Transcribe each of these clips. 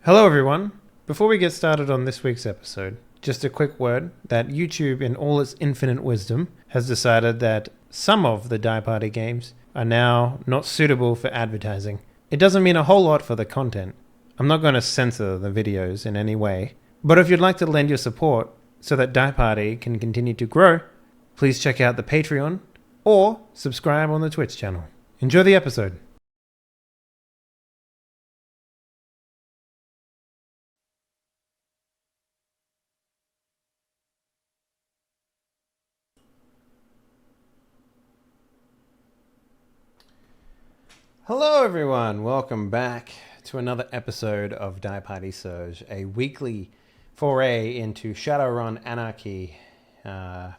Hello, everyone. Before we get started on this week's episode, just a quick word that YouTube, in all its infinite wisdom, has decided that some of the Die Party games are now not suitable for advertising. It doesn't mean a whole lot for the content. I'm not going to censor the videos in any way, but if you'd like to lend your support so that Die Party can continue to grow, please check out the Patreon or subscribe on the Twitch channel. Enjoy the episode. Hello, everyone. Welcome back to another episode of Die Party Surge, a weekly foray into Shadowrun Anarchy. We're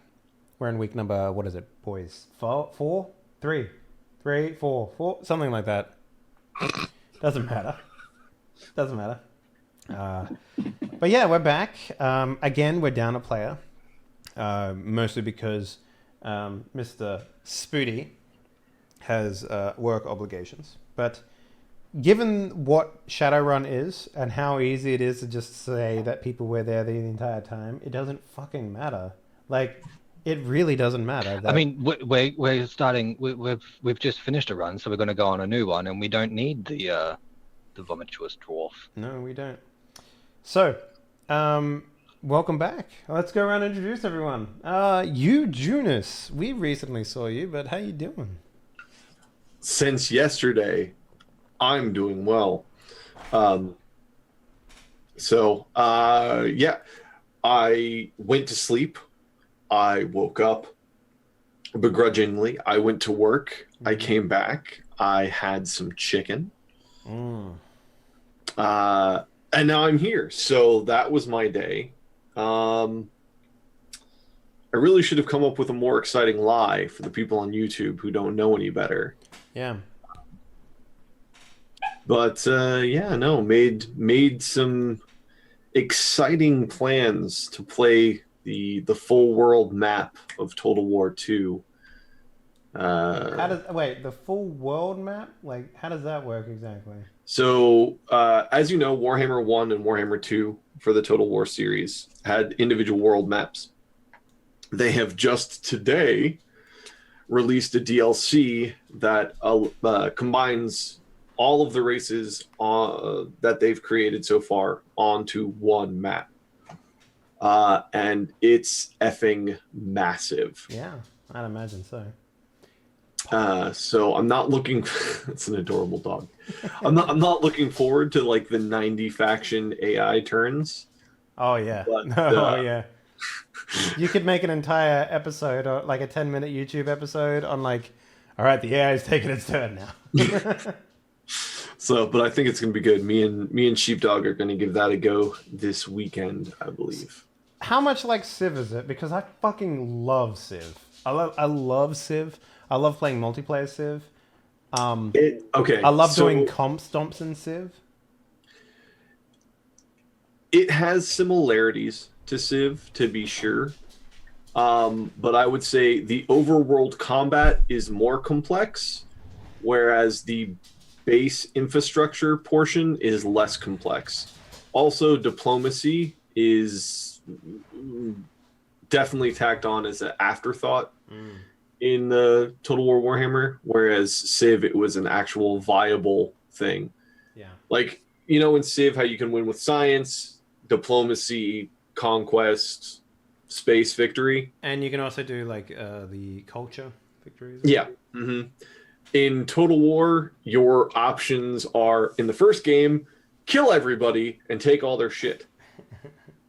in week number, what is it, boys? Four? Three, four, something like that. Doesn't matter. But yeah, we're back. Again, we're down a player, mostly because Mr. Spooty has work obligations. But given what Shadowrun is and how easy it is to just say that people were there the entire time, it doesn't fucking matter. Like, it really doesn't matter. I mean, we're starting. We've just finished a run, so we're going to go on a new one, and we don't need the vomitous dwarf. No, we don't. So, welcome back. Let's go around and introduce everyone. You, Junus, we recently saw you, but how you doing? Since yesterday, I'm doing well. Yeah, I went to sleep. I woke up begrudgingly. I went to work. I came back. I had some chicken. And now I'm here. So that was my day. I really should have come up with a more exciting lie for the people on YouTube who don't know any better. Yeah. But made some exciting plans to play the full world map of Total War 2. The full world map? Like, how does that work exactly? So, as you know, Warhammer 1 and Warhammer 2 for the Total War series had individual world maps. They have just today released a DLC that combines all of the races that they've created so far onto one map. And it's effing massive. Yeah, I'd imagine so. So I'm not looking. It's an adorable dog. I'm not looking forward to like the 90 faction AI turns. Oh yeah. But, yeah. You could make an entire episode, or like a 10-minute YouTube episode on like, all right, the AI is taking its turn now. So, but I think it's going to be good. Me and Sheepdog are going to give that a go this weekend, I believe. How much like Civ is it? Because I fucking love Civ. I love Civ. I love playing multiplayer Civ. I love doing comp stomps in Civ. It has similarities to Civ, to be sure. But I would say the overworld combat is more complex, whereas the base infrastructure portion is less complex. Also, diplomacy is definitely tacked on as an afterthought in the Total War Warhammer, whereas Civ, it was an actual viable thing. Yeah. Like, you know, in Civ, how you can win with science, diplomacy, conquest, space victory. And you can also do like the culture victories. Yeah. Mm-hmm. In Total War, your options are, in the first game, kill everybody and take all their shit.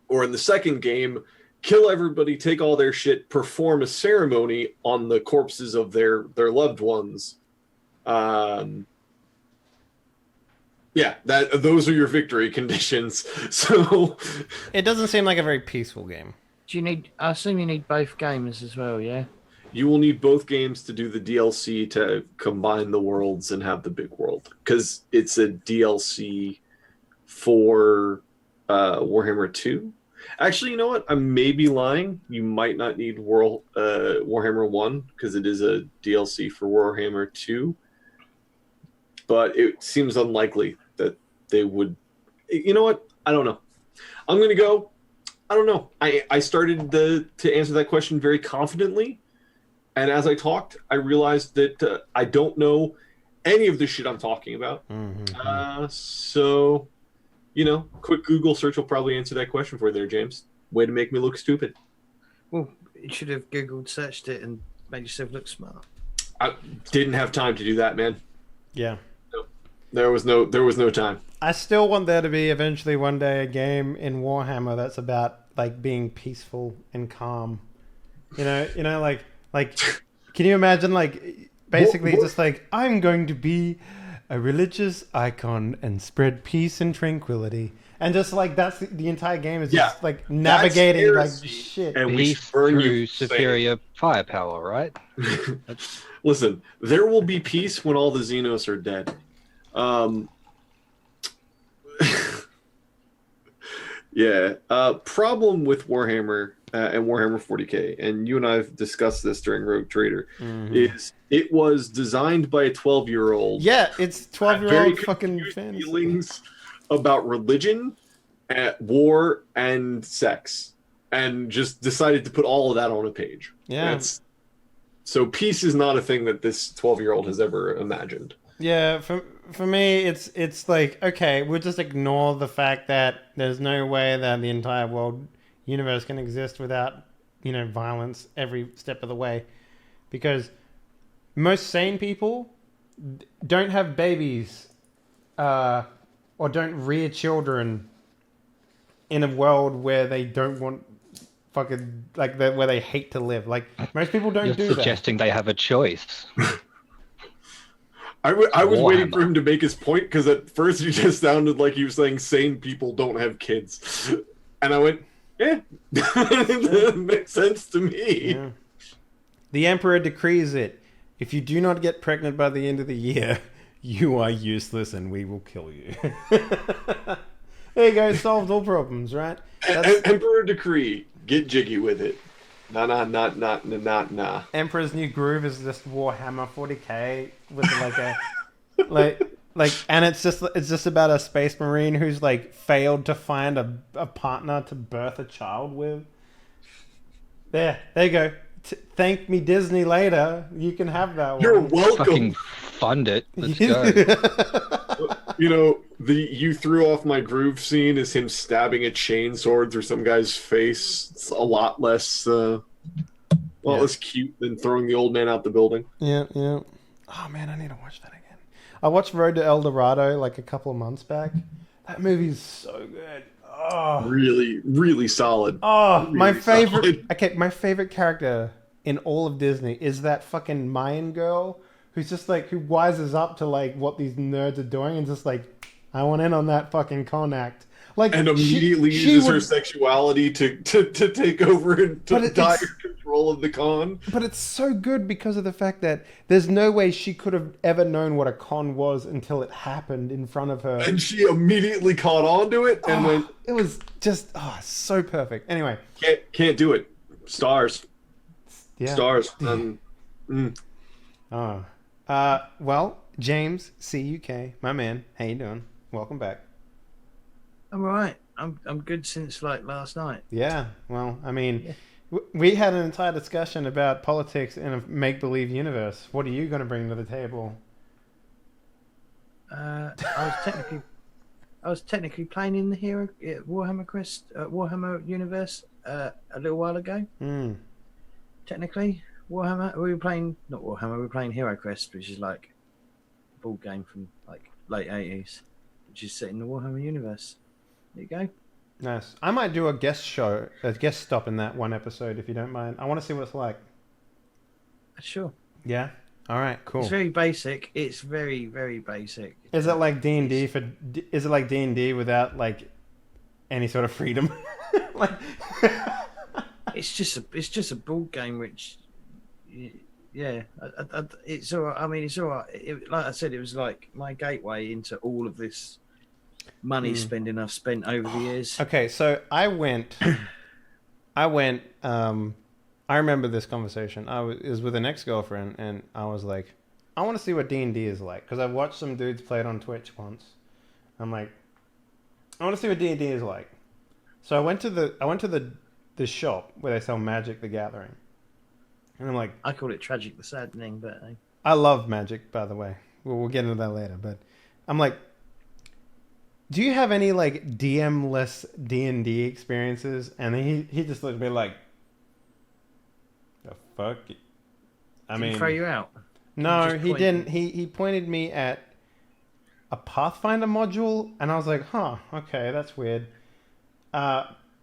Or in the second game, kill everybody, take all their shit, perform a ceremony on the corpses of their loved ones. Those are your victory conditions. So it doesn't seem like a very peaceful game. I assume you need both games as well, yeah? You will need both games to do the DLC to combine the worlds and have the big world. Because it's a DLC for Warhammer 2. Actually, you know what? I may be lying. You might not need Warhammer 1 because it is a DLC for Warhammer 2. But it seems unlikely that they would You know what? I don't know. I'm gonna go. I don't know. I started to answer that question very confidently, and as I talked, I realized that I don't know any of the shit I'm talking about. So, quick Google search will probably answer that question for you there, James. Way to make me look stupid. Well, you should have Googled, searched it, and made yourself look smart. I didn't have time to do that, man. Yeah. No. There was no time. I still want there to be eventually one day a game in Warhammer that's about like being peaceful and calm. Like can you imagine like basically just like I'm going to be a religious icon and spread peace and tranquility. And just like that's the entire game is just like navigating like shit. And Peace through superior firepower, right? Listen, there will be peace when all the Xenos are dead. Yeah. Problem with Warhammer and Warhammer 40K, and you and I have discussed this during Rogue Trader, is it was designed by a 12-year-old. Yeah, it's 12-year-old fucking fantasy. Feelings about religion, war, and sex, and just decided to put all of that on a page. Yeah. So peace is not a thing that this 12-year-old has ever imagined. Yeah, for me, it's like, okay, we'll just ignore the fact that there's no way that the entire world universe can exist without, violence every step of the way. Because most sane people don't have babies or don't rear children in a world where they don't want fucking, like, where they hate to live. Like, most people don't do that. You're suggesting they have a choice. I was waiting for him to make his point, because at first he just sounded like he was saying sane people don't have kids. And I went, yeah, that makes sense to me. Yeah. The Emperor decrees it. If you do not get pregnant by the end of the year, you are useless and we will kill you. There you go, solved all problems, right? Emperor decree, get jiggy with it. Nah. Emperor's New Groove is just Warhammer 40k with and it's just about a space marine who's like failed to find a partner to birth a child with. There you go. Thank me Disney later. You can have that one. You're welcome. Fucking fund it. Let's go. You threw off my groove scene is him stabbing a chainsword through some guy's face. It's a lot less less cute than throwing the old man out the building. Yeah. Oh man, I need to watch that again. I watched Road to El Dorado like a couple of months back. That movie's so good. Oh, really, really solid. Oh, really my favorite. solid. Okay, my favorite character in all of Disney is that fucking Mayan girl who's just like who wises up to like what these nerds are doing and just like, I want in on that fucking con act. Like, and immediately uses her sexuality to take over and to dire control of the con. But it's so good because of the fact that there's no way she could have ever known what a con was until it happened in front of her. And she immediately caught on to it and went... It was just so perfect. Anyway. Can't do it. Stars. Yeah. Stars. Well, James, CUK, my man, how you doing? Welcome back. I'm all right. I'm good since like last night. Yeah. Well, I mean, we had an entire discussion about politics in a make-believe universe. What are you going to bring to the table? I was technically playing in the Warhammer universe a little while ago. Technically, Warhammer. We were playing not Warhammer. We were playing Hero Quest, which is like a board game from like late 80s, which is set in the Warhammer universe. There you go. Nice. I might do a guest stop in that one episode if you don't mind. I want to see what it's like. Sure. Yeah. All right. Cool. It's very basic. It's very, very basic. Is it like D&D Is it like D&D without like any sort of freedom? Like. It's just a board game, which, yeah, it's all right. I mean, it's all right. Like I said, it was like my gateway into all of this money spending I've spent over the years. Okay, so I went. I remember this conversation. It was with an ex-girlfriend, and I was like, I want to see what D&D is like because I watched some dudes play it on Twitch once. I'm like, I want to see what D&D is like. So I went to the shop where they sell Magic: The Gathering, and I'm like, I call it tragic, the saddening, but I love Magic, by the way. We'll get into that later, but I'm like, do you have any like DM-less D&D experiences? And he just looked at me like, the fuck? I mean, throw you out. No, he didn't. He pointed me at a Pathfinder module, and I was like, huh, okay, that's weird.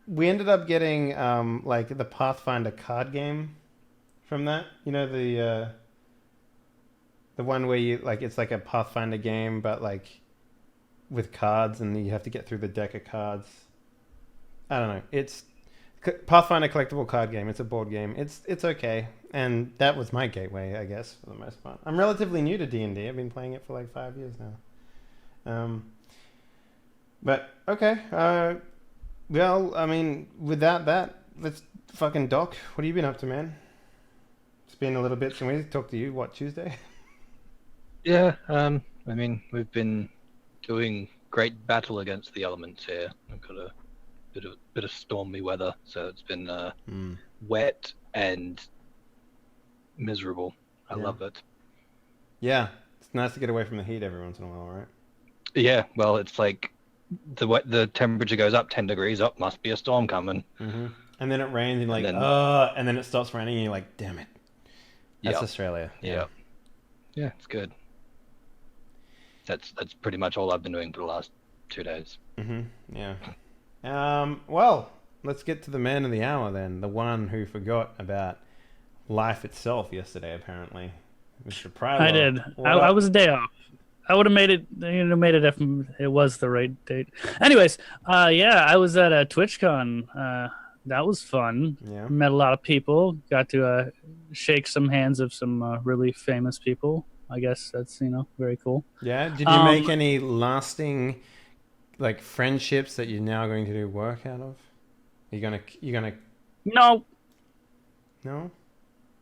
We ended up getting like the Pathfinder card game from that. You know, the one where you like it's like a Pathfinder game, but like with cards, and you have to get through the deck of cards. I don't know. It's Pathfinder collectible card game. It's a board game. It's okay, and that was my gateway, I guess, for the most part. I'm relatively new to D&D. I've been playing it for like 5 years now. But okay. Well, I mean, without that, let's fucking Doc. What have you been up to, man? It's been a little bit since we talked to you. What, Tuesday? Yeah. I mean, we've been doing great battle against the elements here. We've got a bit of stormy weather, so it's been wet and miserable. I love it. Yeah, it's nice to get away from the heat every once in a while, right? Yeah, well, it's like the temperature goes up 10 degrees. Up, must be a storm coming. Mm-hmm. And then it rains, and you're like, and then it stops raining, and you're like, damn it. That's Australia. Yeah. Yeah, it's good. That's pretty much all I've been doing for the last 2 days. Mm-hmm. Yeah. Well, let's get to the man of the hour then. The one who forgot about life itself yesterday, apparently. Mr. Prylo. I did. I was a day off. I would have made it if it was the right date. Anyways, yeah, I was at a TwitchCon. That was fun. Yeah. Met a lot of people. Got to shake some hands of some really famous people. I guess that's very cool. Yeah. Did you make any lasting like friendships that you're now going to do work out of? You're gonna No?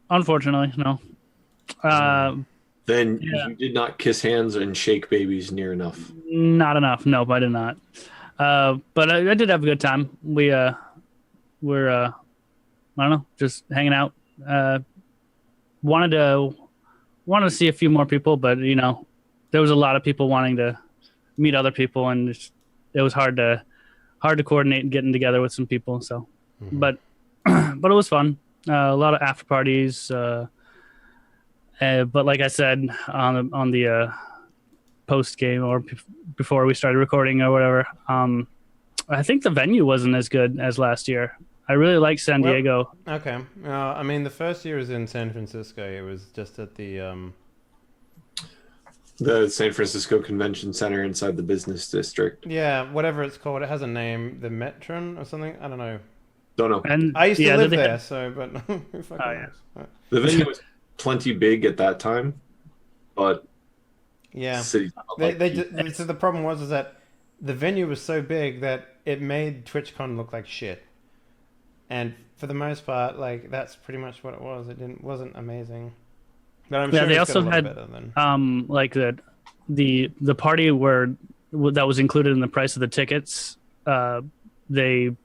Unfortunately, no. Then you did not kiss hands and shake babies near enough. Not enough. Nope, I did not. But I did have a good time. We're I don't know, just hanging out. Wanted to see a few more people, but there was a lot of people wanting to meet other people, and it was hard to coordinate getting together with some people. So, but it was fun. A lot of after parties. But like I said on the post game or before we started recording or whatever, I think the venue wasn't as good as last year. I really like San Diego. Okay. I mean, the first year was in San Francisco. It was just at the San Francisco Convention Center inside the business district. Yeah, whatever it's called. It has a name. The Metron or something? I don't know. Don't know. And I used to live there, but who fucking knows? The venue was plenty big at that time, but yeah, so the problem was that the venue was so big that it made TwitchCon look like shit, and for the most part, like that's pretty much what it was. It wasn't amazing, but I'm sure they it's also got a lot had better than... like the party that was included in the price of the tickets. They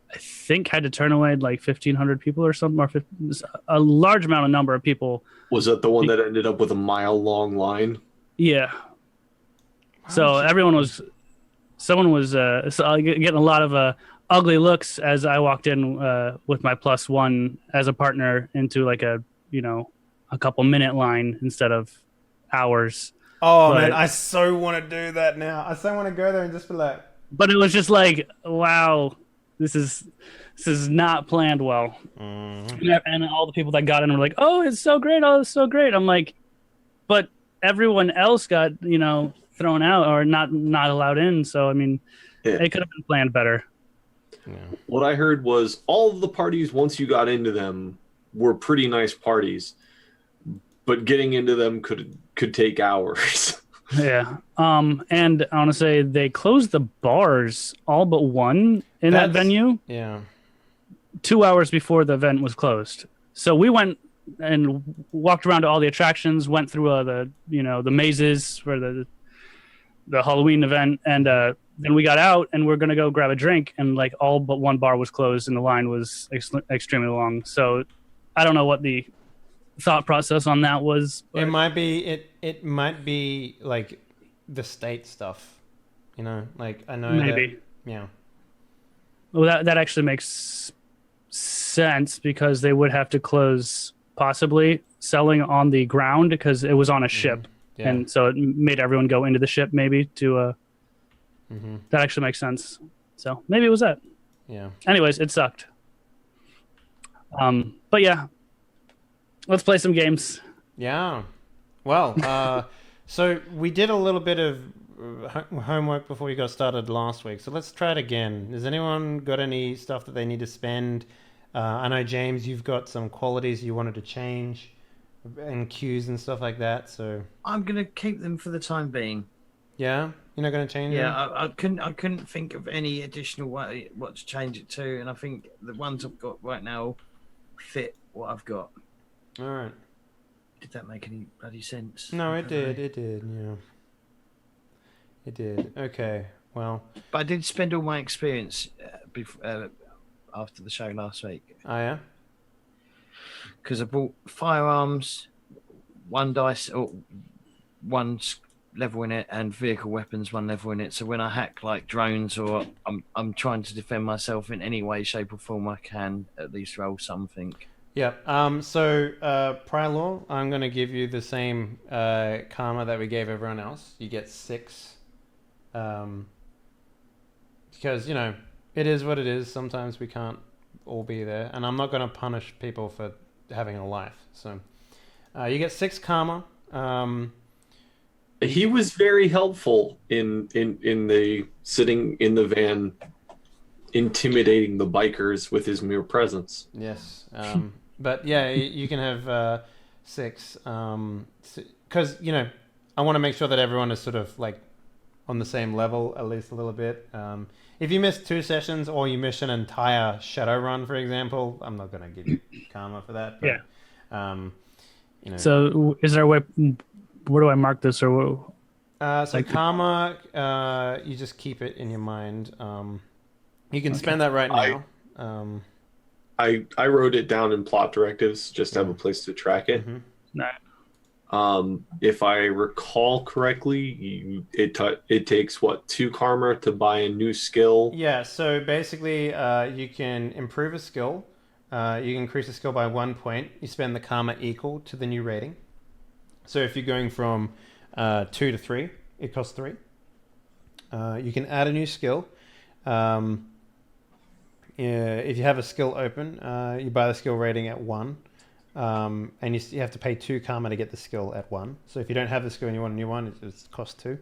I think had to turn away like 1,500 people or something, or a large number of people. Was that the one that ended up with a mile-long line? Yeah. So someone was getting a lot of ugly looks as I walked in with my +1 as a partner into like a couple minute line instead of hours. Oh man, I so want to do that now. I so want to go there and just be like. But it was just like, wow. This is not planned well. And all the people that got in were like, oh, it's so great. Oh, it's so great. I'm like, but everyone else got, thrown out or not allowed in. So, I mean, it could have been planned better. Yeah. What I heard was all of the parties, once you got into them, were pretty nice parties, but getting into them could take hours. Yeah. And I want to say they closed the bars, all but one in that venue. Yeah. 2 hours before the event was closed. So we went and walked around to all the attractions, went through the mazes where the Halloween event, and then we got out and we're gonna go grab a drink, and like all but one bar was closed, and the line was extremely long. So I don't know what the thought process on that was. But It might be it might be like the state stuff, you know. Like I know maybe. that, yeah. Well, that actually makes sense because they would have to close possibly selling on the ground because it was on a ship, Yeah. and so it made everyone go into the ship maybe to. That actually makes sense. So maybe it was that. Yeah. Anyways, it sucked. But yeah, let's play some games. Yeah. Well, so we did a little bit of homework before we got started last week. So let's try it again. Has anyone got any stuff that they need to spend? I know, James, you've got some qualities you wanted to change and cues and stuff like that. So I'm gonna keep them for the time being. yeah, you're not going to change them? Yeah, I couldn't think of any additional way what to change it to, and I think the ones I've got right now fit what I've got. All right. Did that make any bloody sense? No, it did. It did. Yeah. It did. Okay. Well. But I did spend all my experience after the show last week. Oh yeah. Because I bought firearms, one dice or one level in it, and vehicle weapons one level in it. So when I hack like drones or I'm trying to defend myself in any way, shape, or form I can, at least roll something. Yeah. So prior law, I'm going to give you the same karma that we gave everyone else. You get 6. Because, you know, it is what it is. Sometimes we can't all be there. And I'm not going to punish people for having a life. So you get 6 karma. He was very helpful in the sitting in the van, intimidating the bikers with his mere presence. Yes. But yeah, you can have 6. Because, you know, I want to make sure that everyone is sort of like on the same level, at least a little bit. If you miss 2 sessions or you miss an entire Shadowrun, for example, I'm not going to give you karma for that. But, yeah. You know. So is there a way... Where do I mark this, or what? So karma, you just keep it in your mind. You can spend that right now. I wrote it down in plot directives just to have a place to track it. No. If I recall correctly, it takes 2 karma to buy a new skill. Yeah. So basically, you can improve a skill. You can increase a skill by 1 point. You spend the karma equal to the new rating. So if you're going from 2 to 3, it costs 3. You can add a new skill. If you have a skill open, you buy the skill rating at 1. And you have to pay 2 karma to get the skill at 1. So if you don't have the skill and you want a new one, it costs 2.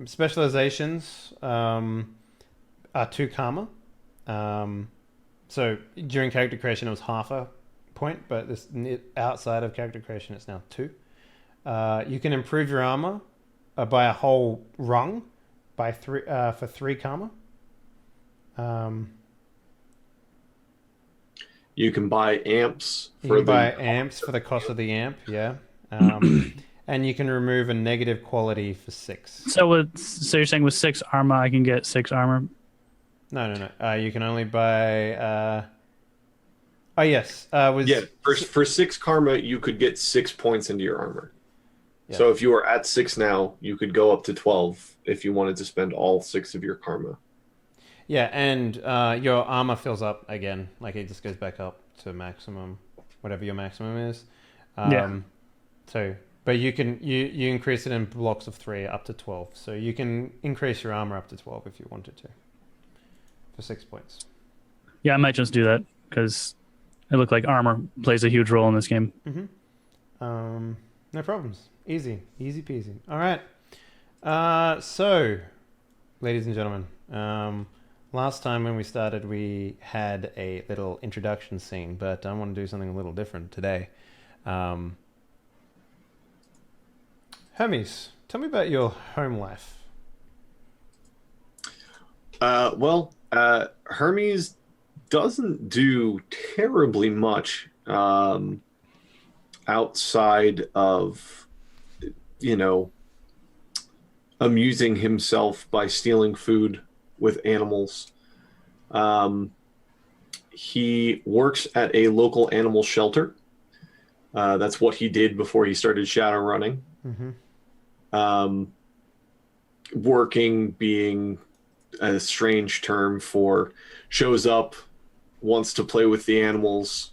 Specializations are 2 karma. So during character creation, it was half a point, but this outside of character creation, it's now 2. You can improve your armor by a whole rung by 3 for 3 karma. You can buy amps. For the cost of the amp, yeah. And you can remove a negative quality for 6. So you're saying with 6 armor, I can get 6 armor? No. You can only buy. Oh yes. For 6 karma, you could get 6 points into your armor. Yeah. So if you are at 6 now, you could go up to 12 if you wanted to spend all 6 of your karma. Yeah, and your armor fills up again. Like it just goes back up to maximum, whatever your maximum is. So, but you can you increase it in blocks of 3 up to 12. So you can increase your armor up to 12 if you wanted to, for 6 points. Yeah, I might just do that because it looked like armor plays a huge role in this game. No problems. Easy peasy. All right. So, ladies and gentlemen, last time when we started, we had a little introduction scene, but I want to do something a little different today. Hermes, tell me about your home life. Hermes doesn't do terribly much outside of, amusing himself by stealing food with animals. He works at a local animal shelter. That's what he did before he started Shadowrunning. Working being a strange term for shows up, wants to play with the animals,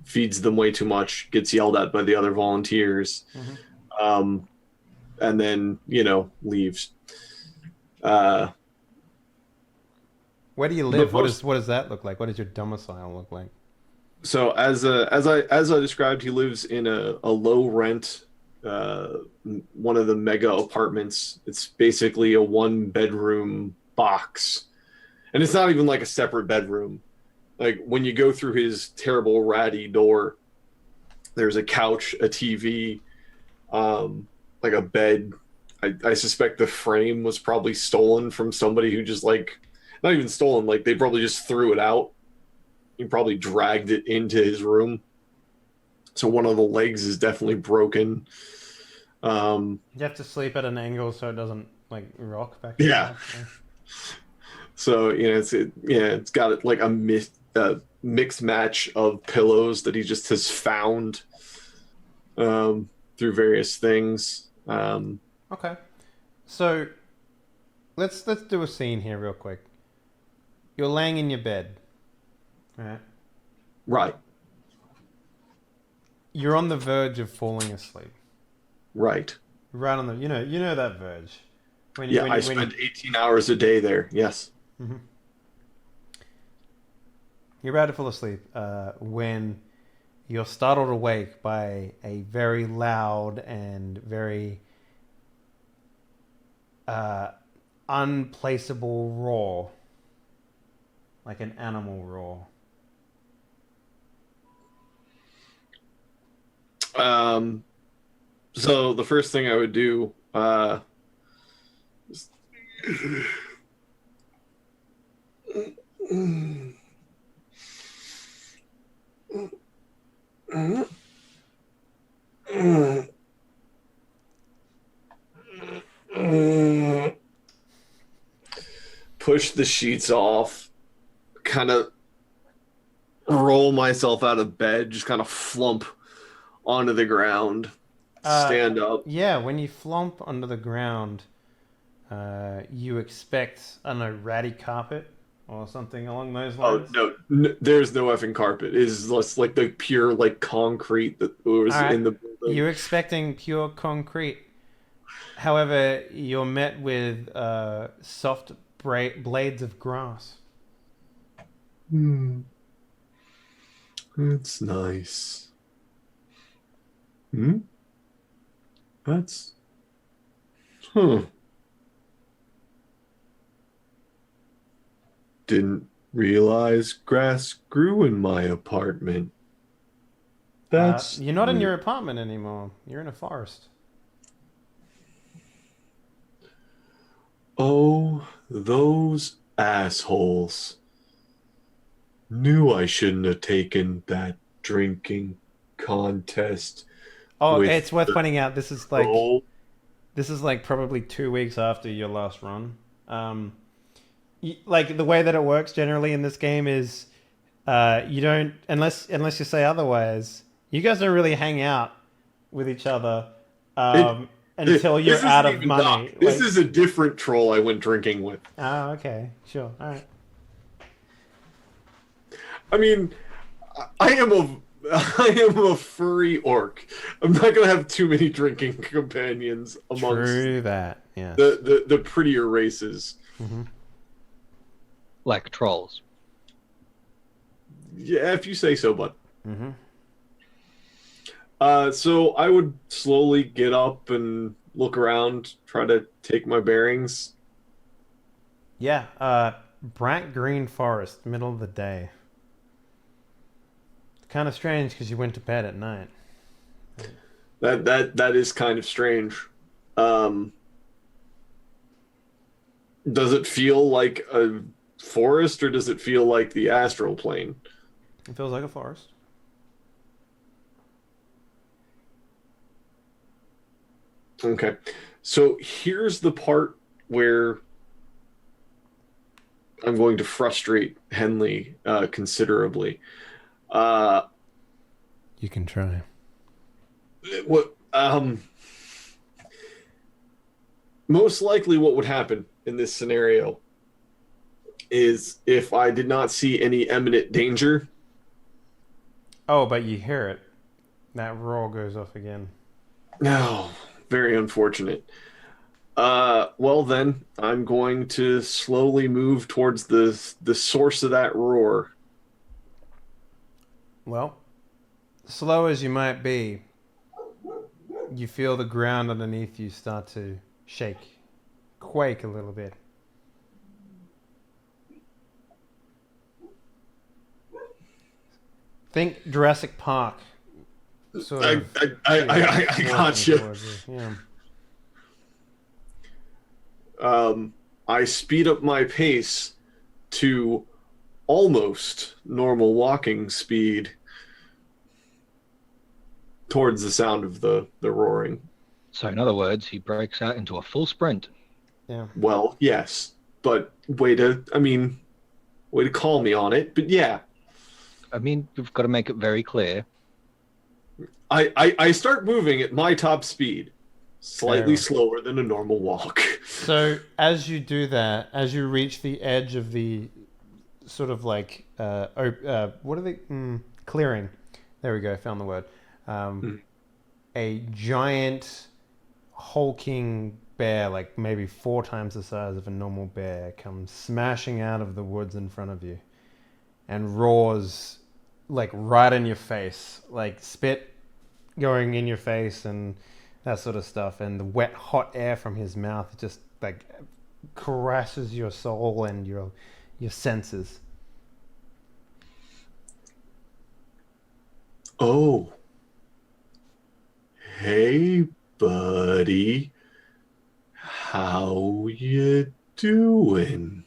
feeds them way too much, gets yelled at by the other volunteers, and then, leaves. Where do you live? What does that look like? What does your domicile look like? So as I described, he lives in a low rent, one of the mega apartments. It's basically a 1-bedroom box, and it's not even like a separate bedroom. Like when you go through his terrible ratty door, there's a couch, a TV, like a bed. I suspect the frame was probably stolen from somebody who just not even stolen, they probably just threw it out. He probably dragged it into his room. So one of the legs is definitely broken. You have to sleep at an angle so it doesn't rock back. Yeah. So it's got like a mixed match of pillows that he just has found through various things. Okay, so let's do a scene here real quick. You're laying in your bed, right? Right. You're on the verge of falling asleep. Right. Right on the you know that verge. I spend 18 hours a day there. Yes. Mm-hmm. You're about to fall asleep when you're startled awake by a very loud and very unplaceable roar, like an animal roar. So the first thing I would do, push the sheets off, kind of roll myself out of bed, just kind of flump onto the ground, stand up. Yeah, when you flump onto the ground, you expect, I don't know, ratty carpet or something along those lines. Oh, no, there's no effing carpet. It's just like the pure concrete that was in the building. You're expecting pure concrete. However, you're met with soft blades of grass. That's nice. That's... Didn't realize grass grew in my apartment. That's... You're not in your apartment anymore. You're in a forest. Oh, those assholes. Knew I shouldn't have taken that drinking contest. Oh, it's worth pointing out this is probably 2 weeks after your last run. The way that it works generally in this game is you don't, unless you say otherwise, you guys don't really hang out with each other until you're out of money. This is a different troll I went drinking with. Oh, okay. Sure. All right. I mean, I am a furry orc. I'm not gonna have too many drinking companions amongst the prettier races. Mm-hmm. Like trolls. Yeah, if you say so, bud. Mm-hmm. So I would slowly get up and look around, try to take my bearings. Yeah, bright green forest, middle of the day. Kind of strange because you went to bed at night. That is kind of strange. Does it feel like a forest or does it feel like the astral plane? It feels like a forest. Okay. So here's the part where I'm going to frustrate Henley considerably. You can try. What most likely what would happen in this scenario is if I did not see any imminent danger. Oh, but you hear it. That roar goes off again. No, very unfortunate. Well then, I'm going to slowly move towards the source of that roar. Well, slow as you might be, you feel the ground underneath you start to shake, quake a little bit. Think Jurassic Park. Sort of. I got you. Yeah. I speed up my pace to almost normal walking speed towards the sound of the roaring. So in other words, he breaks out into a full sprint. Yeah. Well, yes, but way to call me on it. But yeah, I mean, we've got to make it very clear. I start moving at my top speed, slightly slower than a normal walk. So as you do that, as you reach the edge of the sort of like what are they clearing? There we go. Found the word. A giant hulking bear, like maybe 4 times the size of a normal bear, comes smashing out of the woods in front of you and roars like right in your face, like spit going in your face and that sort of stuff, and the wet hot air from his mouth just like caresses your soul and your senses. Oh, hey buddy, how you doing?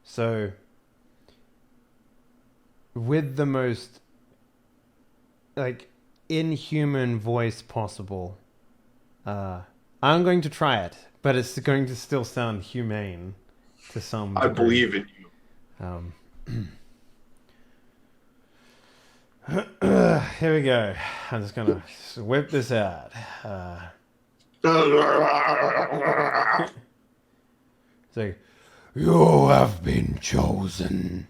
So with the most like inhuman voice possible, I'm going to try it, but it's going to still sound humane to some degree. I believe in you. Here we go. I'm just gonna whip this out. So, you have been chosen.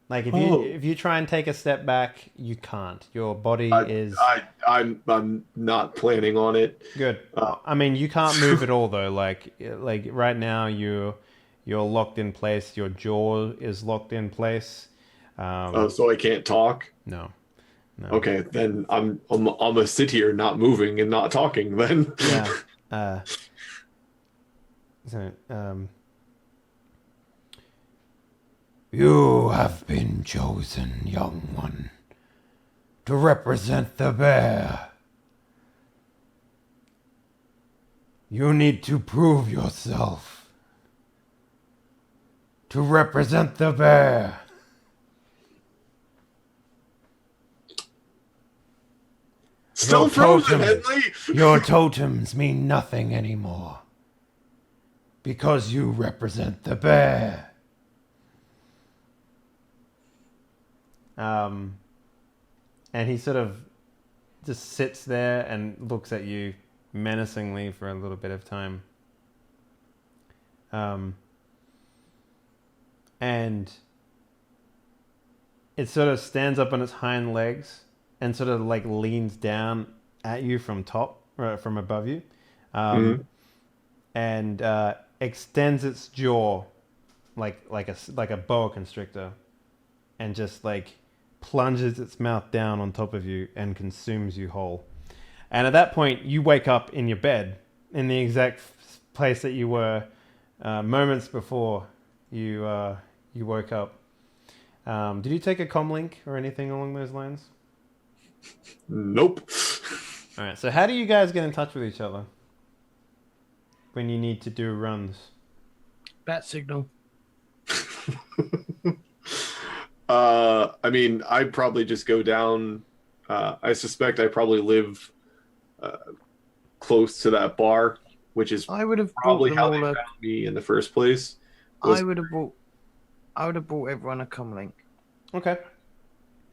Like if you try and take a step back, you can't. Your body is. I'm not planning on it. Good. I mean, you can't move at all though. Like right now, you're locked in place. Your jaw is locked in place. So I can't talk. No. Okay, then I'm gonna sit here, not moving and not talking. Then. Yeah. You have been chosen, young one, to represent the bear. You need to prove yourself. To represent the bear. Still frozen, Henley! Your totems mean nothing anymore. Because you represent the bear. And he sort of just sits there and looks at you menacingly for a little bit of time. And it sort of stands up on its hind legs and sort of like leans down at you from above you, and extends its jaw like a boa constrictor, and just like plunges its mouth down on top of you and consumes you whole. And at that point, you wake up in your bed in the exact place that you were moments before you woke up. Did you take a comlink or anything along those lines? Nope. All right. So how do you guys get in touch with each other when you need to do runs? Bat signal. I mean, I'd probably just go down. I suspect I probably live close to that bar, which is I would have bought probably them how they all. found me in the first place. Was I would have bought everyone a comlink. Okay.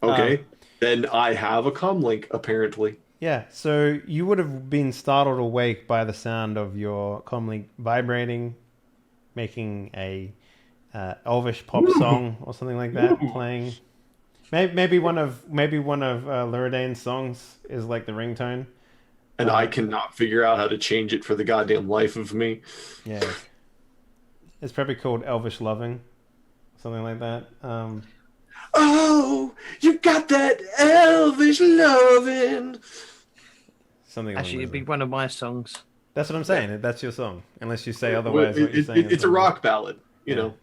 okay. Then I have a comlink apparently. Yeah, so you would have been startled awake by the sound of your comlink vibrating, making a elvish pop song or something like that playing. Maybe one of Luridane's songs is like the ringtone. And I cannot figure out how to change it for the goddamn life of me. Yeah, it's probably called Elvish Loving, something like that. Oh, you got that elvish loving. Something Actually, along it'd be those lines. one of my songs. That's what I'm saying. That's your song, unless you say otherwise. What you're saying It's a rock ballad, you know.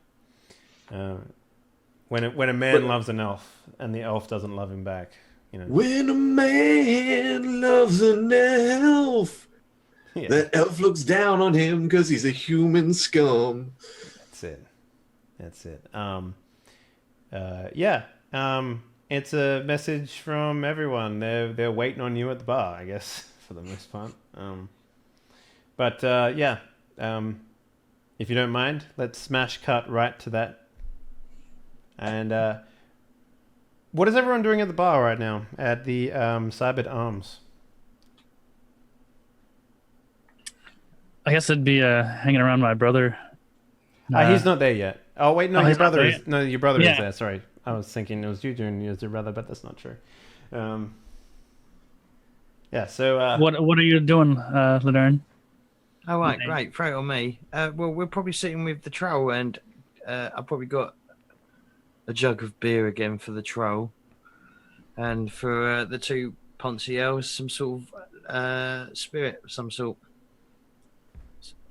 When a man loves an elf and the elf doesn't love him back, you know. When a man loves an elf, Yeah, that elf looks down on him because he's a human scum. that's it. Yeah. It's a message from everyone. They're waiting on you at the bar, I guess, for the most part. But yeah. If you don't mind, let's smash cut right to that. And what is everyone doing at the bar right now at the Cybid Arms? I guess it'd be hanging around my brother. He's not there yet. Oh wait, no, your he's not brother there is. yet? No, your brother Yeah. is there. Sorry, I was thinking it was you doing it as your brother, but that's not true. Yeah. So What are you doing, Ladern? Oh, right, Okay. great. Throw it on me. Well, we're probably sitting with the troll, and I probably got a jug of beer again for the troll, and for the two Ponzi elves, some sort of spirit of some sort.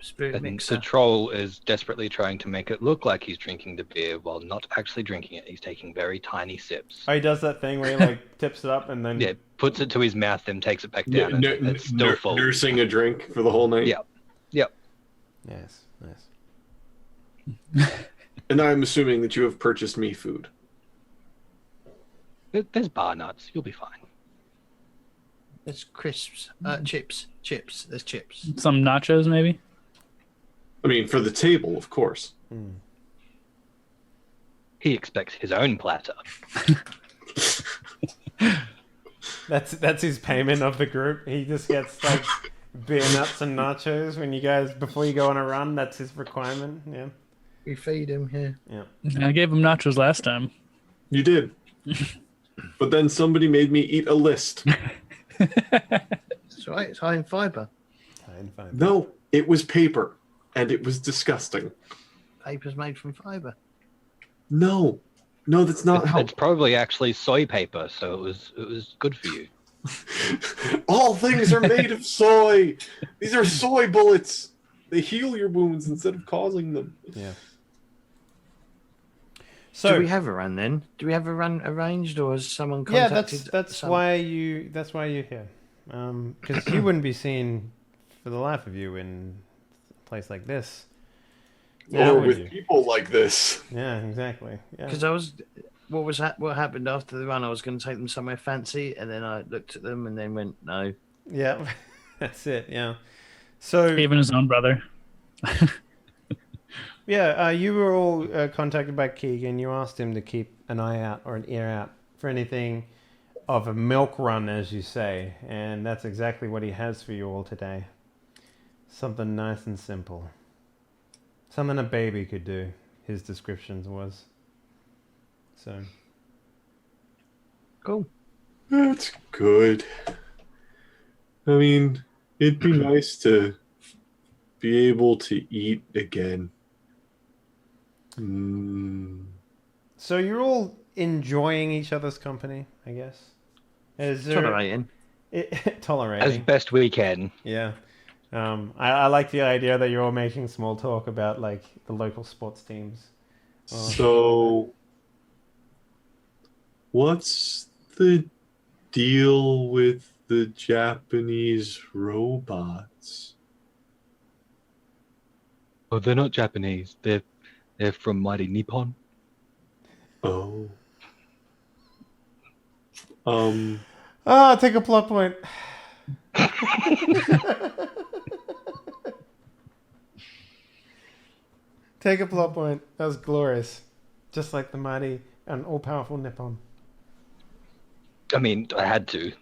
Spirit And mixer. the troll is desperately trying to make it look like he's drinking the beer while not actually drinking it. He's taking very tiny sips. he does that thing where he like tips it up and then Yeah, puts it to his mouth, then takes it back down, and it's still full. Nursing a drink for the whole night. Yeah. Yep. Yes. And I'm assuming that you have purchased me food. There's bar nuts. You'll be fine. There's crisps, chips. There's chips. Some nachos, maybe. I mean, for the table, of course. He expects his own platter. That's his payment of the group. He just gets like beer nuts and nachos when you guys before you go on a run. That's his requirement. Yeah. We feed him here. Yeah. I gave him nachos last time. You did. But then somebody made me eat a list. That's right. It's high in fiber. Fine. No, it was paper. And it was disgusting. Paper's made from fiber. No, that's not how. It's probably actually soy paper, so it was good for you. All things are made of soy. These are soy bullets. They heal your wounds instead of causing them. Yeah. Do we have a run then? Do we have a run arranged, or has someone contacted? That's why you're here. Because you wouldn't be seen for the life of you in a place like this. Or would with you? people like this. Yeah, exactly. Yeah. Because what happened after the run? I was going to take them somewhere fancy, and then I looked at them and then went no. Yeah, that's it. Yeah. So Even his own brother. yeah, you were all contacted by Keegan. You asked him to keep an eye out or an ear out for anything of a milk run, as you say, and that's exactly what he has for you all today. Something nice and simple. Something a baby could do, his descriptions was. So. Cool. That's good. I mean, it'd be nice to be able to eat again. So you're all enjoying each other's company, I guess? Is there... Tolerating. Tolerating. As best we can. Yeah. I like the idea that you're all making small talk about like the local sports teams. So, what's the deal with the Japanese robots? Oh, they're not Japanese. They're from mighty Nippon. Oh. Take a plot point. Take a plot point. That was glorious. Just like the mighty and all-powerful Nippon. I mean, I had to.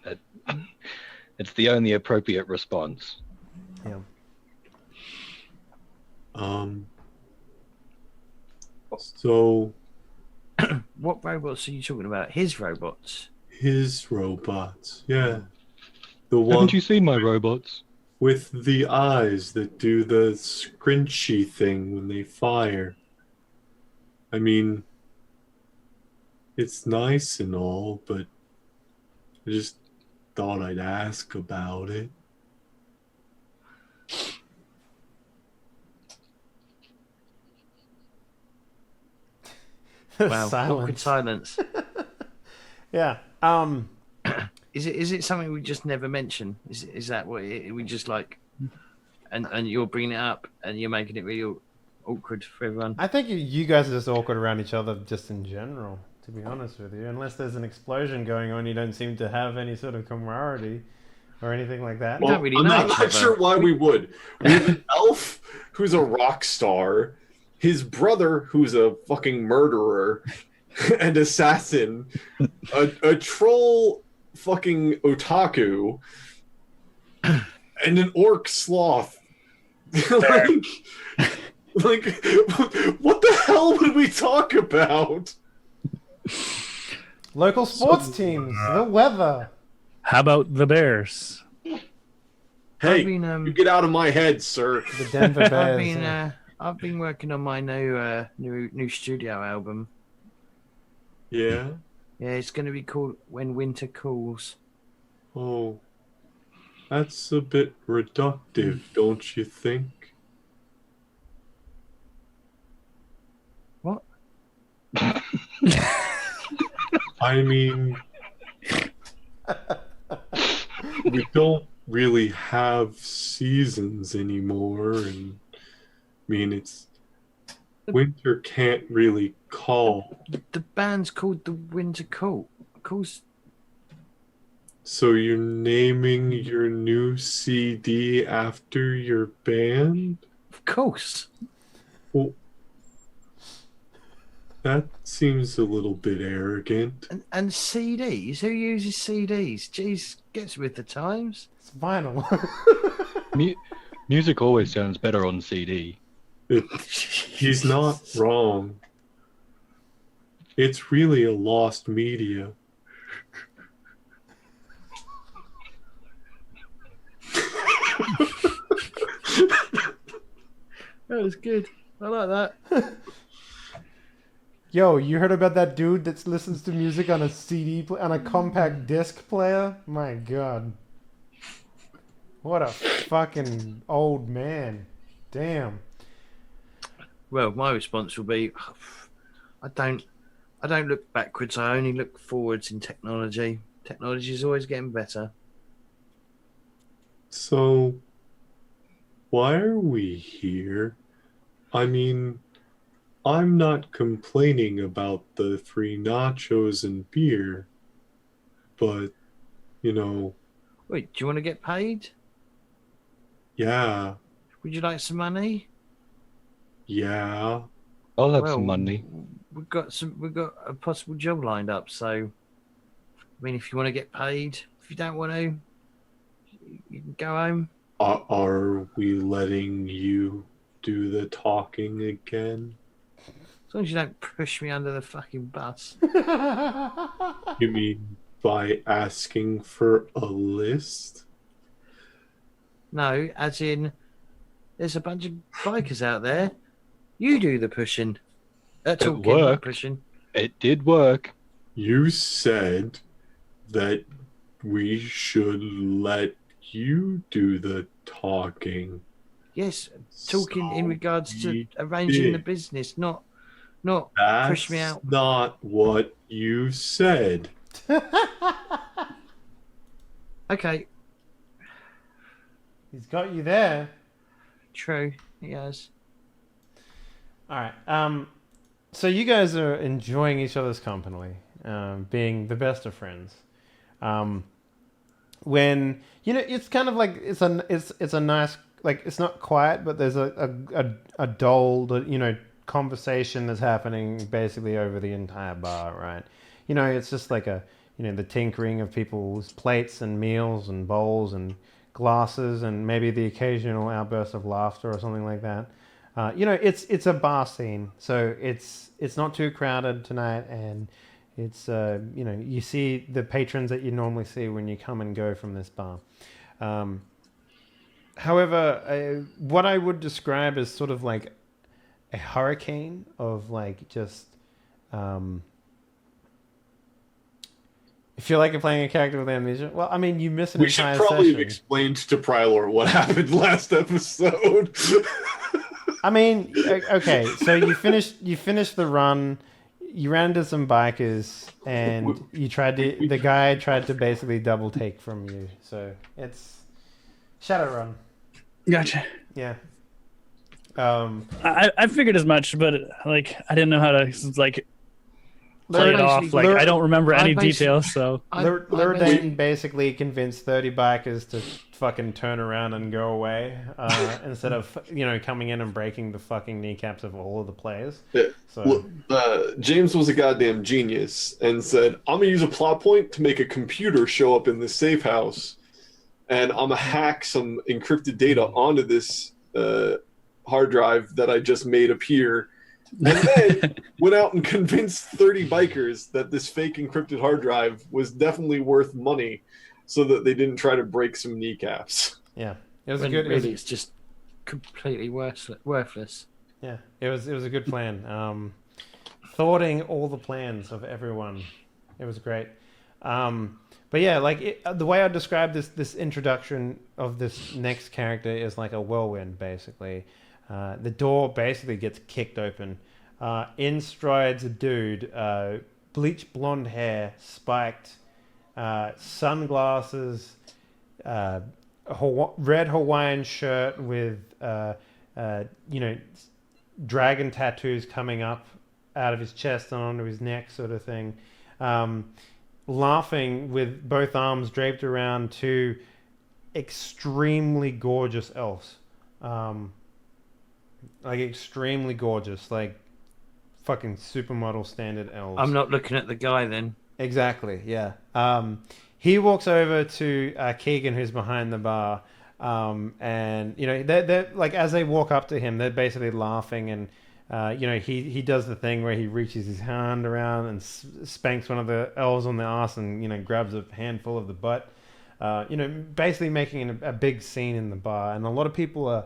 It's the only appropriate response. Yeah. So What robots are you talking about? His robots. his robots, yeah. The one Haven't you seen my robots? with the eyes that do the scrunchy thing when they fire. I mean, it's nice and all, but I just thought I'd ask about it. Wow, Silence. awkward silence. Yeah. Is it something we just never mention? Is that what we just like? And you're bringing it up and you're making it really awkward for everyone. I think you guys are just awkward around each other just in general, to be honest with you. Unless there's an explosion going on, you don't seem to have any sort of camaraderie or anything like that. We don't really I'm know not, each not other. sure why we would. We have an elf who's a rock star, his brother who's a fucking murderer and assassin, a troll fucking otaku, and an orc sloth. like, what the hell would we talk about? Local sports teams, the weather. How about the Bears? Hey, I've been, you get out of my head, sir. The Denver Bears. I've been working on my new studio album. Yeah? Yeah, it's going to be called When Winter Calls. Oh, that's a bit reductive, don't you think? What? I mean, we don't really have seasons anymore, and I mean, winter can't really call. The band's called The Winter Call. Calls. So you're naming your new CD after your band? Of course. Well, that seems a little bit arrogant. And CDs? Who uses CDs? Jeez, gets with the times. It's vinyl. Music always sounds better on CD. He's not wrong. It's really a lost media. That was good. I like that. Yo, you heard about that dude that listens to music on a on a compact disc player? My God. What a fucking old man. Damn. Well, my response will be, I don't look backwards. I only look forwards in technology. Technology is always getting better. So, why are we here? I mean, I'm not complaining about the free nachos and beer, but, you know, Wait, do you want to get paid? yeah, Would you like some money? yeah. I'll have some money. We've got a possible job lined up. So, I mean, if you want to get paid, if you don't want to, you can go home. Are we letting you do the talking again? As long as you don't push me under the fucking bus. You mean by asking for a list? No, as in, there's a bunch of bikers out there. You do the pushing. Talking, not worked. pushing. It did work. You said that we should let you do the talking. Yes, talking in So regards to we arranging the did. business, not That's push me out. not what you said. Okay, He's got you there. true. He has. All right. So you guys are enjoying each other's company, being the best of friends. When it's kind of like it's a nice, like, it's not quiet, but there's a dull conversation that's happening basically over the entire bar, right? It's just like the tinkering of people's plates and meals and bowls and glasses, and maybe the occasional outburst of laughter or something like that. It's a bar scene, so it's not too crowded tonight, and it's you see the patrons that you normally see when you come and go from this bar. However, what I would describe as sort of like a hurricane of like just I feel like you're playing a character with amnesia. Well, I mean, you miss an We should entire probably have session. explained to Prylor what happened last episode. I mean, okay, so you finished the run. You ran into some bikers, and the guy tried to basically double take from you. So it's Shadowrun. Gotcha. Yeah. I figured as much, but like I didn't know how to like play it off. Like I don't remember any details. So Lurdain basically convinced 30 bikers to fucking turn around and go away instead of coming in and breaking the fucking kneecaps of all of the players. Yeah. So James was a goddamn genius and said, I'm gonna use a plot point to make a computer show up in this safe house, and I'm gonna hack some encrypted data onto this hard drive that I just made appear, and then went out and convinced 30 bikers that this fake encrypted hard drive was definitely worth money, so that they didn't try to break some kneecaps. yeah, it was It's just completely worthless. Yeah, it was a good plan. Thwarting all the plans of everyone, it was great. But yeah, like the way I describe this introduction of this next character is like a whirlwind, basically. The door basically gets kicked open. In strides a dude, bleach blonde hair, spiked, sunglasses, red Hawaiian shirt with dragon tattoos coming up out of his chest and onto his neck, sort of thing. Laughing with both arms draped around two extremely gorgeous elves. Like extremely gorgeous, like fucking supermodel standard elves. I'm not looking at the guy then. Exactly, yeah. He walks over to Keegan, who's behind the bar, and they're like, as they walk up to him, they're basically laughing, and he does the thing where he reaches his hand around and spanks one of the elves on the ass, and grabs a handful of the butt, basically making a big scene in the bar, and a lot of people are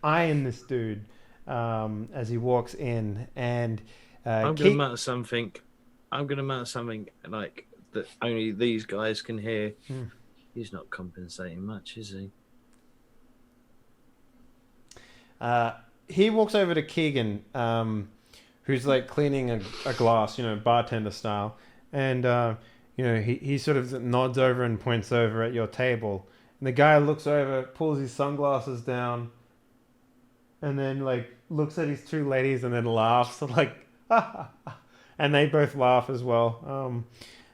eyeing this dude as he walks in, and I'm gonna mutter something like that only these guys can hear. He's not compensating much, is he? He walks over to Keegan, who's like cleaning a glass, bartender style, and he sort of nods over and points over at your table, and the guy looks over, pulls his sunglasses down, and then like looks at his two ladies and then laughs like and they both laugh as well,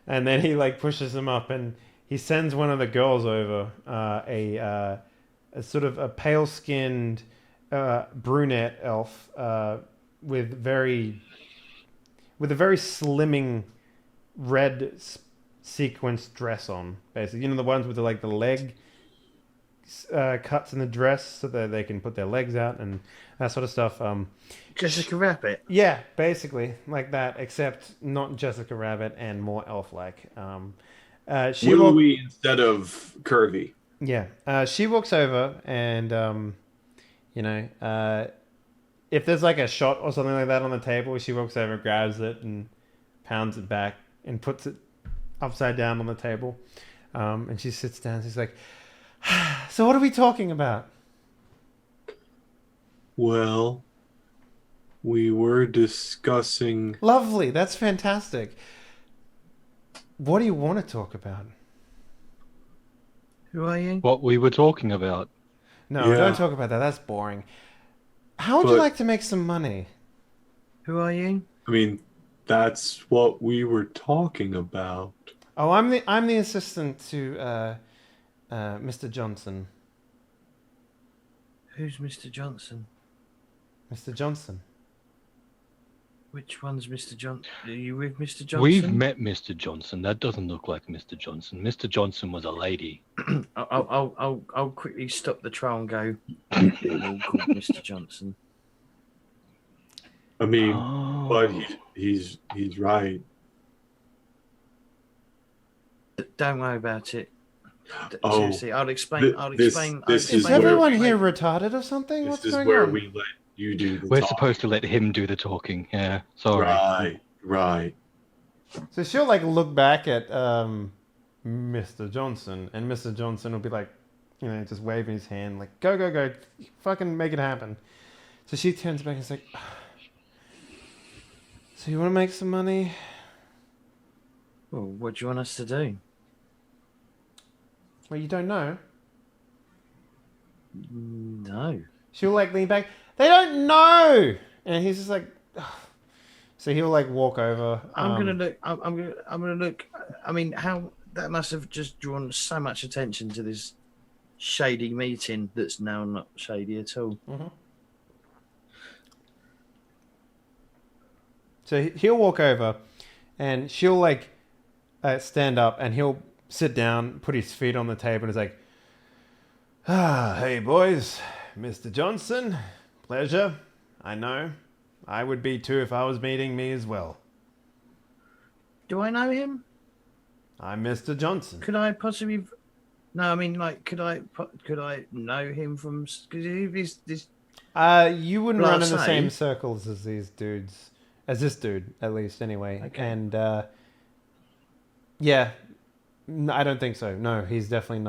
and then he like pushes them up, and he sends one of the girls over, a sort of a pale skinned brunette elf with a very slimming red sequenced dress on, basically, the ones with the leg cuts in the dress so that they can put their legs out and that sort of stuff. Jessica Rabbit. Yeah, basically like that, except not Jessica Rabbit and more elf-like. Willowy instead of curvy. Yeah, she walks over and if there's like a shot or something like that on the table, she walks over, grabs it, and pounds it back and puts it upside down on the table. And she sits down. She's like, "So what are we talking about?" Well, we were discussing... Lovely. That's fantastic. What do you want to talk about? Who are you? What we were talking about. No, don't talk about that. That's boring. How would you like to make some money? Who are you? I mean, that's what we were talking about. Oh, I'm the assistant to Mr. Johnson. Who's Mr. Johnson? Mr. Johnson. Which one's Mr. Johnson? Are you with Mr. Johnson? We've met Mr. Johnson. That doesn't look like Mr. Johnson. Mr. Johnson was a lady. I'll quickly stop the trial and go. Being all called Mr. Johnson. I mean, Oh. but he's right. Don't worry about it. Oh, Seriously, I'll explain. this Is is where- everyone here retarded or something? This What's is going where on? we let you do the We're talking. supposed to let him do the talking. Yeah, sorry. Right. So she'll like look back at Mr. Johnson, and Mr. Johnson will be like, just waving his hand, like, go, fucking make it happen. So she turns back and is like, so you want to make some money? Well, what do you want us to do? Well, you don't know. No. She'll like lean back. They don't know, and he's just like, ugh. So he'll like walk over. I'm gonna look. I'm gonna look. I mean, how that must have just drawn so much attention to this shady meeting that's now not shady at all. Mm-hmm. So he'll walk over, and she'll like stand up, and he'll sit down, put his feet on the table, and is like, hey boys, Mr. Johnson, pleasure. I know. I would be too if I was meeting me as well. Do I know him? I'm Mr. Johnson. Could I possibly? No, I mean, like, could I know him from? Because he's this. You wouldn't run in the Blasé. same circles as these dudes, as this dude, at least, anyway. Okay. And yeah, no, I don't think so. No, he's definitely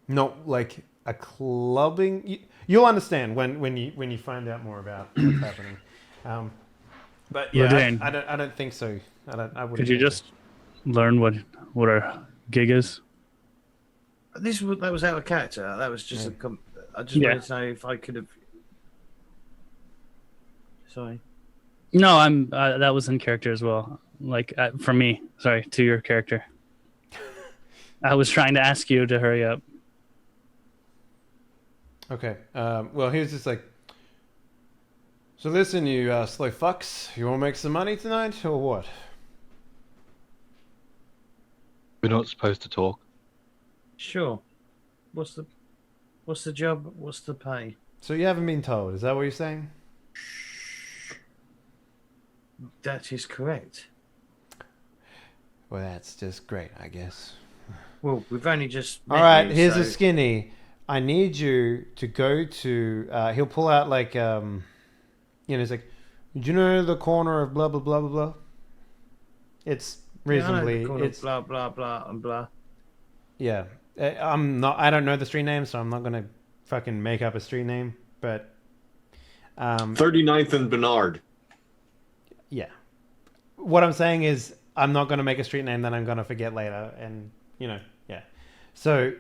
not like a clubbing. You'll understand when you find out more about what's happening. But yeah, Ladane. I don't think so. I wouldn't. Could you think so. just learn what our gig is? That was out of character. That was just Yeah. I just wanted to know if I could have. Sorry. No, I'm. That was in character as well. Like for me, sorry, to your character. I was trying to ask you to hurry up. Okay. Well, he was just like, so listen, you slow fucks. You want to make some money tonight, or what? We're not supposed to talk. Sure. What's the job? What's the pay? So you haven't been told. Is that what you're saying? That is correct. Well, that's just great, I guess. Well, we've only just. All right, here's a skinny. I need you to go to. He'll pull out like, he's like, "Do you know the corner of blah blah blah blah blah?" It's reasonably. It's blah blah blah and blah. yeah. I'm not. I don't know the street name, so I'm not gonna fucking make up a street name. But 39th and Bernard. yeah, what I'm saying is I'm not gonna make a street name that I'm gonna forget later, and yeah. So,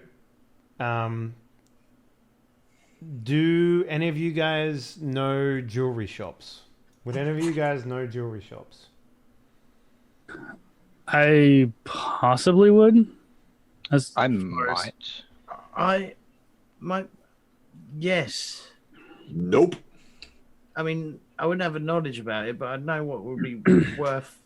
do any of you guys know jewelry shops? Would any of you guys know jewelry shops? I possibly would. As I far as- might. I might. Yes. Nope. I mean, I wouldn't have a knowledge about it, but I'd know what would be worth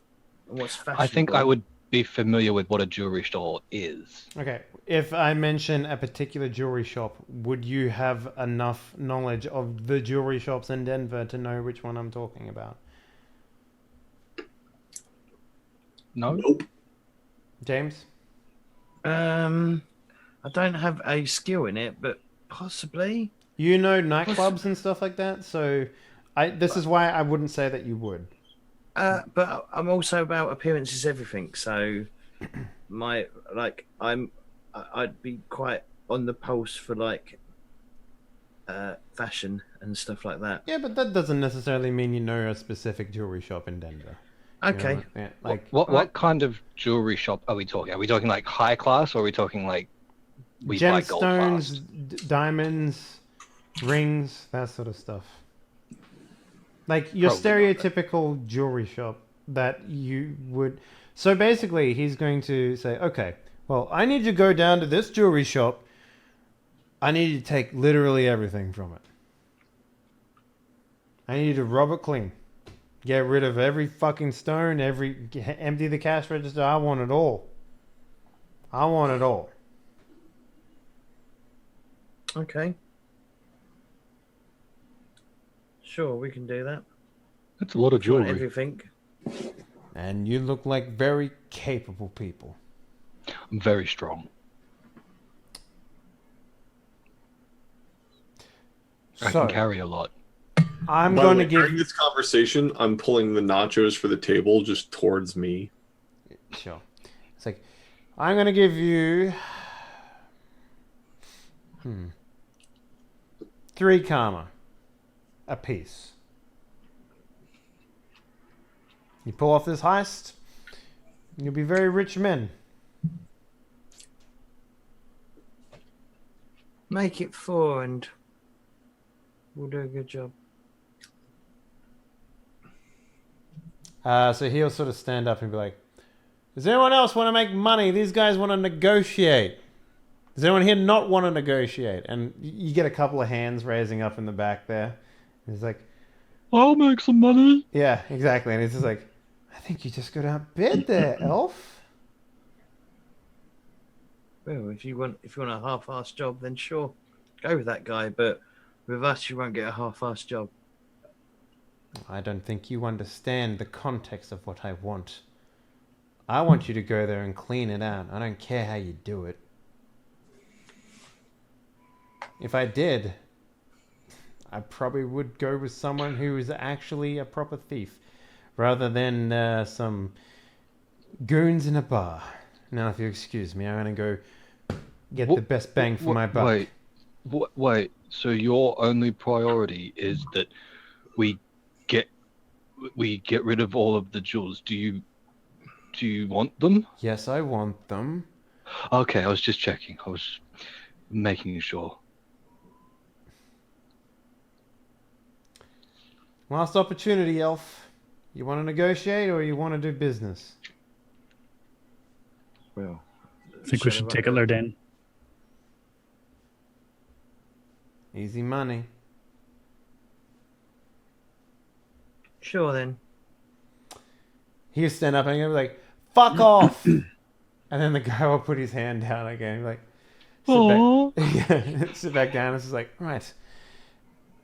and what's fashionable. I think I would be familiar with what a jewelry store is. Okay, if I mention a particular jewelry shop, would you have enough knowledge of the jewelry shops in Denver to know which one I'm talking about? No? Nope. James? I don't have a skill in it, but possibly. You know nightclubs and stuff like that, so this is why I wouldn't say that you would. But I'm also about appearances, everything. So, I'd be quite on the pulse for fashion and stuff like that. Yeah, but that doesn't necessarily mean you know a specific jewelry shop in Denver. Okay. You know, yeah, like What kind of jewelry shop are we talking? Are we talking like high class, or are we talking like we buy gold class? gemstones, diamonds, rings, that sort of stuff. Like your Probably not that. stereotypical jewelry shop that you would. So basically, he's going to say, okay, well, I need you to go down to this jewelry shop. I need you to take literally everything from it. I need you to rob it clean. Get rid of every fucking stone, empty the cash register. I want it all. I want it all. Okay. Sure, we can do that. That's a lot of If you want jewelry. everything. And you look like very capable people. I'm very strong. I So, can carry a lot. I'm By the going way, to give during this conversation, I'm pulling the nachos for the table just towards me. Sure. It's like, I'm going to give you 3 karma a piece. You pull off this heist, you'll be very rich men. Make it 4 and we'll do a good job. So he'll sort of stand up and be like, does anyone else want to make money? These guys want to negotiate. Does anyone here not want to negotiate? And you get a couple of hands raising up in the back there. He's like, I'll make some money. yeah, exactly. And he's just like, I think you just got outbid there, elf. Well, if you want a half-assed job, then sure, go with that guy. But with us, you won't get a half-assed job. I don't think you understand the context of what I want. I want you to go there and clean it out. I don't care how you do it. If I did, I probably would go with someone who is actually a proper thief, rather than some goons in a bar. Now, if you excuse me, I'm going to go get the best bang for my buck. Wait. So your only priority is that we get rid of all of the jewels. Do you want them? Yes, I want them. Okay, I was just checking. I was making sure. Last opportunity, elf. You want to negotiate or you want to do business? Well, I think we should take it, Lurdan. Easy money. Sure then. He'll stand up and he'll be like, fuck off! And then the guy will put his hand down again. Like, sit back down. It's just like, right.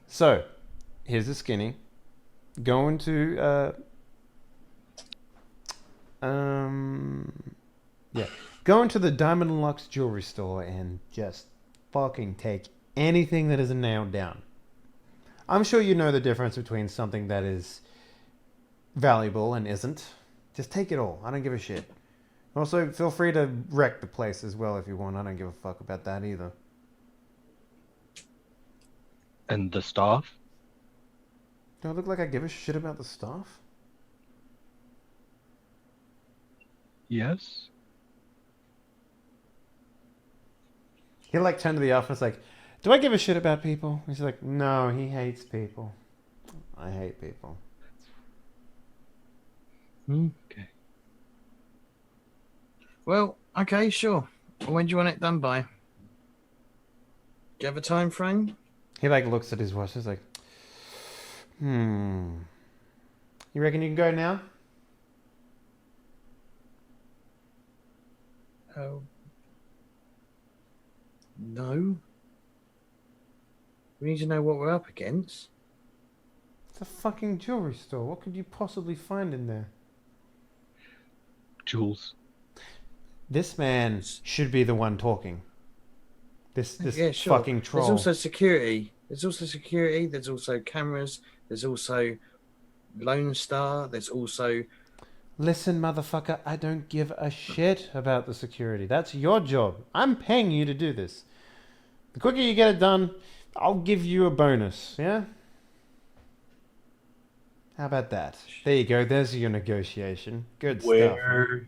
So, here's the skinny. Go into, go into the Diamond and Lux jewelry store and just fucking take anything that isn't nailed down. I'm sure you know the difference between something that is valuable and isn't. Just take it all. I don't give a shit. Also, feel free to wreck the place as well if you want. I don't give a fuck about that either. And the staff? Do I look like I give a shit about the staff? Yes. He'll like turn to the office like, do I give a shit about people? He's like, no, he hates people. I hate people. Okay. Well, okay, sure. When do you want it done by? Do you have a time frame? He like looks at his watch. He's like, You reckon you can go now? Oh. No. We need to know what we're up against. It's a fucking jewelry store. What could you possibly find in there? Jewels. This man should be the one talking. This Yeah, sure. fucking troll. There's also security. There's also cameras. There's also Lone Star. There's also... Listen, motherfucker, I don't give a shit about the security. That's your job. I'm paying you to do this. The quicker you get it done, I'll give you a bonus, yeah? How about that? There you go. There's your negotiation. Good stuff. Where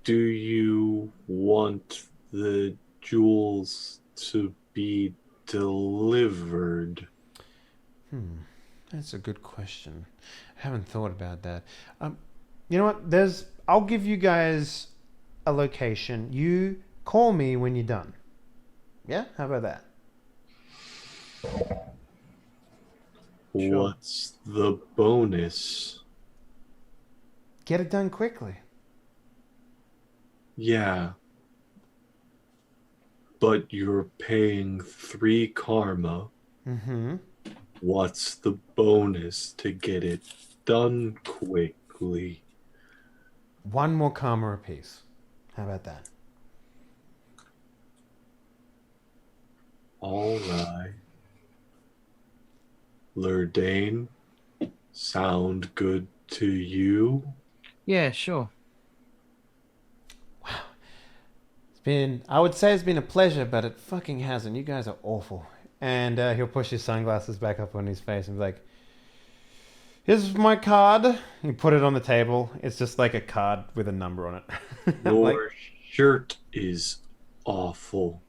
do you want the jewels to be delivered? That's a good question. I haven't thought about that. You know what? There's I'll give you guys a location. You call me when you're done. Yeah? How about that? Sure. What's the bonus? Get it done quickly. Yeah. But you're paying 3 karma. Mm-hmm. What's the bonus to get it done quickly? 1 more karma apiece. How about that? All right. Lurdane, sound good to you? Yeah, sure. I would say it's been a pleasure, but it fucking hasn't. You guys are awful. And he'll push his sunglasses back up on his face and be like, here's my card. He put it on the table. It's just like a card with a number on it. Your shirt is awful.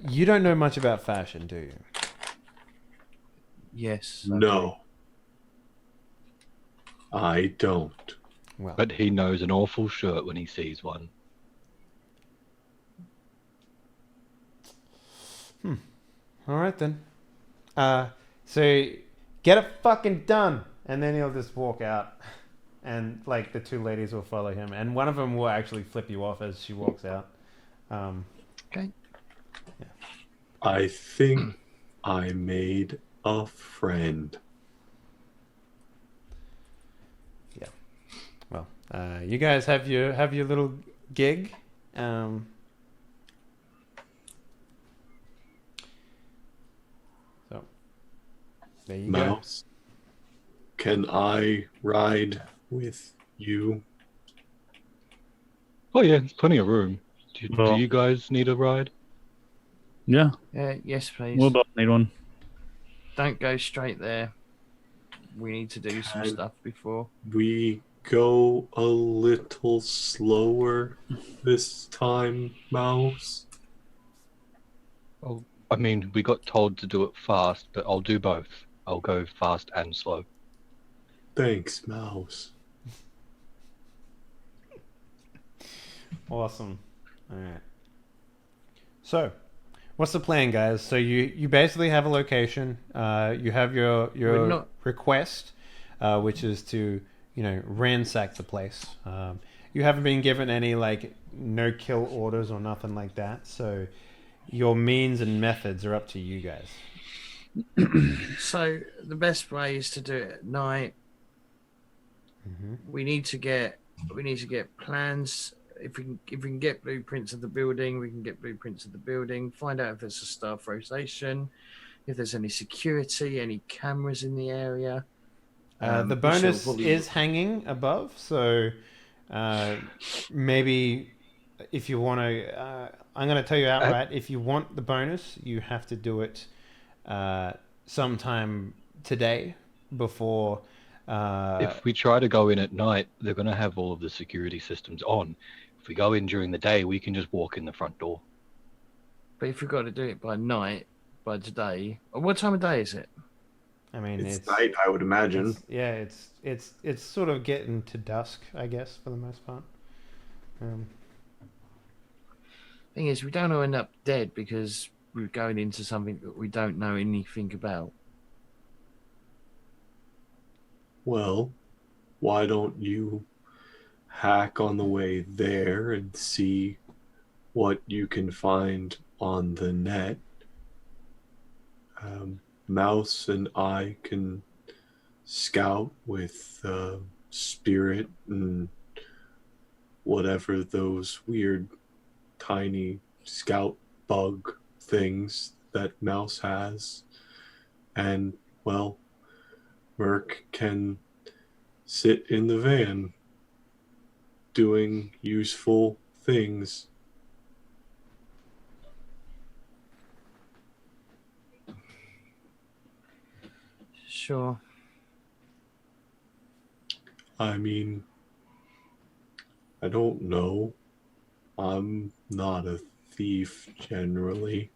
You don't know much about fashion, do you? Yes. No. I don't. Well, But he knows an awful shirt when he sees one. all right then. So get it fucking done, and then he'll just walk out, and like the 2 ladies will follow him, and one of them will actually flip you off as she walks out. Okay. I think I made a friend. Well, you guys have your little gig. So there you go. Mouse, can I ride with you? Oh yeah, there's plenty of room. Do Well- you guys need a ride? Yeah, Yes, please. we'll both need one. Don't go straight there. We need to do some stuff before. We go a little slower this time, Mouse? Oh, I mean, we got told to do it fast, but I'll do both. I'll go fast and slow. Thanks, Mouse. Awesome. All right. So, what's the plan, guys? So you basically have a location. You have your We're not- request, which is to ransack the place. You haven't been given any like no kill orders or nothing like that. So your means and methods are up to you guys. So the best way is to do it at night. Mm-hmm. We need to get plans. If we can get blueprints of the building, we can get blueprints of the building. Find out if there's a staff rotation, if there's any security, any cameras in the area. The bonus is hanging above, so maybe if you want to, I'm going to tell you outright, if you want the bonus, you have to do it sometime today before. If we try to go in at night, they're going to have all of the security systems on. If we go in during the day, we can just walk in the front door. But if we've got to do it by night, by today, what time of day is it? I mean, It's night, I would imagine. It's sort of getting to dusk, I guess, for the most part. Thing is, we don't want to end up dead because we're going into something that we don't know anything about. Well, why don't you hack on the way there and see what you can find on the net? Mouse and I can scout with Spirit and whatever those weird tiny scout bug things that Mouse has. And, well, Merc can sit in the van doing useful things. Sure. I mean, I don't know. I'm not a thief generally.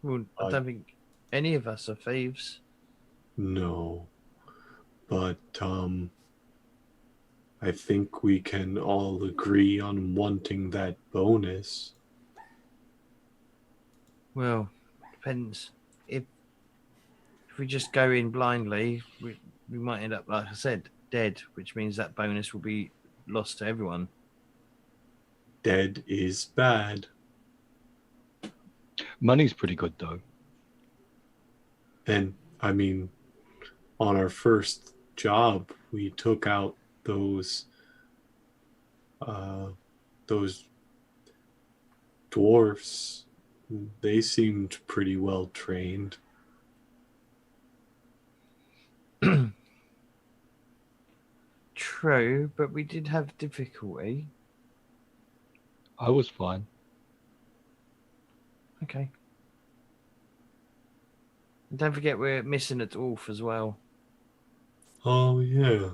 Well, I don't think any of us are thieves. No. But, I think we can all agree on wanting that bonus. Well, depends. If we just go in blindly, we might end up, like I said, dead, which means that bonus will be lost to everyone. Dead is bad. Money's pretty good though. And, I mean, on our first job, we took out those dwarfs. They seemed pretty well trained. True, but we did have difficulty. I was fine. Okay. And don't forget we're missing a dwarf as well. Oh, yeah.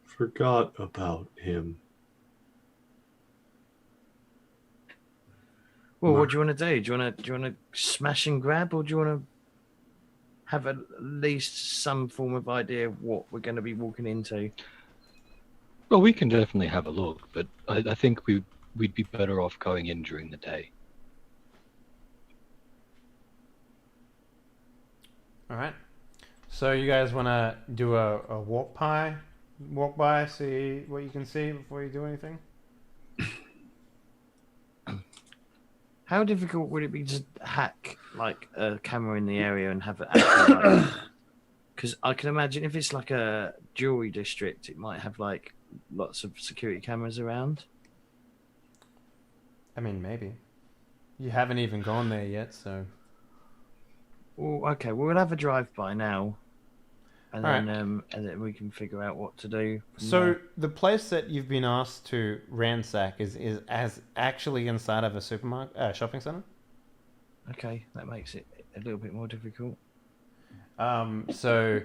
Forgot about him. Well, what do you want to do? Do you want to smash and grab, or do you want to have at least some form of idea of what we're going to be walking into? Well, we can definitely have a look, but I think we'd be better off going in during the day. All right. So you guys want to do a walk by, see what you can see before you do anything? How difficult would it be to hack like a camera in the area and have it actually? Because I can imagine if it's like a jewelry district, it might have like lots of security cameras around. I mean, maybe. You haven't even gone there yet, so. Well, okay, we'll have a drive-by now, and All then we can figure out what to do. So the place that you've been asked to ransack is as actually inside of a supermarket, shopping center. Okay, that makes it a little bit more difficult. So,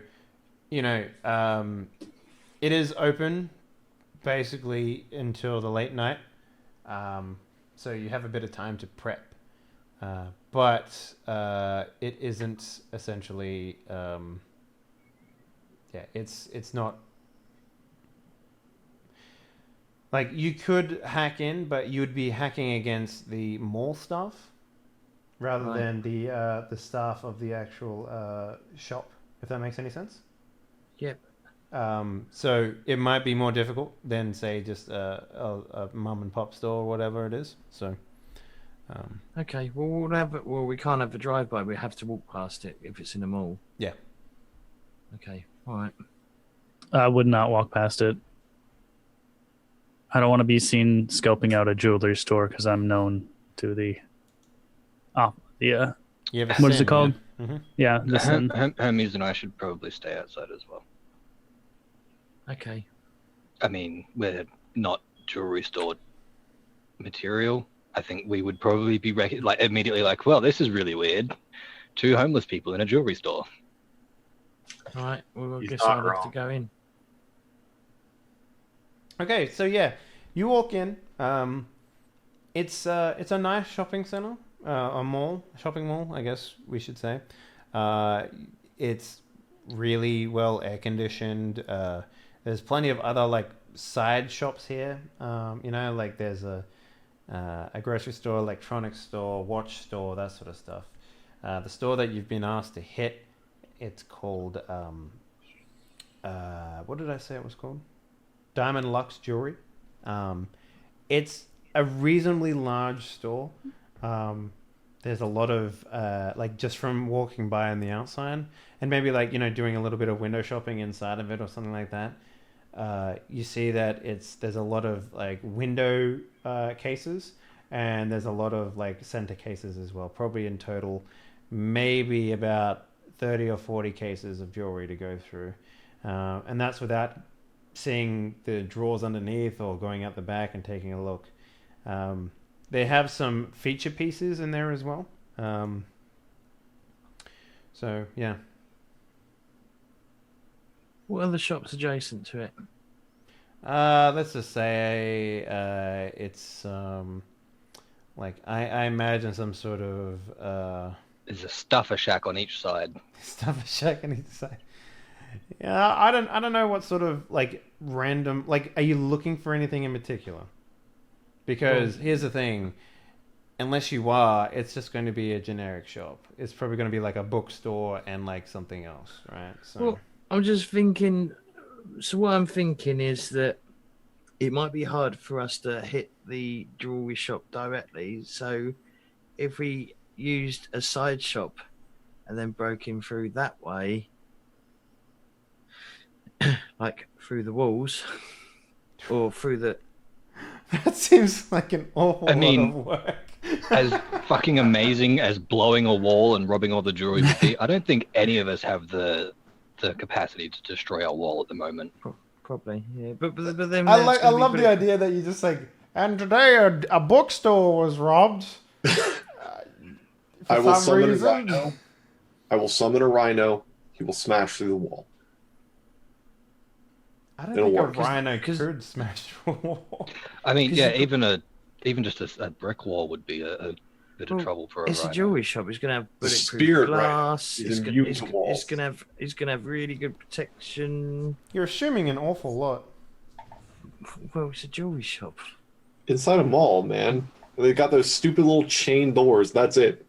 it is open basically until the late night. So you have a bit of time to prep. But it isn't essentially, it's not, like you could hack in, but you would be hacking against the mall staff rather than the staff of the actual shop, if that makes any sense. Yep. So it might be more difficult than say just a mum and pop store or whatever it is. So. Okay, well we can't have a drive-by. We have to walk past it if it's in a mall. Yeah. Okay, all right. I would not walk past it. I don't want to be seen scoping out a jewelry store because I'm known to the what is it called? Yeah. Mm-hmm. Yeah, the sin. Hermes and I should probably stay outside as well. Okay. I mean, we're not jewelry store material. I think we would probably be immediately like, well, this is really weird. 2 homeless people in a jewelry store. All right. Well, I He's guess not I'll have to go in. Okay, so yeah, you walk in. It's a nice shopping center, shopping mall, I guess we should say. It's really well air conditioned. There's plenty of other like side shops here. Like there's a grocery store, electronics store, watch store, that sort of stuff. The store that you've been asked to hit, it's called what did I say it was called? Diamond Lux Jewelry. It's a reasonably large store. There's a lot of just from walking by on the outside, and maybe doing a little bit of window shopping inside of it or something like that. You see that there's a lot of window cases, and there's a lot of center cases as well. Probably in total, maybe about 30 or 40 cases of jewelry to go through, and that's without seeing the drawers underneath or going out the back and taking a look. They have some feature pieces in there as well. So yeah. What are the shops adjacent to it? Let's just say it's I imagine some sort of There's a stuffer shack on each side. Stuff a shack on each side. Yeah, I don't know what sort of like random like. Are you looking for anything in particular? Because here's the thing. Unless you are, it's just going to be a generic shop. It's probably going to be like a bookstore and like something else, right? So Well, I'm just thinking. So what I'm thinking is that it might be hard for us to hit the jewelry shop directly. So if we used a side shop and then broke in through that way, like through the walls or through the. that seems like an awful I mean, lot of work. As fucking amazing as blowing a wall and robbing all the jewelry would be, I don't think any of us have the capacity to destroy our wall at the moment. Probably, yeah. But then I that's like. I gonna be love the pretty- idea that you just like. And today a bookstore was robbed. I will summon reason. a rhino. I will summon a rhino. He will smash through the wall. I don't It'll think work. a rhino could smash through a wall. I mean, 'Cause yeah, you- even just a brick wall would be a bit of trouble for a It's a rhino. jewelry shop. He's gonna have The bulletproof spirit glass. rhino is He's immune to gonna, walls. he's gonna have really good protection. You're assuming an awful lot. Well, it's a jewelry shop. Inside a mall, man. They got those stupid little chain doors. That's it.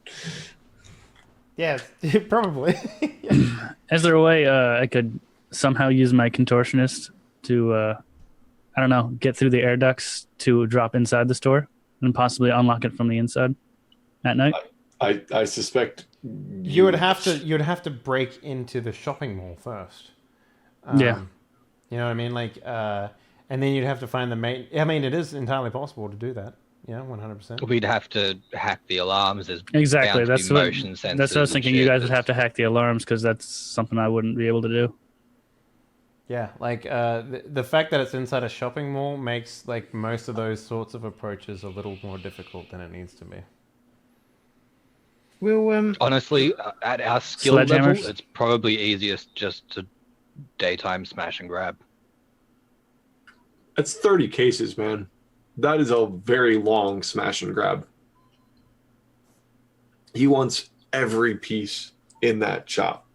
Yeah, probably. Is there a way I could somehow use my contortionist to, I don't know, get through the air ducts to drop inside the store and possibly unlock it from the inside at night? I suspect You would have to break into the shopping mall first. Yeah. You know what I mean? Like, and then you'd have to find the main. I mean, it is entirely possible to do that. Yeah, 100%. We'd have to hack the alarms. There's Exactly. bound to That's be what, motion sensors. that's what I was and thinking. You shit. guys would have to hack the alarms because that's something I wouldn't be able to do. Yeah, like the fact that it's inside a shopping mall makes like most of those sorts of approaches a little more difficult than it needs to be. Well, Honestly, at our skill level, Sledgehammers? it's probably easiest just to daytime smash and grab. That's 30 cases, man. That is a very long smash and grab. He wants every piece in that shop,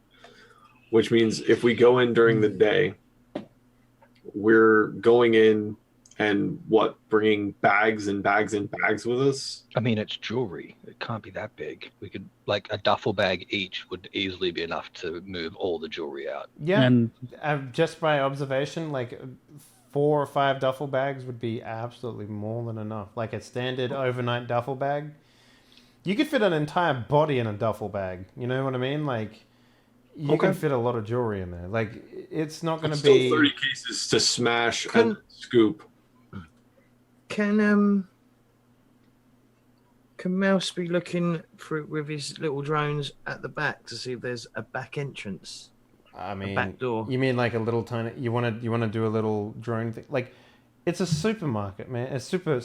which means if we go in during the day, we're going in and bringing bags and bags and bags with us. I mean, it's jewelry. It can't be that big. We could, like, a duffel bag each would easily be enough to move all the jewelry out. Yeah, And just by observation, like 4 or 5 duffel bags would be absolutely more than enough. Like a standard overnight duffel bag, you could fit an entire body in a duffel bag. You know what I mean? Like you can fit a lot of jewelry in there. Like it's not going to Still be 30 cases to smash and scoop. can Mouse be looking through with his little drones at the back to see if there's a back entrance? I mean, back door. You mean like a little tiny? You want to do a little drone thing? Like, it's a supermarket, man. A super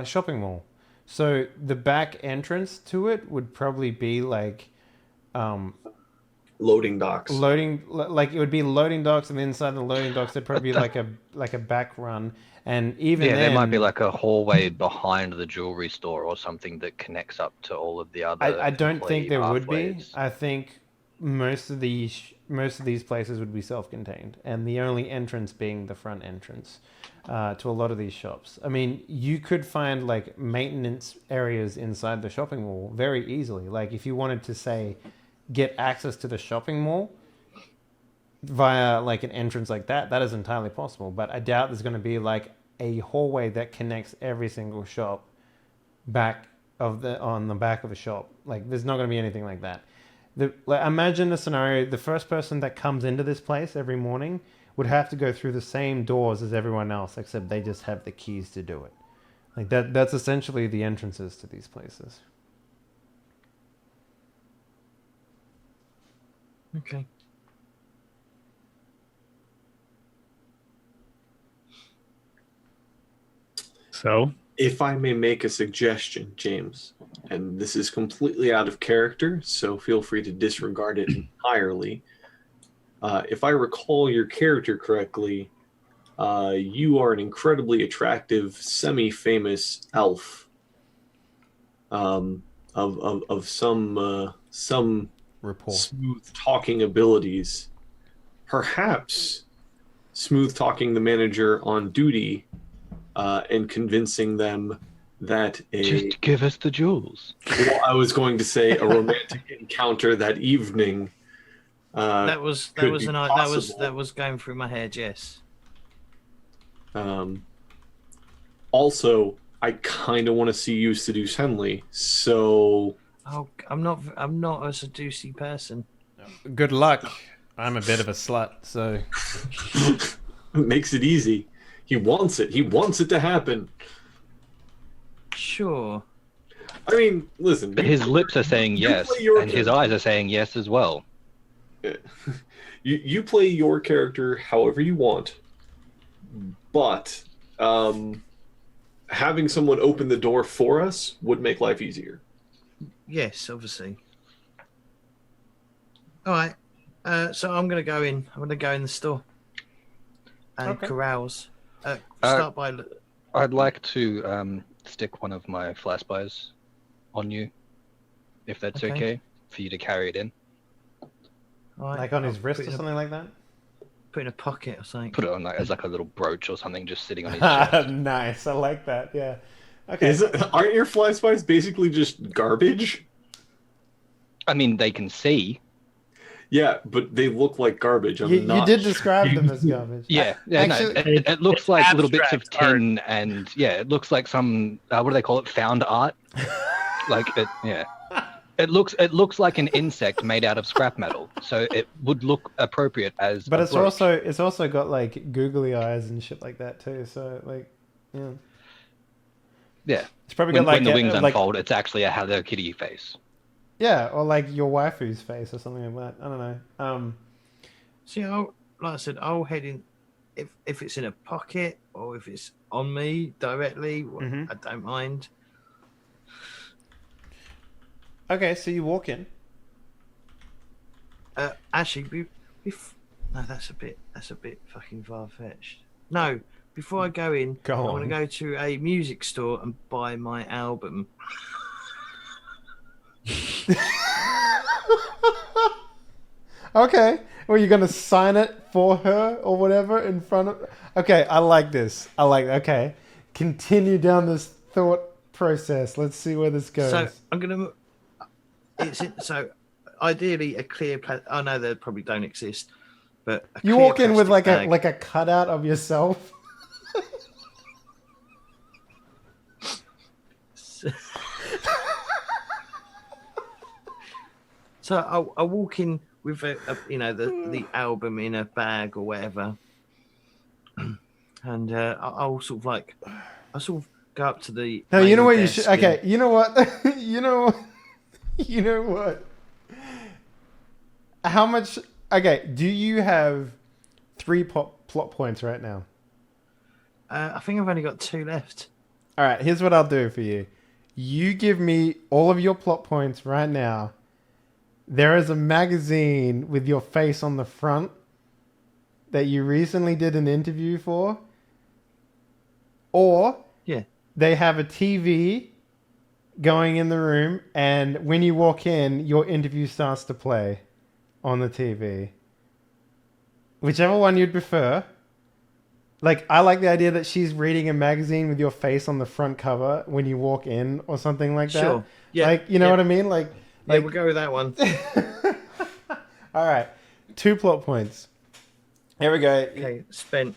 shopping mall. So the back entrance to it would probably be like, Loading docks. like it would be loading docks, and then inside the loading docks there'd probably be like a back run, and even Yeah, then, there might be like a hallway behind the jewelry store or something that connects up to all of the other. I don't think there would be. pathways. I think most of these places would be self-contained, and the only entrance being the front entrance to a lot of these shops. I mean, you could find like maintenance areas inside the shopping mall very easily. Like if you wanted to say get access to the shopping mall via like an entrance like that is entirely possible. But I doubt there's going to be like a hallway that connects every single shop on the back of a shop. Like there's not going to be anything like that. Imagine a scenario: the first person that comes into this place every morning would have to go through the same doors as everyone else, except they just have the keys to do it. Like that's essentially the entrances to these places. Okay. so If I may make a suggestion, James, and this is completely out of character, so feel free to disregard it entirely. If I recall your character correctly, you are an incredibly attractive, semi-famous elf of some some Rapport. smooth talking abilities, perhaps smooth talking the manager on duty and convincing them that Just give us the jewels. well, I was going to say a romantic encounter that evening. That was could be possible. that was going through my head. Yes. Also, I kind of want to see you seduce Henley, so Oh, I'm not a seducey person. Good luck. I'm a bit of a slut, so it makes it easy. He wants it. He wants it to happen. Sure. I mean, listen. But his lips are saying yes, and his eyes are saying yes as well. You play your character however you want, but having someone open the door for us would make life easier. Yes, obviously. All right. So I'm gonna go in. I'm gonna go in the store and carouse. Start by. I'd like to stick one of my flash buys on you, if that's okay, for you to carry it in. Right. like on his wrist or something like that. Put in a pocket or something. Put it on as like a little brooch or something, just sitting on his chest. Nice, I like that. Yeah. Okay. Aren't your fly spies basically just garbage? I mean, they can see. Yeah, but they look like garbage. You did describe them as garbage. Yeah, Actually, no, it looks like little bits of abstract art. tin, and yeah, it looks like some what do they call it? Found art. Like it, yeah. It looks like an insect made out of scrap metal, so it would look appropriate as. But a it's brooch. also got like googly eyes and shit like that too. So like, yeah. Yeah. It's probably When, got like when the wings like, unfold, it's actually a Hello Kitty face. yeah, or like your waifu's face or something like that. I don't know. See, like I said, I'll head in. If it's in a pocket or if it's on me directly, I don't mind. Okay, so you walk in. Actually, no, that's a bit fucking far fetched. No, before I go in, I want to go to a music store and buy my album. Okay, well, you're gonna sign it for her or whatever in front of. Okay, I like this. Okay, continue down this thought process. Let's see where this goes. So I'm gonna. So ideally a clear. I know they probably don't exist, but you walk in with like a cutout of yourself. So I walk in with the album in a bag or whatever, and I'll sort of go up to the. No, you know what you desk should. Okay, you know what? you know what? How much? Okay, do you have 3 plot points right now? I think I've only got 2 left. All right, here's what I'll do for you. You give me all of your plot points right now. There is a magazine with your face on the front that you recently did an interview for. Or they have a TV going in the room, and when you walk in, your interview starts to play on the TV. Whichever one you'd prefer. Like, I like the idea that she's reading a magazine with your face on the front cover when you walk in or something like that. Sure. Yeah. Like, you know what I mean? Like, we'll go with that one. All right. 2 plot points. Here we go. Okay, spent.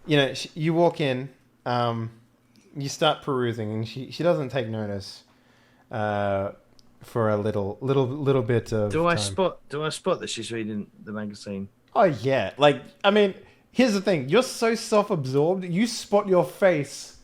You know, you walk in, you start perusing, and she doesn't take notice for a little bit of Do I time. spot that she's reading the magazine? Oh, yeah. Like, I mean, here's the thing. You're so self-absorbed, you spot your face.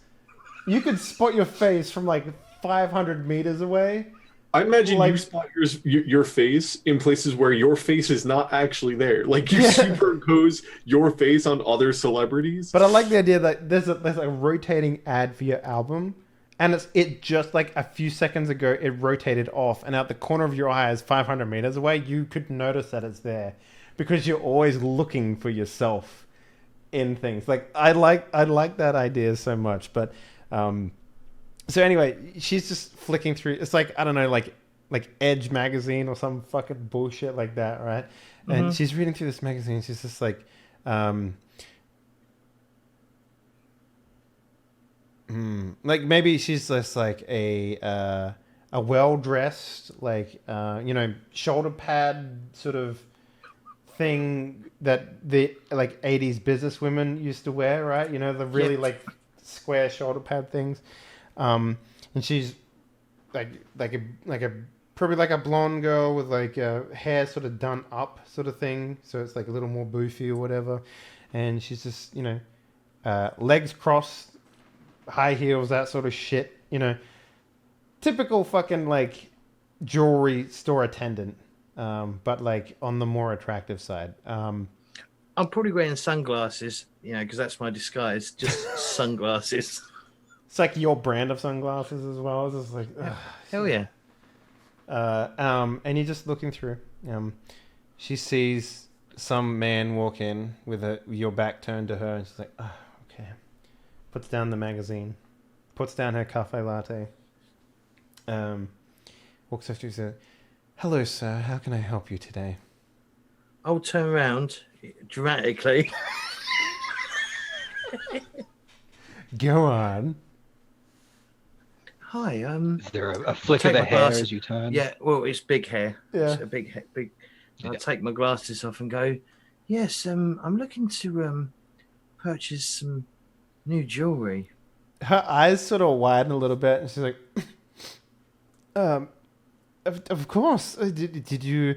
You could spot your face from like 500 meters away. I imagine Like- you spot your face in places where your face is not actually there. Like you superimpose your face on other celebrities. But I like the idea that there's a rotating ad for your album, and it just like a few seconds ago it rotated off, and out the corner of your eye is 500 meters away. You could notice that it's there because you're always looking for yourself in things. Like I like that idea so much. But so anyway, she's just flicking through. It's like, I don't know, like like Edge magazine or some fucking bullshit like that, right? And she's reading through this magazine. She's just like, like maybe she's just like a well dressed, like shoulder pad sort of thing that the like 80s business women used to wear, right? You know, the really like square shoulder pad things. And she's like a probably like a blonde girl with like hair sort of done up sort of thing, so it's like a little more boofy or whatever. And she's just legs crossed, high heels, that sort of shit. Typical fucking like jewelry store attendant, but like on the more attractive side. I'm probably wearing sunglasses, because that's my disguise. Just sunglasses. It's like your brand of sunglasses as well. It's just like, hell yeah. And you're just looking through. She sees some man walk in with your back turned to her, and she's like, "Oh, okay." Puts down the magazine, puts down her cafe latte. Walks up to you and says, "Hello, sir. How can I help you today?" I'll turn around dramatically. Go on. Hi. Is there a flick of the hair as you turn? Yeah. Well, it's big hair. Yeah. It's a big. I'll take my glasses off and go. Yes. I'm looking to purchase some new jewelry. Her eyes sort of widen a little bit, and she's like, of course. Did you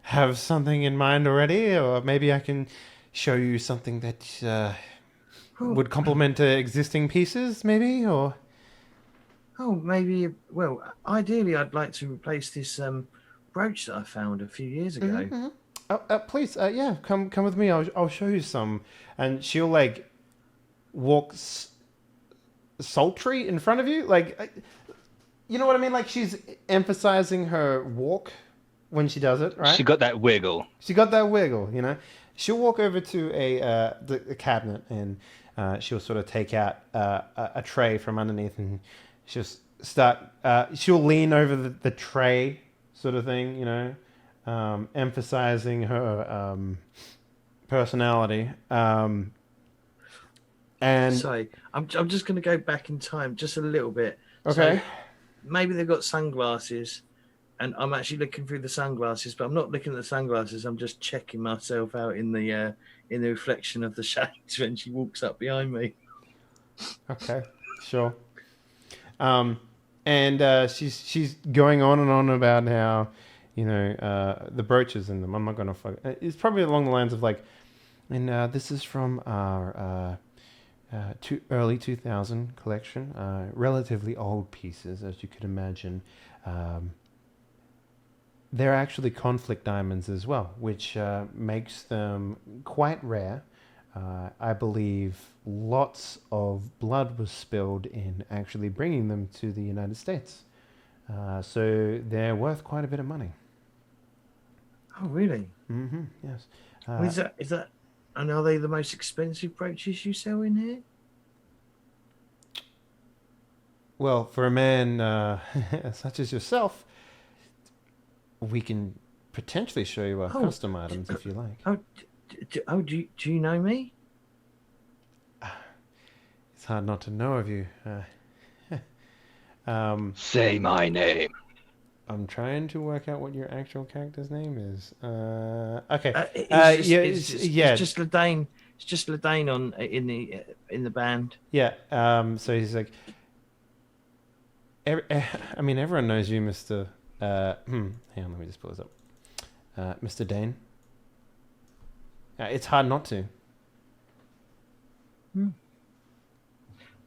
have something in mind already, or maybe I can show you something that would complement existing pieces, maybe, or? Oh, maybe. Well, ideally, I'd like to replace this brooch that I found a few years ago. Mm-hmm. Please, yeah, come with me. I'll show you some. And she'll like walk sultry in front of you, like, you know what I mean? Like she's emphasizing her walk when she does it, right? She got that wiggle. She'll walk over to the cabinet, and she'll sort of take out a tray from underneath, and she'll start. She'll lean over the tray, sort of thing, emphasizing her personality. And sorry, I'm just going to go back in time just a little bit. Okay. So maybe they've got sunglasses, and I'm actually looking through the sunglasses, but I'm not looking at the sunglasses. I'm just checking myself out in the reflection of the shades when she walks up behind me. Okay, sure. And she's going on and on about how, the brooches in them. I'm not gonna fuck. It's probably along the lines of like, and this is from our early 2000 collection, relatively old pieces, as you could imagine. They're actually conflict diamonds as well, which makes them quite rare. I believe lots of blood was spilled in actually bringing them to the United States. So they're worth quite a bit of money. Oh, really? Mm-hmm, yes. Is that? And are they the most expensive brooches you sell in here? Well, for a man such as yourself, we can potentially show you our custom items if you like. Do you know me? It's hard not to know of you. Say my name. I'm trying to work out what your actual character's name is. Okay. It's just Ladane. It's just Ladane in the band. Yeah. So he's like, everyone knows you, Mr. Hang on, let me just pull this up. Mr. Dane. It's hard not to.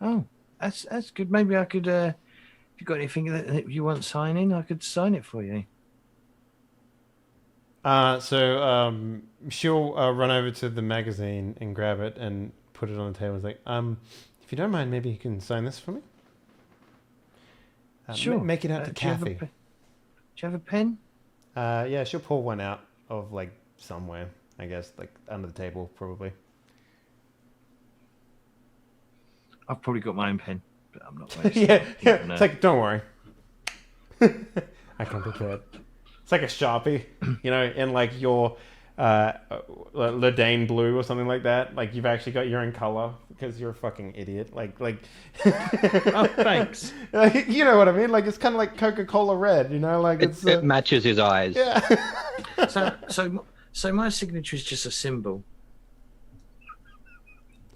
Oh, that's good. Maybe I could. If you got anything that you want signing, I could sign it for you. So she'll run over to the magazine and grab it and put it on the table. It's like, if you don't mind, maybe you can sign this for me. Sure. Make it out to Kathy. Do you have a pen? Yeah, she'll pull one out of like somewhere. I guess like under the table, probably. I've probably got my own pen, but I'm not. Yeah. It's like, don't worry. I can picture it. It's like a Sharpie, you know, in like your Ledane blue or something like that. Like you've actually got your own color because you're a fucking idiot. Like. Oh, thanks. Like, you know what I mean? Like it's kind of like Coca-Cola red, you know? Like It matches his eyes. Yeah. So my signature is just a symbol.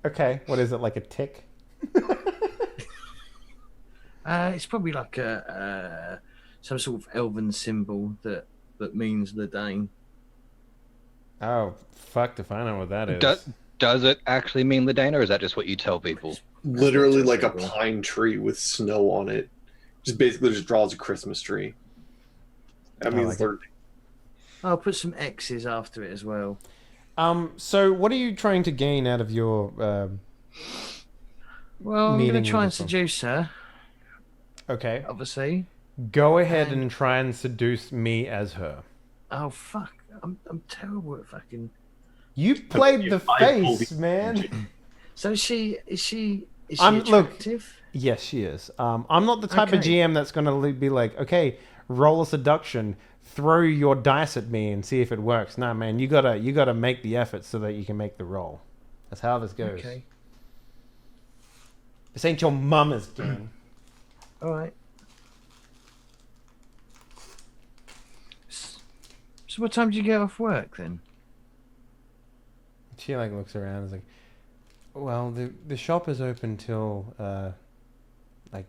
Okay, what is it, like a tick? It's probably like some sort of elven symbol that means the Dane. Oh, fuck if I know what that is. Does it actually mean Ledane, or is that just what you tell people? Literally like a pine tree with snow on it. Just basically just draws a Christmas tree. That means they're... I'll put some X's after it as well. So what are you trying to gain out of your Well, I'm going meeting to try and with this one? seduce her, Okay. obviously. Go ahead and try and seduce me as her. Oh, fuck. I'm terrible at fucking... You played the eyeball face, man. So is she Look, attractive? yes, she is. I'm not the type of Okay. GM that's going to be like, okay, roll a seduction, throw your dice at me and see if it works. Nah, man, you gotta make the effort so that you can make the roll. That's how this goes. Okay. This ain't your mama's game. All right. So what time do you get off work then? She like looks around and is like, well, the shop is open till like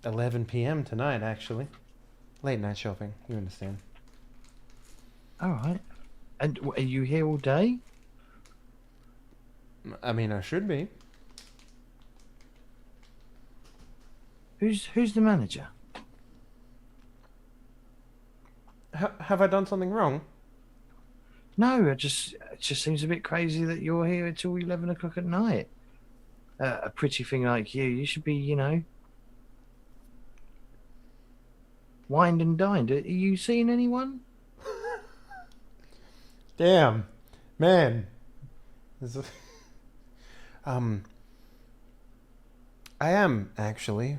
11 p.m. tonight, actually. Late night shopping, you understand. All right. And are you here all day? I mean, I should be. Who's the manager? Have I done something wrong? No, it just seems a bit crazy that you're here until 11 o'clock at night. A pretty thing like you should be, you know, wined and dined. Are you seeing anyone? Damn, man. I am actually.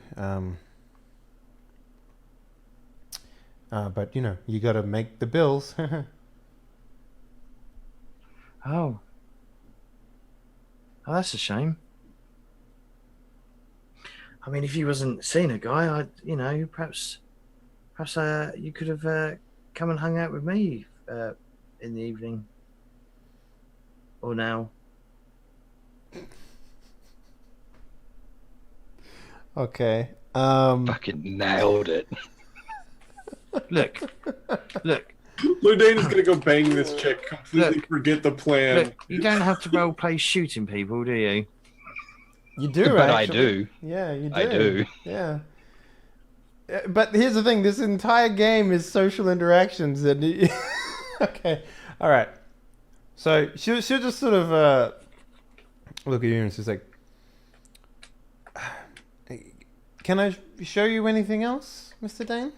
But you know, you got to make the bills. Oh, that's a shame. I mean, if you wasn't seeing a guy, you know, perhaps you could have come and hung out with me in the evening or now. Okay. Fucking nailed it. Look. Ludane is going to go bang this chick, completely forget the plan. Look, you don't have to role play shooting people, do you? You do, But I actually. do. Yeah, you do. I do. Yeah. But here's the thing: this entire game is social interactions, and okay, all right. So she'll just sort of look at you and she's like, "Can I show you anything else, Mr. Dane?"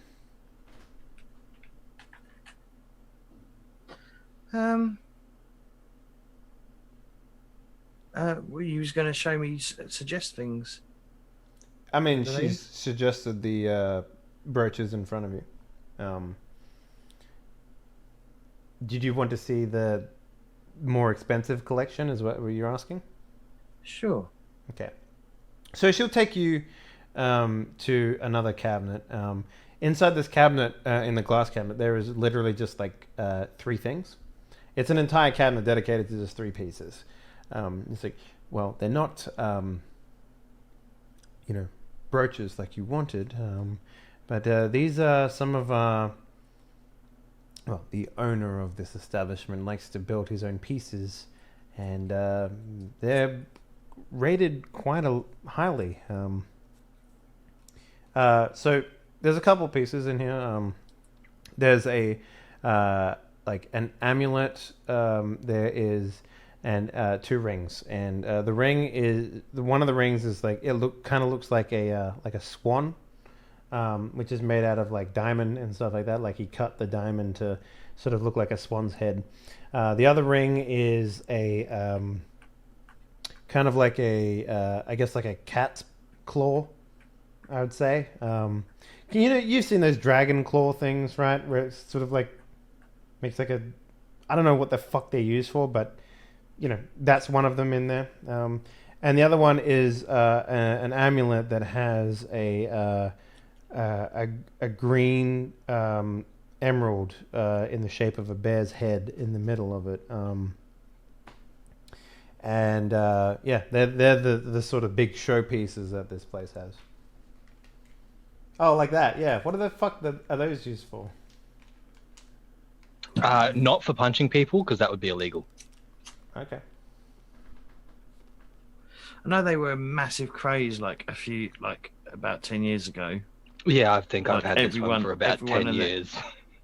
Well, you was going to show me, suggest things. I mean, Really? she's suggested the brooches in front of you. Did you want to see the more expensive collection? Is what were you asking? Sure. Okay. So she'll take you to another cabinet. Inside this cabinet, in the glass cabinet, there is literally just like three things. It's an entire cabinet dedicated to just three pieces. It's like, well, they're not, you know, brooches like you wanted, but these are some of well, the owner of this establishment likes to build his own pieces, and they're rated quite highly. So there's a couple pieces in here. There's a like an amulet. There is two rings, and the ring is one of the rings is like it looks like a swan, which is made out of like diamond and stuff like that. Like he cut the diamond to sort of look like a swan's head. The other ring is a kind of like a I guess like a cat's claw, I would say. You've seen those dragon claw things, right? Where it's sort of like makes like a, I don't know what the fuck they're used for, but that's one of them in there. And the other one is an amulet that has a green emerald in the shape of a bear's head in the middle of it. They're the sort of big showpieces that this place has. Oh, like that, yeah. What the fuck are those used for? Not for punching people, because that would be illegal. Okay. I know they were a massive craze about 10 years ago. Yeah, I think I've Like had this one for about 10 years.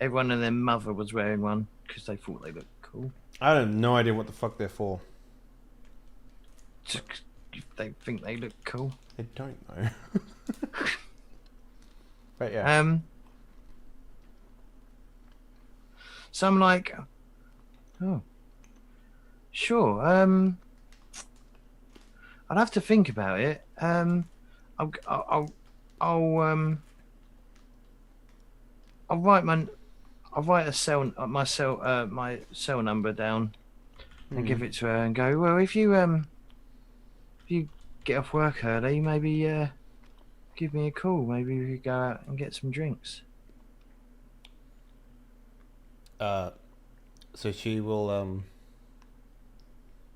Everyone and their mother was wearing one because they thought they looked cool. I have no idea what the fuck they're for. They think they look cool. I don't know. But yeah. So I'm like, oh, sure. I'd have to think about it. I'll write my cell number down and give it to her and go, well, if you get off work early, maybe give me a call. Maybe we could go out and get some drinks. So she will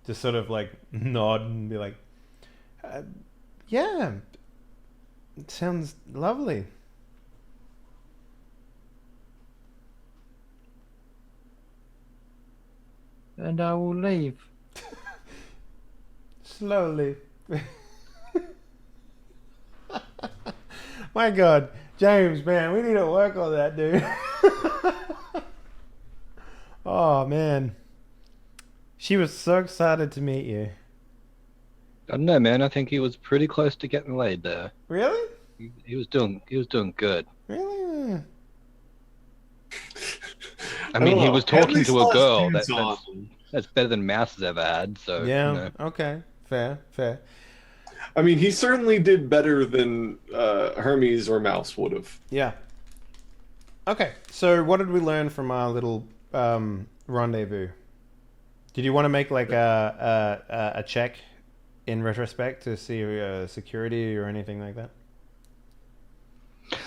just sort of like nod and be like, yeah, it sounds lovely. And I will leave. Slowly. My God, James, man, we need to work on that, dude. Oh, man. She was so excited to meet you. I don't know, man. I think he was pretty close to getting laid there. Really? He was doing good. Really? I mean, he was talking to a girl that's better than Mouse has ever had. So yeah. Okay. Fair. I mean, he certainly did better than Hermes or Mouse would have. Yeah. Okay. So, what did we learn from our little rendezvous? Did you want to make like a check in retrospect to see security or anything like that?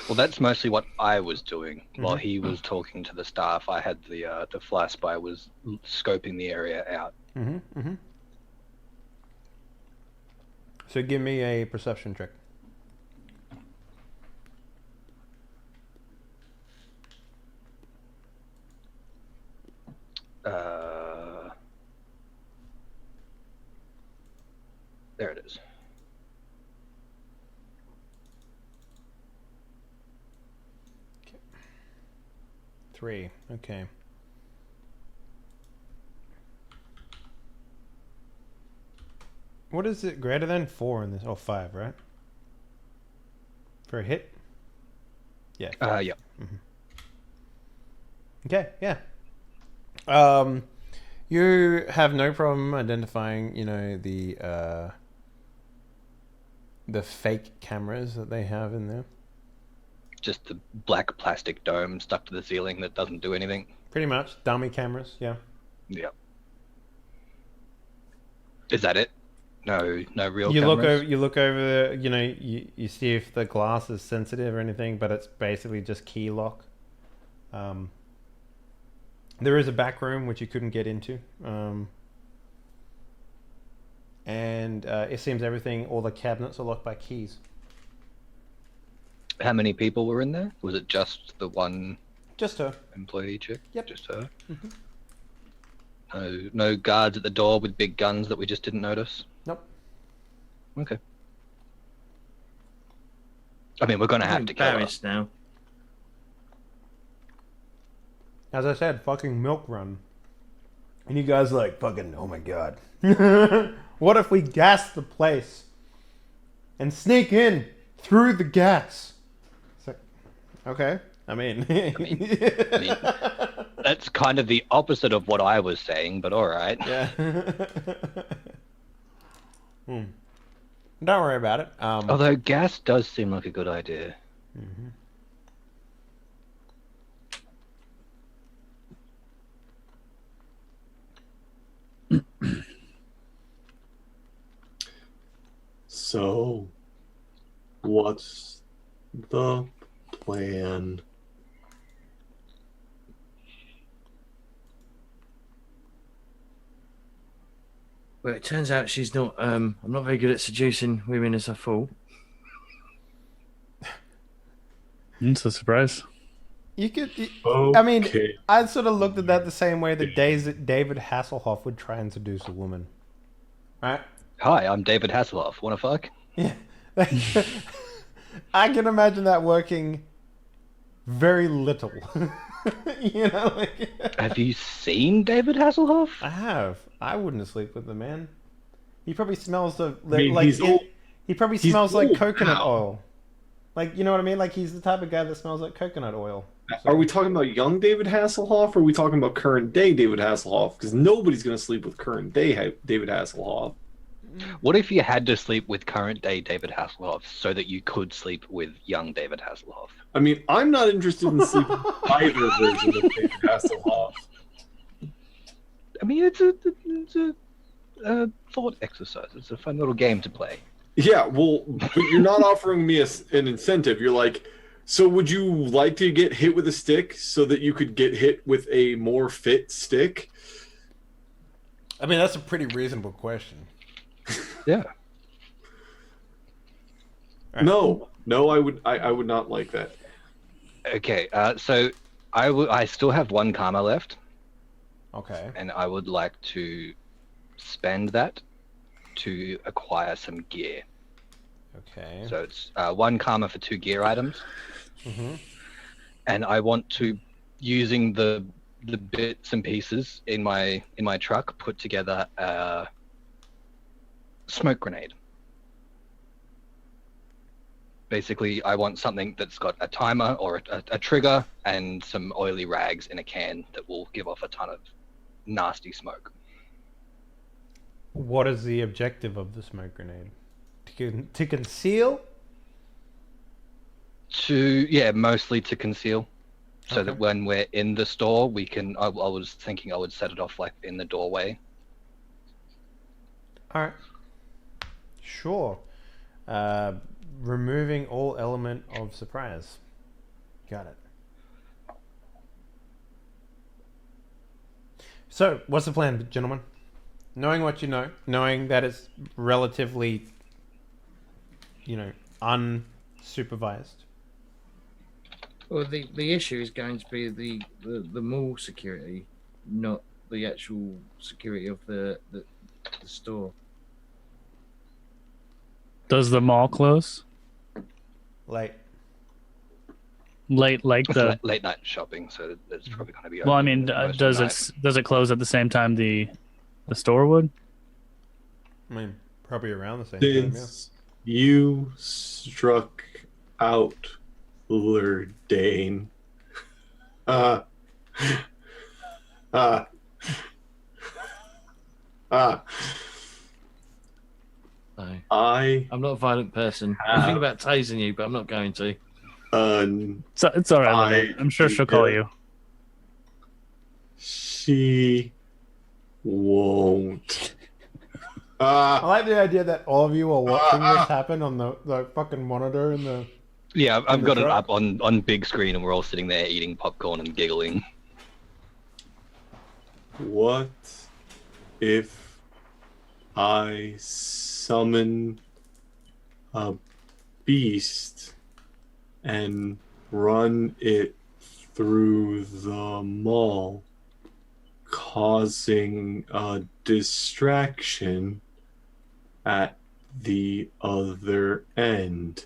Well, that's mostly what I was doing while he was talking to the staff. I had the fly spy was scoping the area out. So give me a perception check. There it is. Okay. 3. Okay. What is it greater than 4 in this? Oh, 5, right? For a hit? Yeah. Yeah. Okay, yeah. You have no problem identifying, the fake cameras that they have in there. Just the black plastic dome stuck to the ceiling that doesn't do anything. Pretty much dummy cameras, yeah. Yeah. Is that it? No real You cameras? look over, you see if the glass is sensitive or anything, but it's basically just key lock. There is a back room which you couldn't get into, and it seems all the cabinets are locked by keys. How many people were in there? Was it just the one? Just her. Employee chick? Yep. Just her? No guards at the door with big guns that we just didn't notice? Nope. Okay. I mean, we're going to have to kill her. Embarrassed now. As I said, fucking milk run. And you guys are like, fucking, oh my God. What if we gas the place and sneak in through the gas? It's like, okay. I mean, that's kind of the opposite of what I was saying, but all right. Yeah. Don't worry about it. Although gas does seem like a good idea. So, what's the plan? Well, it turns out she's not. I'm not very good at seducing women as I thought. It's a surprise. You could. Okay. I mean, I sort of looked at that the same way that David Hasselhoff would try and seduce a woman, right? Hi, I'm David Hasselhoff. Wanna fuck? Yeah. I can imagine that working very little. You know, like Have you seen David Hasselhoff? I have. I wouldn't sleep with the man. He probably smells of mean, like he's old. he probably He's smells like old coconut now. oil. Like, you know what I mean? Like, he's the type of guy that smells like coconut oil. Are we talking about young David Hasselhoff, or are we talking about current day David Hasselhoff? Because nobody's going to sleep with current day David Hasselhoff. What if you had to sleep with current day David Hasselhoff so that you could sleep with young David Hasselhoff? I mean, I'm not interested in sleeping with either version of David Hasselhoff. I mean, it's a thought exercise. It's a fun little game to play. Yeah, well, but you're not offering me an incentive. You're like, so would you like to get hit with a stick so that you could get hit with a more fit stick? I mean, that's a pretty reasonable question. Yeah. Right. No, I would not like that. Okay. So I still have one karma left, Okay. and I would like to spend that to acquire some gear. Okay. So it's 1 karma for 2 gear items, Mm-hmm. and I want to, using the bits and pieces in my truck, put together a smoke grenade. Basically, I want something that's got a timer or a trigger and some oily rags in a can that will give off a ton of nasty smoke. What is the objective of the smoke grenade? To conceal? Mostly to conceal, so Okay. that when we're in the store, we can. I was thinking I would set it off like in the doorway. All right. Sure. Removing all element of surprise. Got it. So, what's the plan, gentlemen? Knowing what you know, knowing that it's relatively, unsupervised. Well, the issue is going to be the mall security, not the actual security of the store. Does the mall close Like, late? Like It's the late night shopping, so it's probably going to be. well, I open mean, most of does the it close at the same time the store would? I mean, probably around the same time, yeah. Since you struck out Lurdane, No, I I'm not a violent person. I'm thinking about tasing you, but I'm not going to. So it's all right. Lily. I'm sure she'll call you. She won't. I like the idea that all of you are watching this happen on the fucking monitor in the... Yeah, I've the got it truck? up on big screen, and we're all sitting there eating popcorn and giggling. What if I summon a beast and run it through the mall, causing a distraction at the other end?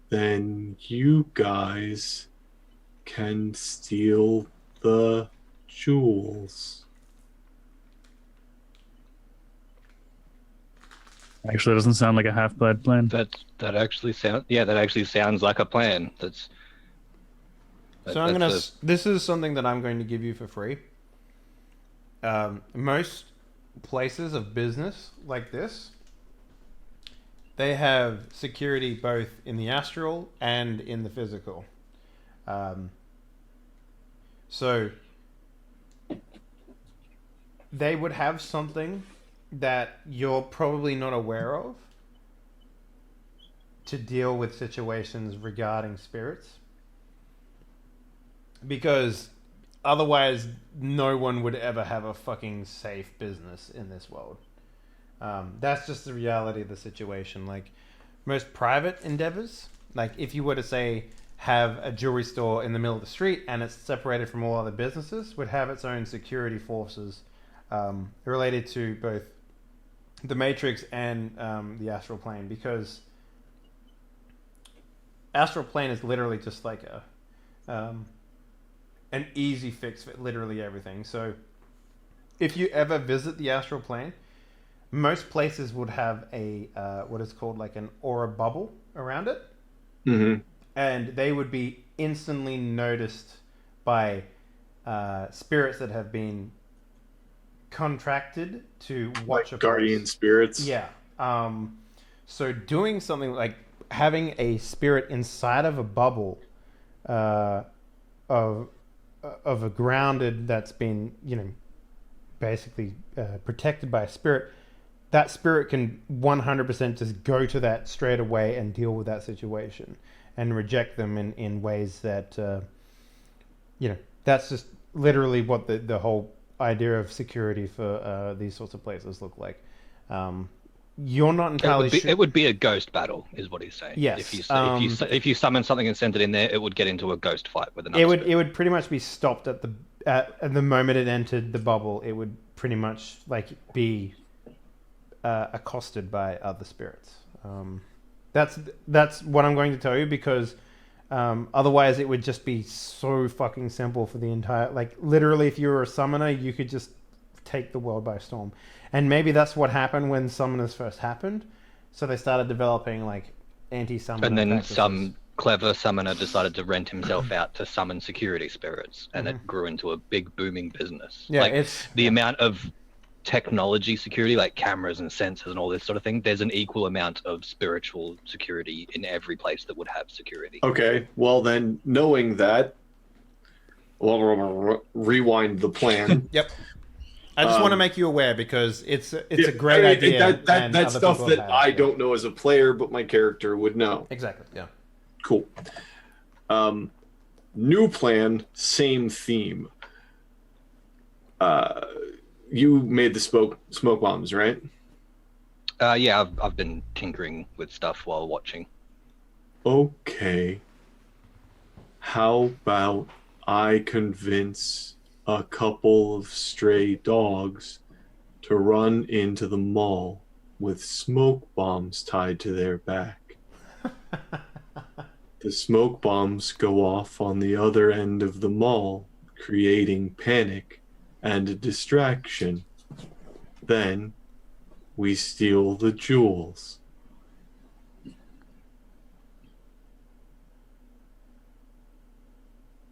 Then you guys can steal the jewels. Actually, it doesn't sound like a half-bad plan. That actually sounds like a plan. So this is something that I'm going to give you for free. Most places of business like this, they have security both in the astral and in the physical. So they would have something that you're probably not aware of to deal with situations regarding spirits, because otherwise no one would ever have a fucking safe business in this world. That's just the reality of the situation. Like most private endeavors, like if you were to say have a jewelry store in the middle of the street and it's separated from all other businesses, would have its own security forces related to both the Matrix and the astral plane, because astral plane is literally just like an easy fix for literally everything. So if you ever visit the astral plane, most places would have a what is called like an aura bubble around it. Mm-hmm. And they would be instantly noticed by spirits that have been contracted to watch Like a guardian place. spirits. Yeah. So doing something like having a spirit inside of a bubble of a grounded that's been, basically protected by a spirit, that spirit can 100% just go to that straight away and deal with that situation and reject them in ways that, that's just literally what the whole idea of security for these sorts of places look like. You're not entirely sure. It would be a ghost battle, is what he's saying. Yes. If you summon something and send it in there, it would get into a ghost fight with another. It would pretty much be stopped at the moment it entered the bubble. It would pretty much be accosted by other spirits. That's what I'm going to tell you, because otherwise it would just be so fucking simple for the entire, literally if you were a summoner, you could just take the world by storm. And maybe that's what happened when summoners first happened. So they started developing anti-summoner and then practices. some clever summoner decided to rent himself out to summon security spirits, and it grew into a big booming business. Yeah, it's the amount of technology security, like cameras and sensors and all this sort of thing. There's an equal amount of spiritual security in every place that would have security. Okay, well then, knowing that, we'll rewind the plan. Yep. I just want to make you aware, because it's a great idea. That's stuff that I don't know as a player, but my character would know. Exactly. Yeah. Cool. New plan, same theme. You made the smoke bombs, right? Yeah, I've been tinkering with stuff while watching. Okay. How about I convince a couple of stray dogs to run into the mall with smoke bombs tied to their back. The smoke bombs go off on the other end of the mall, creating panic and a distraction. Then we steal the jewels.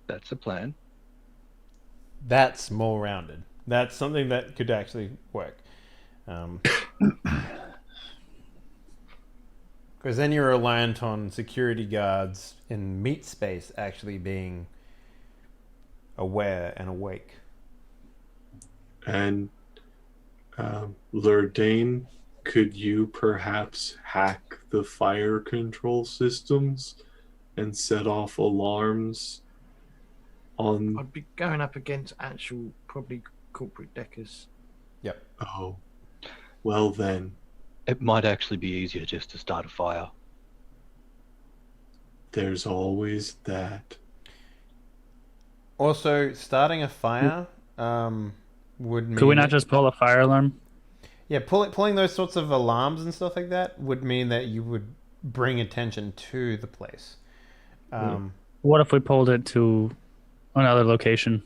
That's a plan. That's more rounded. That's something that could actually work. Because then you're reliant on security guards in meat space actually being aware and awake. And Lurdane, could you perhaps hack the fire control systems and set off alarms on... I'd be going up against actual, probably corporate deckers. Yep. Oh, well then. It might actually be easier just to start a fire. There's always that. Also, starting a fire would mean... Could we not just pull a fire alarm? Yeah, pulling those sorts of alarms and stuff like that would mean that you would bring attention to the place. What if we pulled it to another location?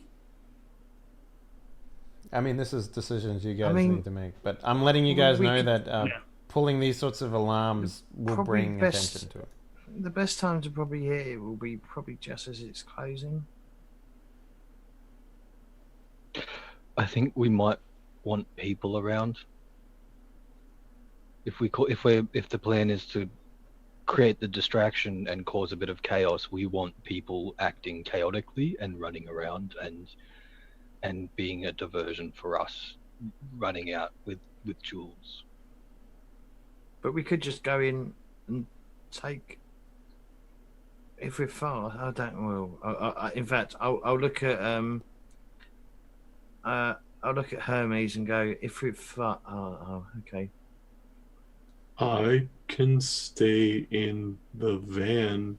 I mean, this is decisions you guys need to make, but I'm letting you guys know that pulling these sorts of alarms will bring attention to it. The best time to probably hit it will be probably just as it's closing. I think we might want people around. If the plan is to create the distraction and cause a bit of chaos, we want people acting chaotically and running around and being a diversion for us running out with jewels. But we could just go in and take. If we're far, I don't. Well, in fact, I'll look at I'll look at Hermes and go. If we're far, okay. I can stay in the van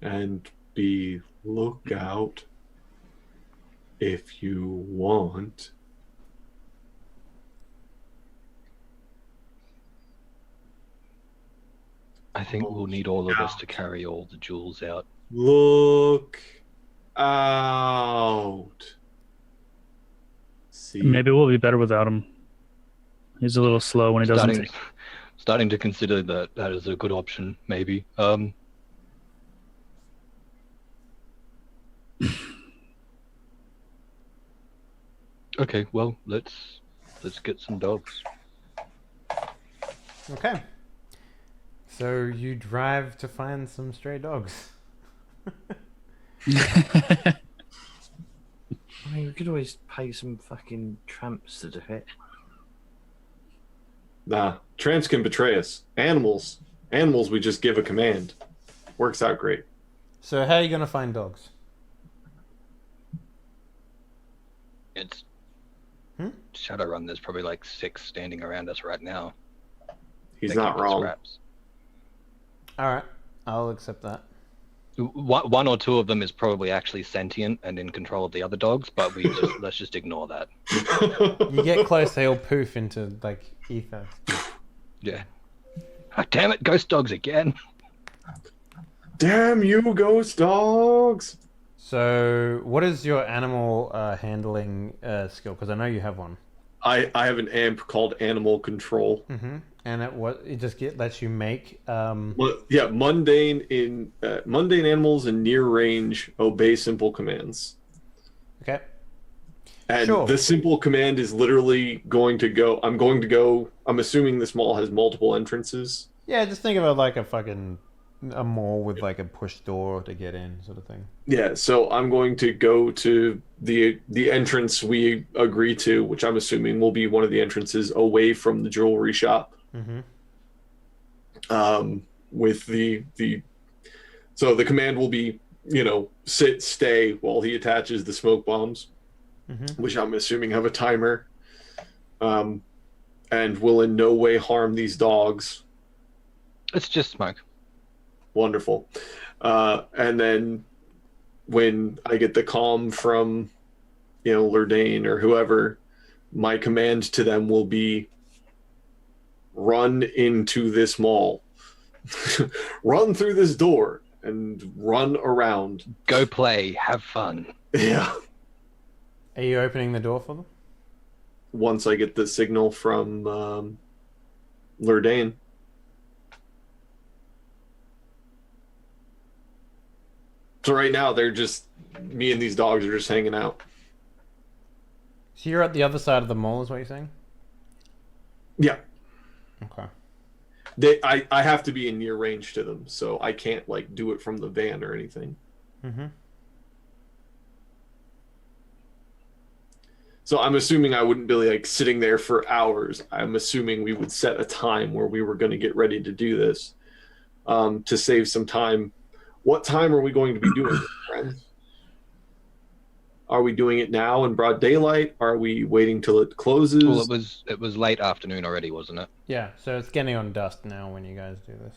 and be lookout if you want. I think we'll need all of us to carry all the jewels out. Look out. See. Maybe we'll be better without him. He's a little slow when he doesn't. Starting to consider that is a good option, maybe. Okay, well, let's get some dogs. Okay. So you drive to find some stray dogs. I mean, we could always pay some fucking tramps to do it. Nah, tramps can betray us. Animals, we just give a command. Works out great. So how are you going to find dogs? It's Shadowrun. There's probably like 6 standing around us right now. He's They not keep us wrong. wraps. All right, I'll accept that. One or two of them is probably actually sentient and in control of the other dogs, but let's just ignore that. You get close, they all poof into like ether. Yeah. Oh, damn it, ghost dogs again. Damn you, ghost dogs! So, what is your animal handling skill? Because I know you have one. I have an amp called Animal Control. Mm-hmm. And it just lets you make. Well, yeah, mundane animals in near range obey simple commands. Okay. And Sure. the simple command is literally going to go. I'm assuming this mall has multiple entrances. Yeah, just think of it like a mall with like a push door to get in, sort of thing. Yeah, so I'm going to go to the entrance we agree to, which I'm assuming will be one of the entrances away from the jewelry shop. Mm-hmm. With so the command will be, sit, stay while he attaches the smoke bombs, Mm-hmm. which I'm assuming have a timer, and will in no way harm these dogs. It's just smoke. Wonderful. And then when I get the comm from, Lurdane or whoever, my command to them will be run into this mall. Run through this door and run around. Go play, have fun. Yeah. Are you opening the door for them? Once I get the signal from Lurdane. So right now they're just, me and these dogs are just hanging out. So you're at the other side of the mall, is what you're saying? Yeah. Okay. I have to be in near range to them, so I can't do it from the van or anything. Mm-hmm. So I'm assuming I wouldn't be sitting there for hours. I'm assuming we would set a time where we were going to get ready to do this, to save some time. What time are we going to be doing this, friends? Are we doing it now in broad daylight? Are we waiting till it closes? Well, it was late afternoon already, wasn't it? Yeah, so it's getting on dusk now when you guys do this.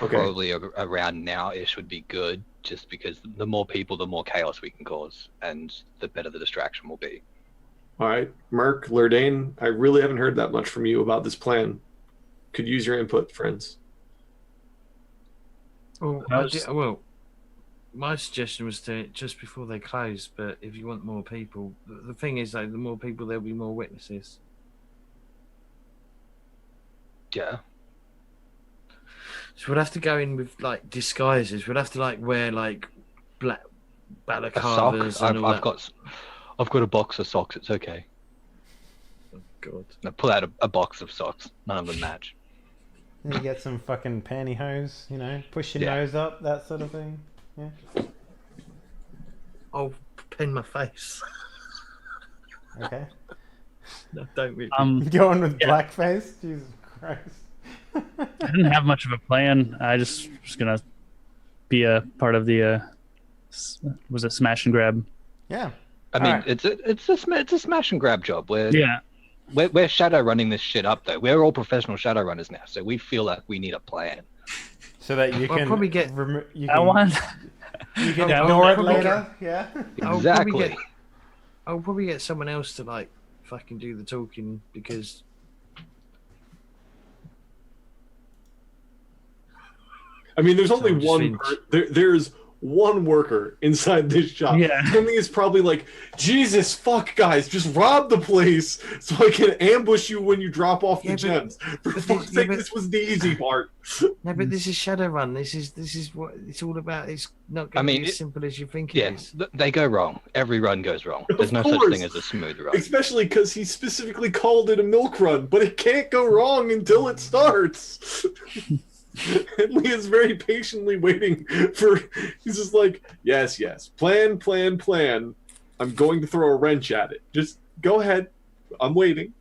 Okay. Probably around now-ish would be good, just because the more people, the more chaos we can cause, and the better the distraction will be. All right, Merc, Lurdane, I really haven't heard that much from you about this plan. Could use your input, friends. Well, my suggestion was to it just before they close, but if you want more people, the thing is, though, the more people, there'll be more witnesses. Yeah. So we'll have to go in with disguises. We'll have to wear black balaclavas and all that. I've got a box of socks. It's okay. Oh, God. Now pull out a box of socks. None of them match. You get some fucking pantyhose, push your Yeah. nose up, that sort of thing. Yeah. I'll pin my face. Okay. No, don't really. Going with Yeah. blackface? Jesus Christ. I didn't have much of a plan. I just was gonna be a part of the was it smash and grab? Yeah. I mean, Alright. it's a smash and grab job. Yeah. We're shadow running this shit up though. We're all professional shadow runners now, so we feel like we need a plan. So that you I'll can probably get- you I can, want. you can Yeah, ignore it probably later. Yeah. Exactly. I'll probably get someone else to like fucking do the talking because I mean, there's only I'm just one. being- There's one worker inside this shop. Yeah. Henley is probably like, Jesus, fuck, guys, just rob the place so I can ambush you when you drop off the Yeah, gems. For but fuck's yeah, sake, but- this was the easy part. no, but this is Shadowrun. This is what it's all about. It's not I going to mean, be as simple as you think Yeah, it is. they go wrong. Every run goes wrong. There's no such course. thing as a smooth run. Especially because he specifically called it a milk run, but it can't go wrong until it starts. Henley is very patiently waiting for. He's just like, yes, plan. I'm going to throw a wrench at it. Just go ahead. I'm waiting.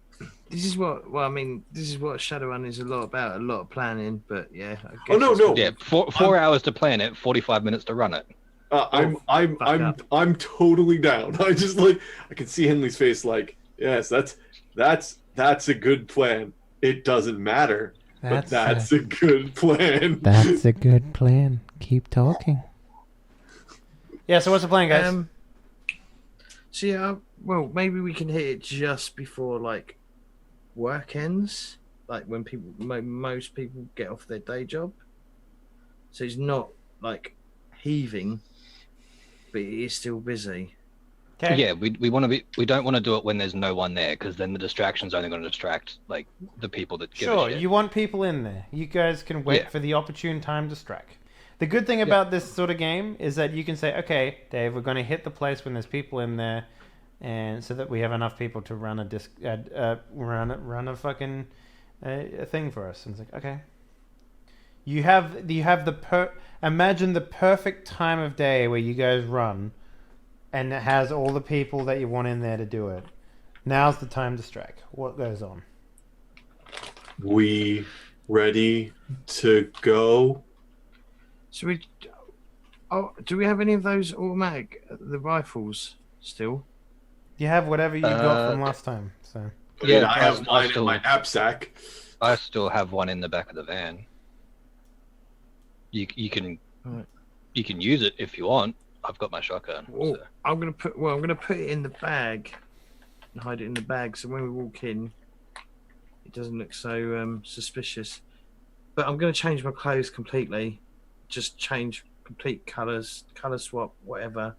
This is what. Well, I mean, this is what Shadowrun is a lot about. A lot of planning, but yeah. I guess Oh, no, it's no. gonna Yeah, be- four hours to plan it, 45 minutes to run it. I'm totally down. I just like I can see Henley's face. Like, yes, that's a good plan. It doesn't matter, but that's a good plan. That's a good plan. Keep talking. Yeah, so what's the plan, guys? So yeah, well, maybe we can hit it just before like work ends, like when most people get off their day job. So it's not like heaving, but it is still busy. Okay. Yeah, we want to be. We don't want to do it when there's no one there, because then the distraction's only going to distract like the people that give Sure, a shit. you want people in there. You guys can wait Yeah. for the opportune time to strike. The good thing about this sort of game is that you can say, okay, Dave, we're going to hit the place when there's people in there, and so that we have enough people to run run a fucking a thing for us. And it's like, okay, you have imagine the perfect time of day where you guys run, and it has all the people that you want in there to do it. Now's the time to strike. What goes on? We ready to go? So do we have any of those automatic the rifles still? You have whatever you got from last time. So Yeah, I have I mine in still- my knapsack. I still have one in the back of the van. You can Right. you can use it if you want. I've got my shotgun. Oh, so- I'm gonna put it in the bag and hide it in the bag, so when we walk in, it doesn't look so suspicious. But I'm gonna change my clothes completely. Just change complete colours, colour swap, whatever.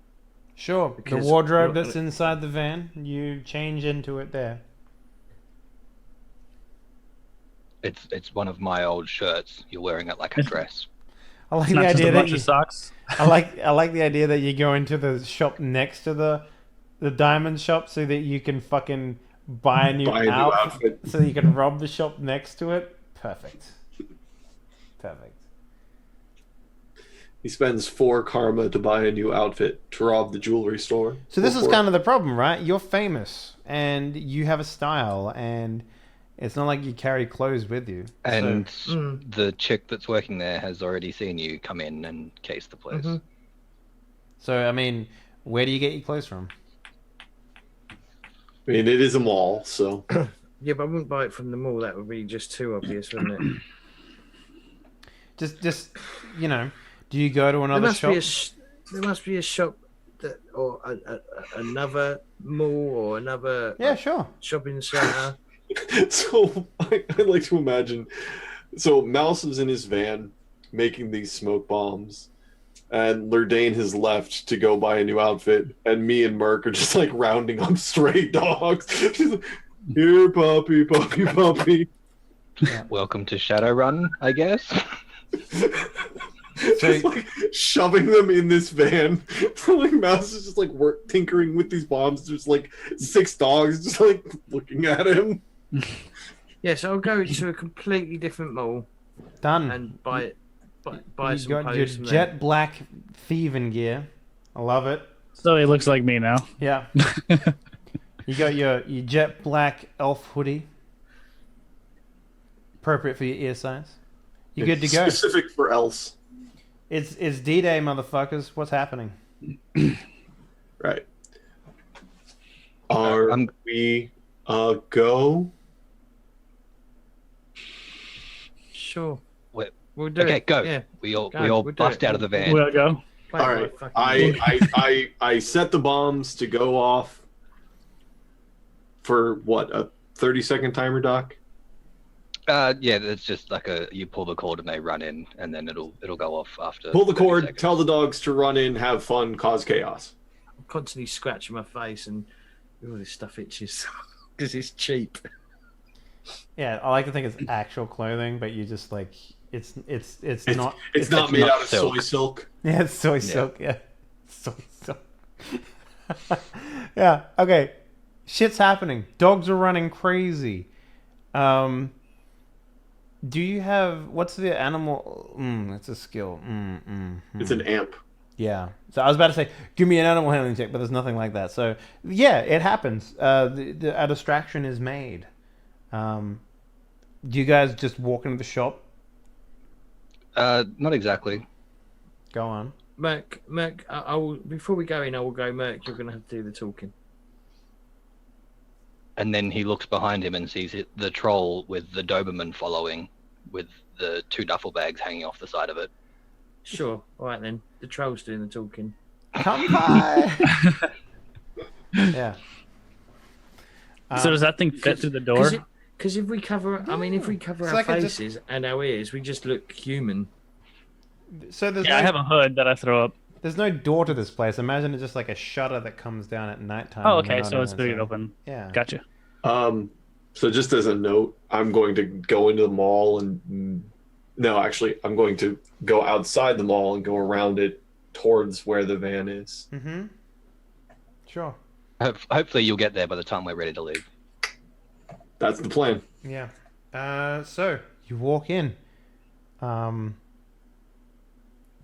sure, Because the wardrobe we're not that's inside the van, you change into it there. It's one of my old shirts. You're wearing it like a dress. I like It's the not just a idea that bunch you. of socks. I like the idea that you go into the shop next to the diamond shop so that you can fucking buy a new outfit, so you can rob the shop next to it. Perfect. He spends 4 karma to buy a new outfit to rob the jewelry store. So this is kind of the problem, right? You're famous and you have a style, and it's not like you carry clothes with you. And So, the chick that's working there has already seen you come in and case the place. Mhm. so I mean, where do you get your clothes from? I mean, it is a mall, so Yeah, but I wouldn't buy it from the mall. That would be just too obvious, wouldn't it? Just you know, do you go to There another must shop? be there must be a shop that, or another mall, or another Yeah, sure. shopping centre. so I like to imagine. So Mouse is in his van making these smoke bombs, and Lurdane has left to go buy a new outfit, and me and Merc are just like rounding up stray dogs. She's like, here, puppy, puppy, puppy. Welcome to Shadowrun, I guess. Just like shoving them in this van. Like Mouse is just like tinkering with these bombs. There's like 6 dogs just like looking at him. Yeah, so I'll go to a completely different mall Done. and buy You some got your clothes from jet black thieving gear. I love it. So he looks like me now. Yeah. You got your jet black elf hoodie. Appropriate for your ear size. You good to go? Specific for elves. It's D-Day, motherfuckers. What's happening? Right. Are we go? Sure. Wait. We'll do Okay, it. go. Yeah. We all We'll bust do it. out of the van. We'll go. Play All my right. fucking- I set the bombs to go off for what, a 30-second timer, Doc? Yeah, it's just like you pull the cord and they run in, and then it'll go off after. Pull the 30 cord, seconds. tell the dogs to run in, have fun, cause chaos. I'm constantly scratching my face and all this stuff itches because it's cheap. Yeah, I like to think it's actual clothing, but you just like it's not. It's not made not out of silk. soy silk. Yeah, it's soy silk. Yeah, soy silk. Yeah. Okay. Shit's happening. Dogs are running crazy. Do you have what's the animal? It's a skill. It's an amp. Yeah. So I was about to say, give me an animal handling check, but there's nothing like that. So yeah, it happens. A distraction is made. Do you guys just walk into the shop? Not exactly. Go on. Merc, I will, before we go in, I will go, Merc, you're going to have to do the talking. And then he looks behind him and sees the troll with the Doberman following, with the 2 duffel bags hanging off the side of it. Sure. All right, then. The troll's doing the talking. Come by. Yeah. So does that thing fit through the door? Because if we cover, I mean, if we cover It's our like a faces and our ears, we just look human. So there's Yeah, I have a hood that I throw up. there's no door to this place. Imagine it's just like a shutter that comes down at nighttime. Oh, when okay, you're so not it's in, big open. Yeah. Gotcha. So just as a note, I'm going to go into the mall and no, actually, I'm going to go outside the mall and go around it towards where the van is. Mm-hmm. Sure. Hopefully you'll get there by the time we're ready to leave. That's the plan. Yeah. So you walk in. The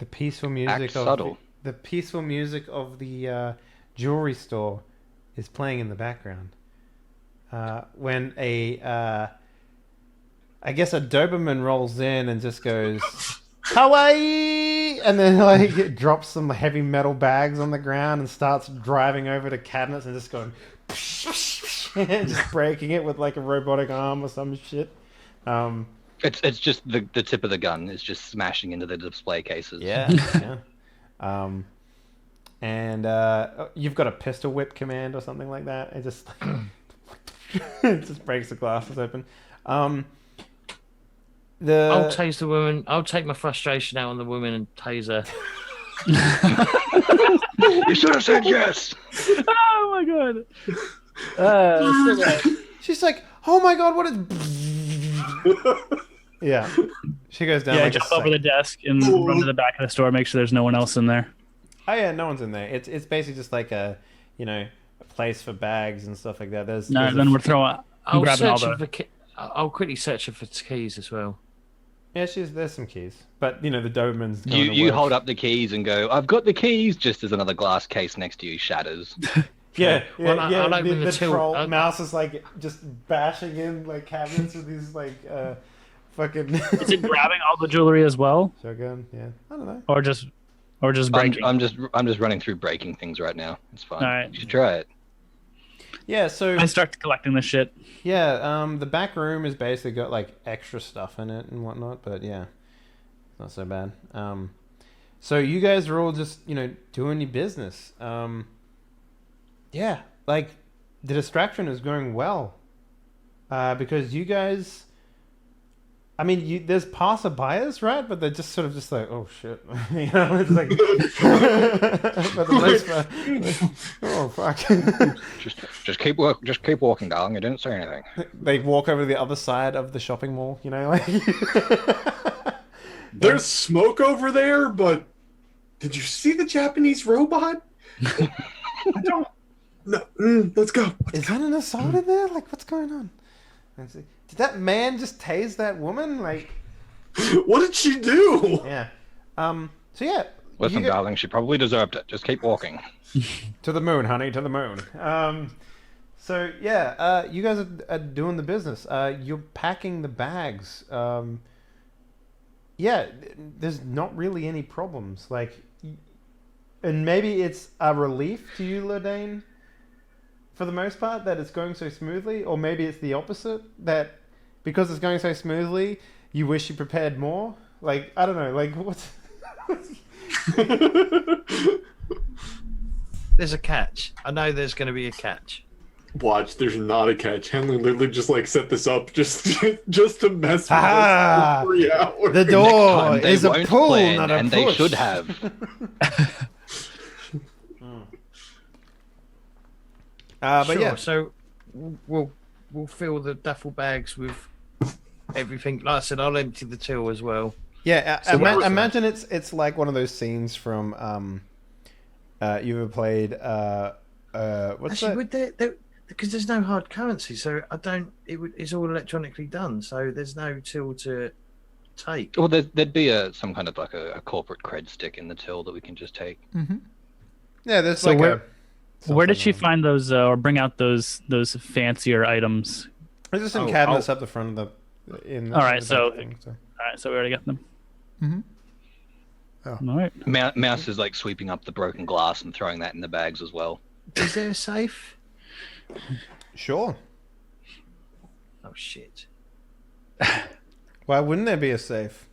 peaceful music Act of subtle. the peaceful music of the jewelry store is playing in the background. When I guess a Doberman rolls in and just goes Kawaii, and then like it drops some heavy metal bags on the ground and starts driving over to cabinets and just going and just breaking it with like a robotic arm or some shit. It's just the tip of the gun is just smashing into the display cases. Yeah, yeah. And you've got a pistol whip command or something like that. It just it just breaks the glasses open. I'll tase the woman. I'll take my frustration out on the woman and tase her. You should have said yes. Oh my god. So bad. She's like, "Oh my god, what is?" Yeah, she goes down. Yeah, like a jump over sack. the desk and run to the back of the store, make sure there's no one else in there. Oh yeah, no one's in there. It's basically just like a a place for bags and stuff like that. There's No, there's then we're throwing. I'm I'll grabbing all search the. for I'll quickly search her for keys as well. yeah, there's some keys, but the Doberman's. going to You work. hold up the keys and go, "I've got the keys," just as another glass case next to you shatters. Yeah, Well, yeah. I'll open the the till. troll mouse is like just bashing in like cabinets with these like fucking. Is it grabbing all the jewelry as well, Shotgun? Yeah, I don't know. or just breaking? I'm just running through breaking things right now. It's fine. All right. You should try it. Yeah, so I start collecting the shit. yeah, the back room has basically got like extra stuff in it and whatnot, but yeah, it's not so bad. So you guys are all just doing your business. Yeah, like the distraction is going well, because you guys. I mean, there's passerbyers, right? But they're just sort of just like, oh shit, it's like, for the most part, oh fuck. Just keep walking, darling. I didn't say anything. They walk over to the other side of the shopping mall, like. There's smoke over there, but did you see the Japanese robot? I don't. No, let's go. Is that an assault in there? Like, what's going on? Let's see. Did that man just tase that woman? Like, What did she do? yeah. So yeah. Listen, you darling, she probably deserved it. Just keep walking. To the moon, honey, to the moon. So yeah, you guys are doing the business. You're packing the bags. Yeah, there's not really any problems. Like, and maybe it's a relief to you, Lodane, for the most part, that it's going so smoothly, or maybe it's the opposite, that because it's going so smoothly, you wish you prepared more. Like, I don't know. Like, what's There's a catch. I know there's going to be a catch. Watch, there's not a catch. Henley literally just like set this up just to mess with Ah, us for 3 hours. the Next door time they is a won't pull, plan, not a and push. they should have. But Sure, yeah, so we'll fill the duffel bags with everything. Like I said, I'll empty the till as well. yeah. So what was that? Imagine it's like one of those scenes from you ever played what's Actually, that? would there because there's no hard currency, so I don't. It's all electronically done, so there's no till to take. Well, there'd be some kind of like a corporate cred stick in the till that we can just take. Yeah, there's So like where did she something find those or bring out those fancier items? There's just some Oh, cabinets up the front of the. All right, the so- thing, so. All right, so we already got them. Oh. All right. Mouse is like sweeping up the broken glass and throwing that in the bags as well. Is there a safe? Sure. Oh shit! Why wouldn't there be a safe?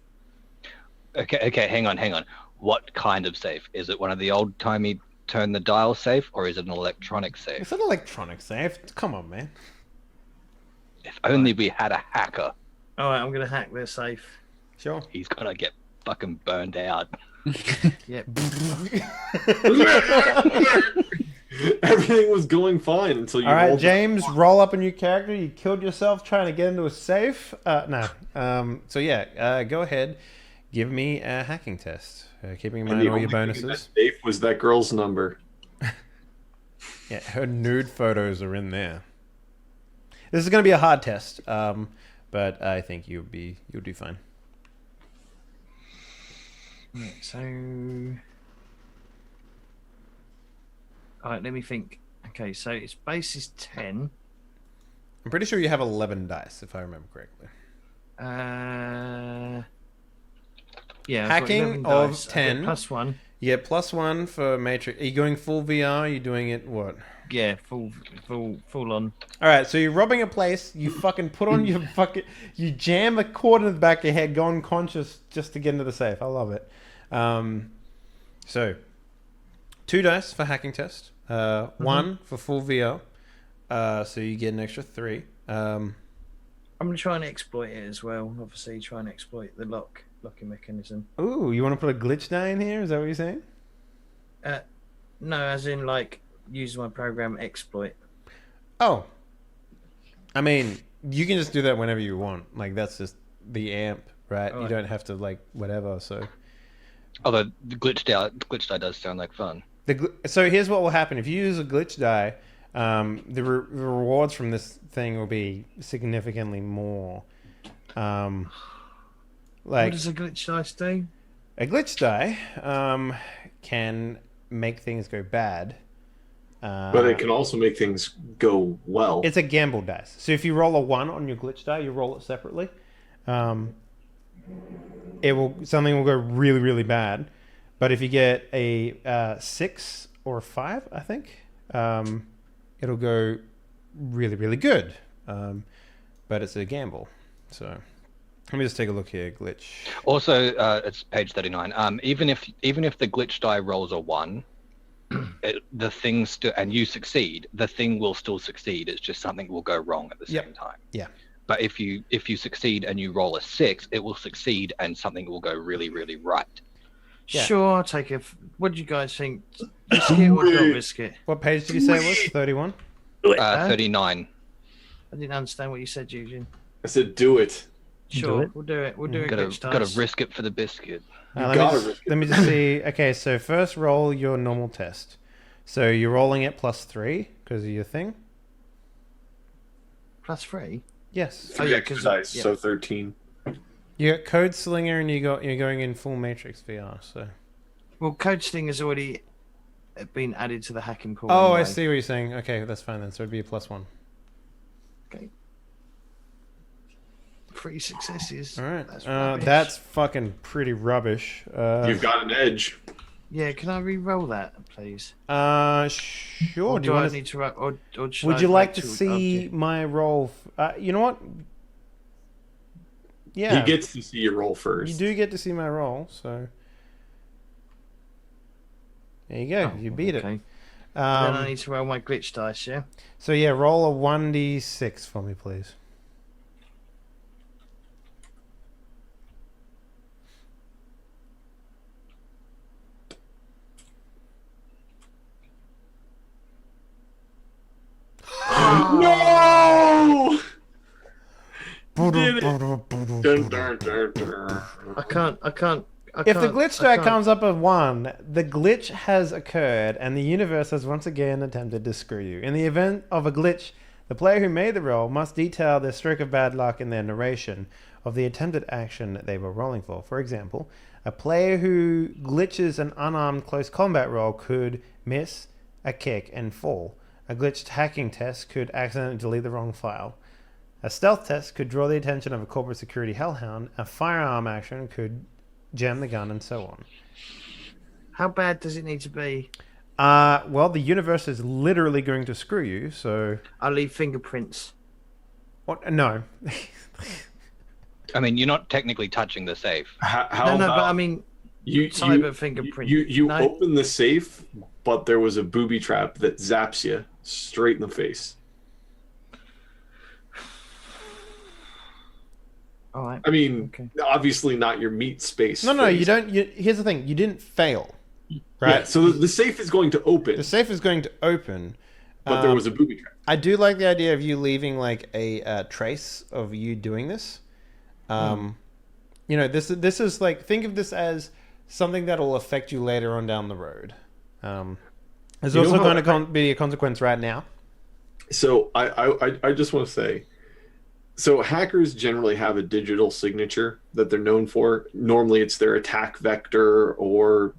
Okay, hang on. What kind of safe? Is it one of the old-timey turn the dial safe, or is it an electronic safe? It's an electronic safe. Come on, man. If only we had a hacker. All right, I'm gonna hack their safe. Sure. He's gonna get fucking burned out. Yep. Everything was going fine until you All right, rolled James, roll up a new character. You killed yourself trying to get into a safe. No. So yeah, go ahead. Give me a hacking test. Keeping in And mind the all your only thing in that bonuses. safe was that girl's number. Yeah, her nude photos are in there. This is going to be a hard test, but I think you'll do fine. Right, so, all right, let me think. Okay, so its base is 10. I'm pretty sure you have 11 dice, if I remember correctly. Yeah, I've got Hacking 11 of dice. I get 10. +1. You get +1 for Matrix. Are you going full VR? Are you doing it what? Yeah, full on. All right, so you're robbing a place. You fucking put on your fucking. You jam a cord in the back of your head, go unconscious just to get into the safe. I love it. So, 2 dice for hacking test. 1 for full VR. So you get an extra 3. I'm gonna try and exploit it as well. Obviously, try and exploit the locking mechanism. Ooh, you want to put a glitch die in here? Is that what you're saying? No, as in like use my program exploit. Oh. I mean, you can just do that whenever you want. Like, that's just the amp, right? You Alright. don't have to, like, whatever, so... Although the glitch die does sound like fun. So here's what will happen. If you use a glitch die, the rewards from this thing will be significantly more. What Like, does a glitch dice do? a glitch die can make things go bad. But it can also make things go well. It's a gamble dice. So if you roll a 1 on your glitch die, you roll it separately. Something will go really, really bad. But if you get a 6 or a 5, I think, it'll go really, really good. But it's a gamble. So let me just take a look here. Glitch. Also, it's page 39. Even if the glitch die rolls a 1, the thing and you succeed, the thing will still succeed. It's just something will go wrong at the Yep. same time. Yeah. But if you succeed and you roll a 6, it will succeed and something will go really, really right. Yeah. Sure, I'll take it. What do you guys think? Biscuit or not biscuit? What page did you say it was? 31? 39. I didn't understand what you said, Eugene. I said, do it. Sure, it. we'll do it. We'll do it. Gotta glitch dice. risk it for the biscuit. Let me just see. Okay, so first roll your normal test. So you're rolling it +3 because of your thing? +3. Yes. Oh, 3 yeah, extra 'cause- dice, yeah. so 13. You got Code Slinger and you're going in full Matrix VR, so... Well, Code Sling is already been added to the hacking pool. Oh, anyway. I see what you're saying. Okay, that's fine then. So it'd be a +1. Okay. 3 successes. All right. That's rubbish. That's fucking pretty rubbish. You've got an edge. Yeah, can I re-roll that, please? Sure. Or Do you I want need to? Or should Would I you like wait to till see after? my roll? You know what? Yeah. He gets to see your roll first. You do get to see my roll, so there you go. Oh, you beat okay. it. Then I need to roll my glitch dice, yeah? So yeah, roll a 1d6 for me, please. No! Did Dun, dun, dun, dun. I can't. If the glitch die comes up as 1, the glitch has occurred and the universe has once again attempted to screw you. In the event of a glitch, the player who made the roll must detail their stroke of bad luck in their narration of the attempted action they were rolling for. For example, a player who glitches an unarmed close combat roll could miss a kick and fall. A glitched hacking test could accidentally delete the wrong file. A stealth test could draw the attention of a corporate security hellhound. A firearm action could jam the gun, and so on. How bad does it need to be? Well, the universe is literally going to screw you, so... I'll leave fingerprints. What? No. I mean, you're not technically touching the safe. How No, about but I mean, cyber fingerprint. You No? open the safe, but there was a booby trap that zaps you straight in the face. All right. I mean, Okay. obviously not your meat space. No, face. you don't... here's the thing. You didn't fail, right? Yeah, so the safe is going to open, The safe is going to open. but there was a booby trap. I do like the idea of you leaving, like, a trace of you doing this. You know, this is like... Think of this as something that will affect you later on down the road. There's You know also how going to be a consequence right now. So I just want to say, so hackers generally have a digital signature that they're known for. Normally it's their attack vector or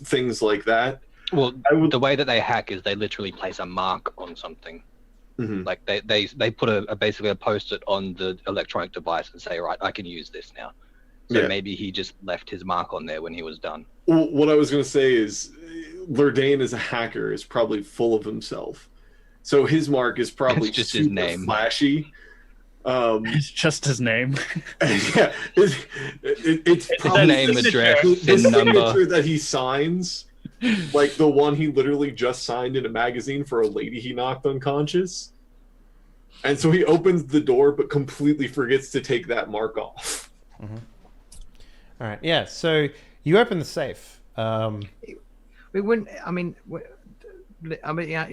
things like that. Well, the way that they hack is they literally place a mark on something. Mhm. Like they put basically a post-it on the electronic device and say, right, I can use this now. So Yeah. maybe he just left his mark on there when he was done. Well, what I was going to say is Lurdane as a hacker is probably full of himself. So his mark is probably It's just super his name. flashy. It's just his name. Yeah, it's probably name, signature. address, the VIN number. signature that he signs, like the one he literally just signed in a magazine for a lady he knocked unconscious. And so he opens the door but completely forgets to take that mark off. All right. Yeah. So you open the safe. We wouldn't. I mean, yeah.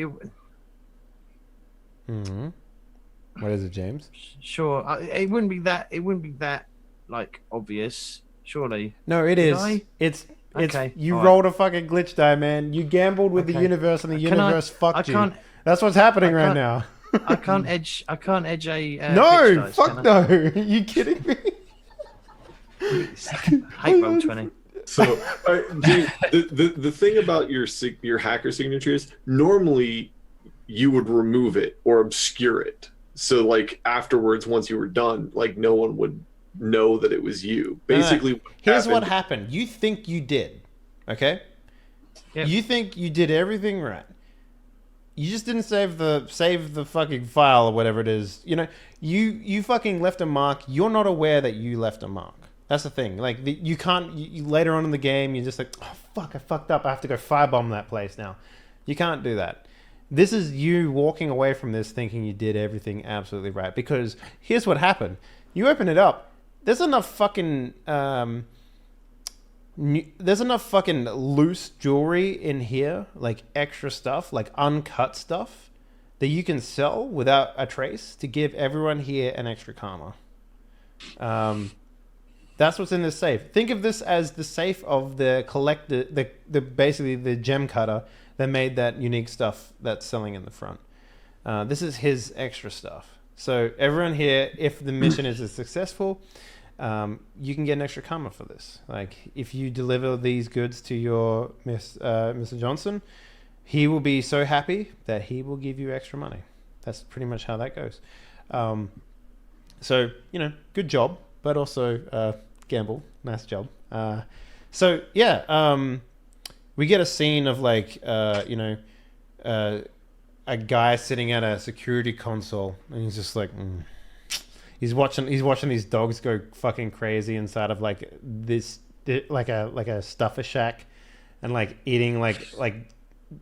What is it, James? Sure. It wouldn't be that. It wouldn't be that like obvious. Surely. No, it Did is. I? It's Okay, you all right. rolled a fucking glitch die, man. You gambled with the Okay. universe, and the Can I- universe fucked I you. can't- That's what's happening right can't- now. I can't edge. I can't edge a. Glitch No, dice, fuck can no. Are you kidding me? I? Hate roll 20. So James, the thing about your hacker signatures, normally you would remove it or obscure it. So like afterwards, once you were done, like no one would know that it was you. Basically, Here's what happened. You think you did, okay? Yep. You think you did everything right. You just didn't save the fucking file or whatever it is. You know, you fucking left a mark. You're not aware that you left a mark. That's the thing. Like you can't. You, later on in the game, you're just like, oh fuck, I fucked up. I have to go firebomb that place now. You can't do that. This is you walking away from this thinking you did everything absolutely right. Because here's what happened. You open it up. There's enough fucking loose jewelry in here, like extra stuff, like uncut stuff that you can sell without a trace to give everyone here an extra karma. That's what's in this safe. Think of this as the safe of the collector, the basically the gem cutter that made that unique stuff that's selling in the front. This is his extra stuff. So everyone here, if the mission is successful, you can get an extra karma for this. Like if you deliver these goods to your Mr. Johnson, he will be so happy that he will give you extra money. That's pretty much how that goes. So, good job, but also gamble. Nice job. We get a scene of a guy sitting at a security console, and he's just like, he's watching these dogs go fucking crazy inside of like a stuffer shack, and like eating like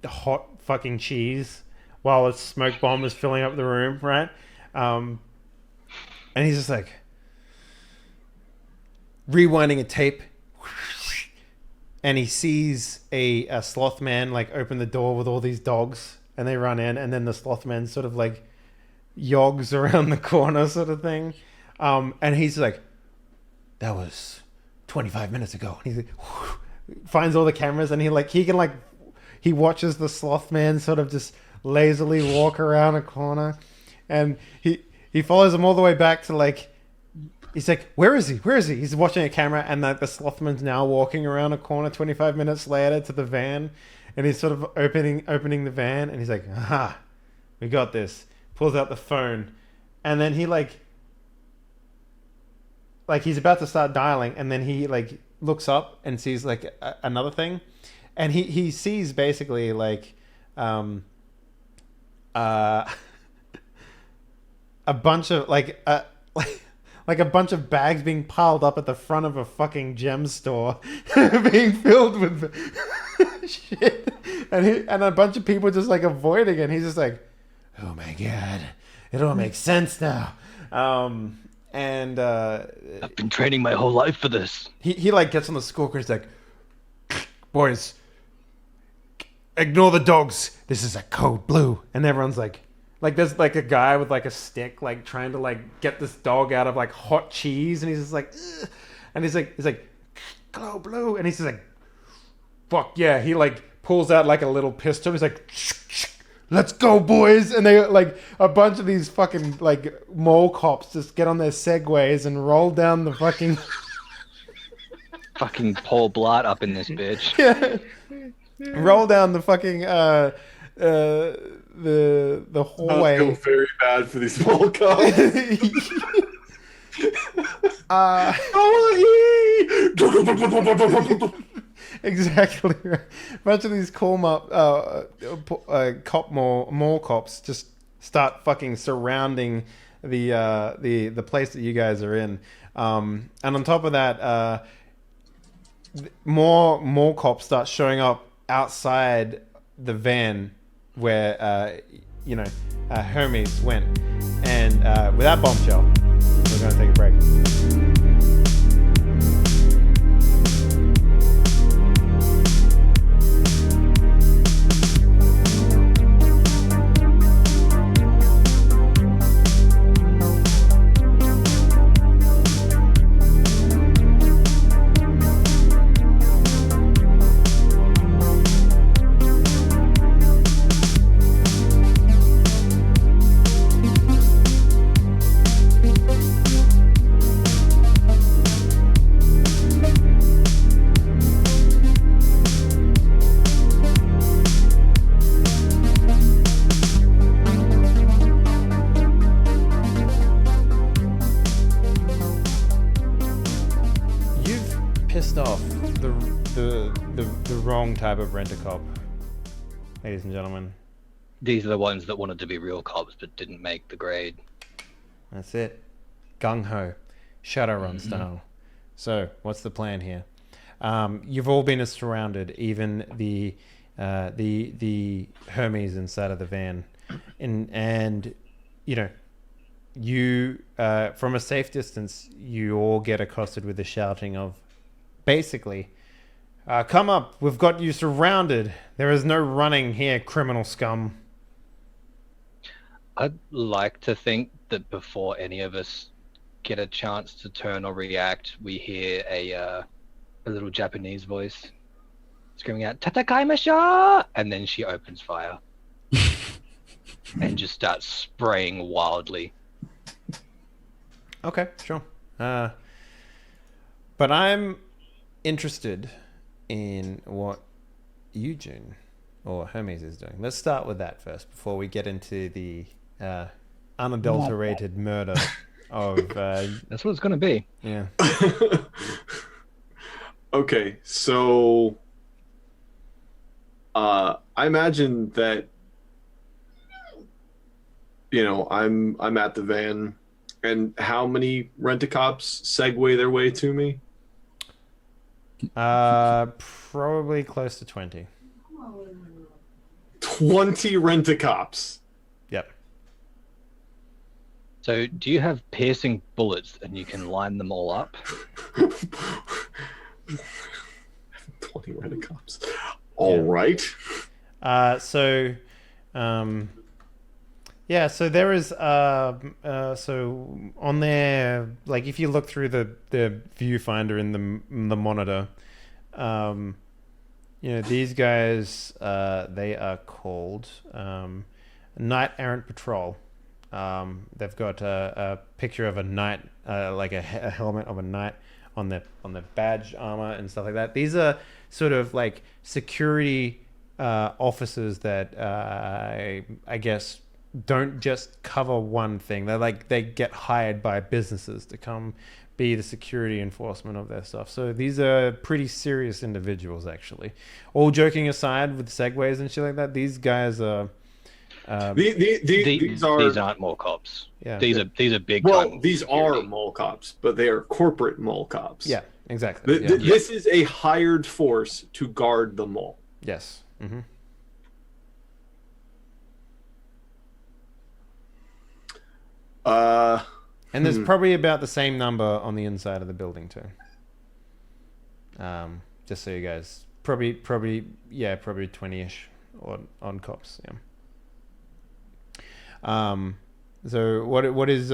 hot fucking cheese while a smoke bomb is filling up the room, right? And he's just like rewinding a tape, and he sees a sloth man like open the door with all these dogs, and they run in, and then the sloth man sort of like yogs around the corner sort of thing. And he's like, that was 25 minutes ago. And he's like, finds all the cameras, and he watches the sloth man sort of just lazily walk around a corner, and he follows him all the way back to like, he's like, where is he? He's watching a camera, and the slothman's now walking around a corner 25 minutes later to the van, and he's sort of opening the van, and he's like, aha, we got this. Pulls out the phone, and then he like he's about to start dialing, and then he like looks up and sees like another thing, and he sees basically like a bunch of like a bunch of bags being piled up at the front of a fucking gem store, being filled with shit, and a bunch of people just like avoiding it. And he's just like, oh my god, it all makes sense now. I've been training my whole life for this. He like gets on the scoreboard. He's like, boys, ignore the dogs. This is a code blue. And everyone's like there's like a guy with like a stick like trying to like get this dog out of like hot cheese, and he's just like, ugh. And he's like code blue, and he's just like, fuck yeah. He like pulls out like a little pistol. He's like, let's go, boys. And they like a bunch of these fucking like mole cops just get on their segways and roll down the fucking fucking Paul Blart up in this bitch. Yeah. Roll down the fucking the hallway. I feel very bad for these mole cops. Exactly. A bunch of these mall cops just start fucking surrounding the place that you guys are in, and on top of that, more mall cops start showing up outside the van where Hermes went, and with that bombshell, we're going to take a break. The wrong type of rent-a-cop, ladies and gentlemen. These are the ones that wanted to be real cops but didn't make the grade. That's it. Gung-ho. Shadowrun style. So, what's the plan here? You've all been surrounded, even the Hermes inside of the van. And you from a safe distance, you all get accosted with the shouting of, basically, come up, we've got you surrounded. There is no running here, criminal scum. I'd like to think that before any of us get a chance to turn or react, we hear a little Japanese voice screaming out, "Tatakaimashou!" And then she opens fire and just starts spraying wildly. Okay, sure. But I'm interested in what you, June, or Hermes is doing. Let's start with that first before we get into the unadulterated murder of. That's what it's going to be. Yeah. Okay, so I imagine that I'm at the van, and how many rent-a-cops segue their way to me? Probably close to 20. 20 rent-a-cops. Yep. So, do you have piercing bullets and you can line them all up? 20 rent-a-cops. All right. So there is so on there, like if you look through the viewfinder in the monitor, these guys they are called Knight Errant Patrol. They've got a picture of a knight, like a helmet of a knight on the badge armor and stuff like that. These are sort of like security officers that I guess don't just cover one thing. They get hired by businesses to come be the security enforcement of their stuff. So these are pretty serious individuals, actually. All joking aside, with segues and shit like that, these guys are. These aren't mall cops. Yeah. These are big. Well, these are mall cops, but they are corporate mall cops. Yeah, exactly. This is a hired force to guard the mall. Yes. Mm-hmm. And there's probably about the same number on the inside of the building too. Just so you guys, probably 20-ish on cops. Yeah. So what is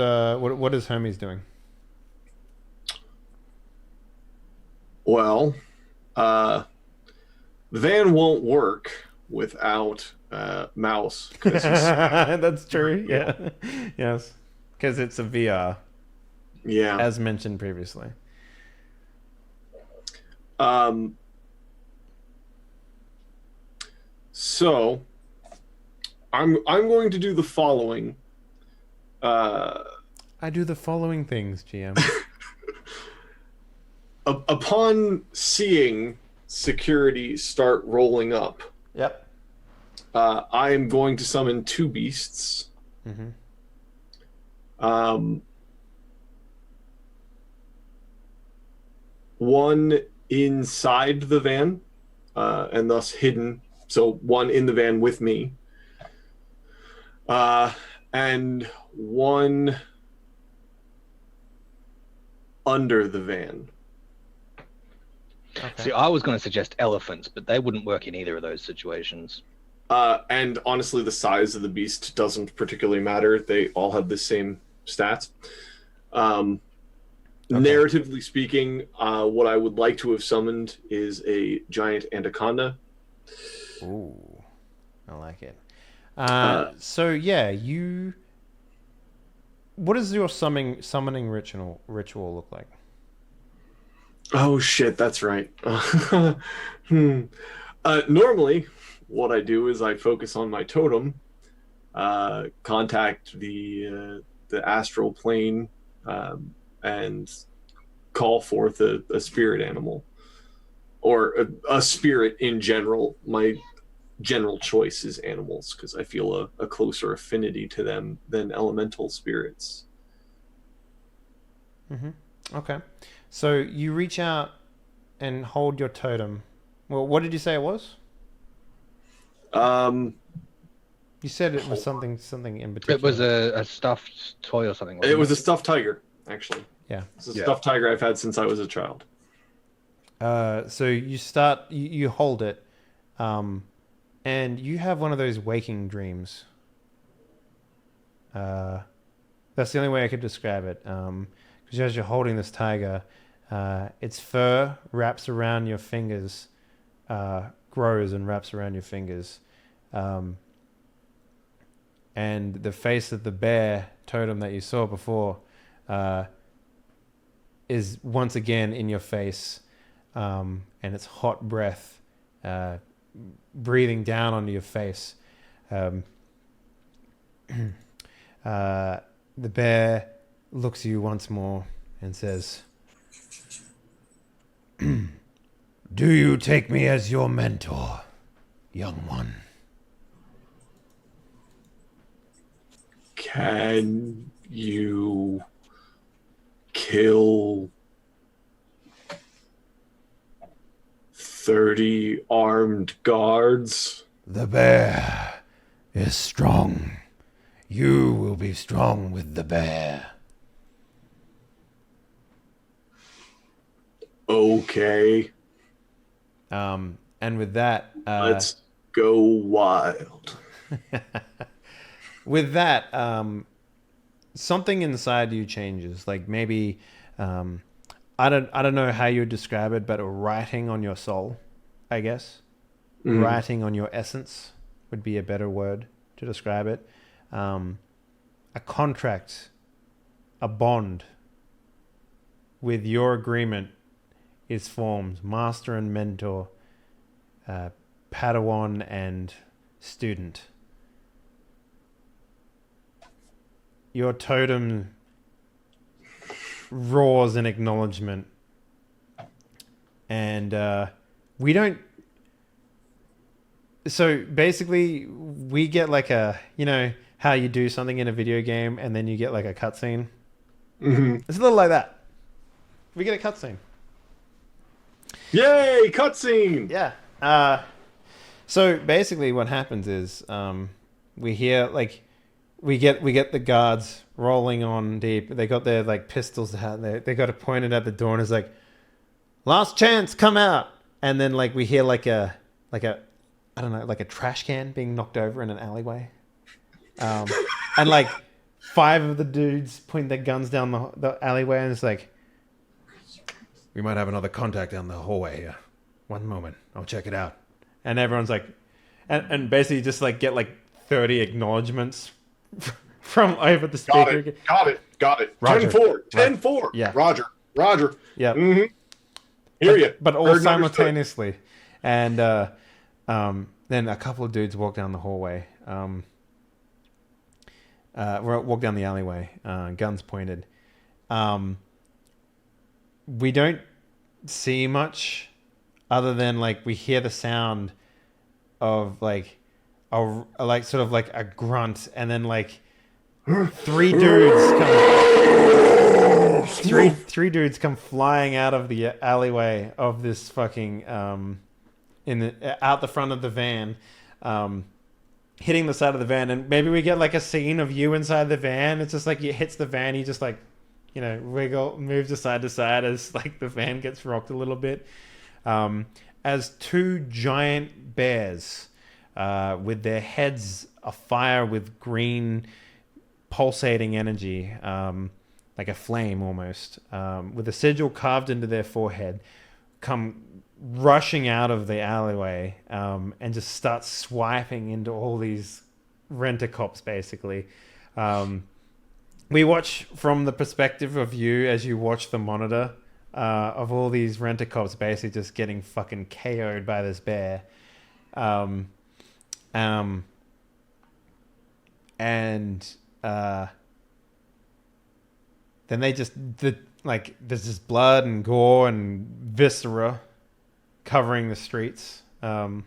Hermes doing? Well, the van won't work without mouse. That's true. Yeah. Yes. Because it's a VR. Yeah. As mentioned previously. So I'm going to do the following. I do the following things, GM. Upon seeing security start rolling up, yep. I am going to summon two beasts. Mm-hmm. One inside the van, and thus hidden. So one in the van with me, and one under the van. Okay. See, I was going to suggest elephants, but they wouldn't work in either of those situations. And honestly, the size of the beast doesn't particularly matter. They all have the same stats. Narratively speaking, what I would like to have summoned is a giant anaconda. Ooh, I like it. So yeah, what does your summoning ritual look like? Oh shit, that's right. Normally, what I do is I focus on my totem, contact the astral plane, and call forth a spirit animal, or a spirit in general. My general choice is animals because I feel a closer affinity to them than elemental spirits. Mm-hmm. Okay. So you reach out and hold your totem. Well, what did you say it was? You said it was something in particular. It was a stuffed toy or something. It was a stuffed tiger, actually. Yeah. It's a stuffed tiger I've had since I was a child. So you hold it, and you have one of those waking dreams. That's the only way I could describe it. Because as you're holding this tiger, its fur wraps around your fingers, grows and wraps around your fingers. And the face of the bear totem that you saw before is once again in your face, and its hot breath breathing down onto your face. The bear looks at you once more and says, "Do you take me as your mentor, young one?" Can you kill 30 armed guards? The bear is strong. You will be strong with the bear. Okay. And with that, Let's go wild. with that, something inside you changes. Like maybe, I don't know how you would describe it, but a writing on your soul, I guess. Writing on your essence would be a better word to describe it. A contract, a bond with your agreement is formed. Master and mentor, Padawan and student. Your totem roars in acknowledgement. And we don't... So basically, we get like a... You know how you do something in a video game and then you get like a cutscene? Mm-hmm. It's a little like that. We get a cutscene. Yay, cutscene! Yeah. So basically what happens is we hear like we get the guards rolling on deep. They got their like pistols out there. They got it pointed at the door and it's like, "Last chance, come out." And then like we hear like a I don't know, like a trash can being knocked over in an alleyway. And like 5 of the dudes point their guns down the alleyway and it's like, "We might have another contact down the hallway here. One moment, I'll check it out." And everyone's like, and basically just like get like 30 acknowledgements from over the speaker. Got it. Roger. 10-4. 10-4. Yeah. Roger. Yeah. Mm-hmm. Hear you. But all Heard simultaneously. And then a couple of dudes walk down the hallway. Walk down the alleyway, guns pointed. We don't see much other than like we hear the sound of like a like sort of like a grunt and then like three dudes come flying out of the alleyway of this fucking out the front of the van, hitting the side of the van, and maybe we get like a scene of you inside the van. It's just like it hits the van, you just like, you know, moves to side as like the van gets rocked a little bit. As 2 giant bears with their heads afire with green pulsating energy, like a flame almost, with a sigil carved into their forehead, come rushing out of the alleyway and just start swiping into all these rent-a-cops basically. We watch from the perspective of you as you watch the monitor of all these rent-a-cops basically just getting fucking KO'd by this bear. And then they just like there's just blood and gore and viscera covering the streets. And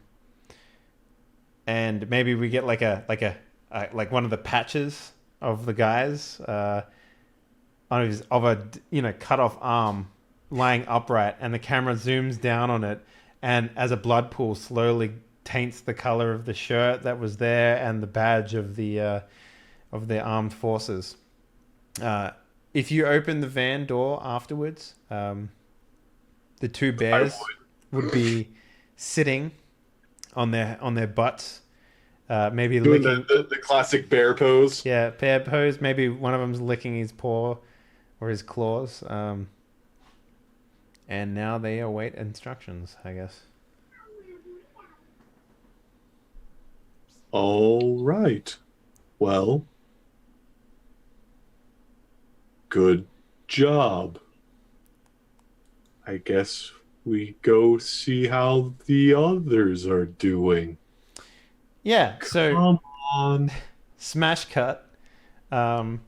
maybe we get like one of the patches of the guys of a cut off arm lying upright, and the camera zooms down on it, and as a blood pool slowly taints the color of the shirt that was there and the badge of the armed forces. If you open the van door afterwards, the 2 bears would be sitting on their butts, maybe doing licking the classic bear pose. Yeah, bear pose. Maybe one of them's licking his paw or his claws. And now they await instructions, I guess. All right. Well, good job. I guess we go see how the others are doing? Yeah, so Come on. smash cut. We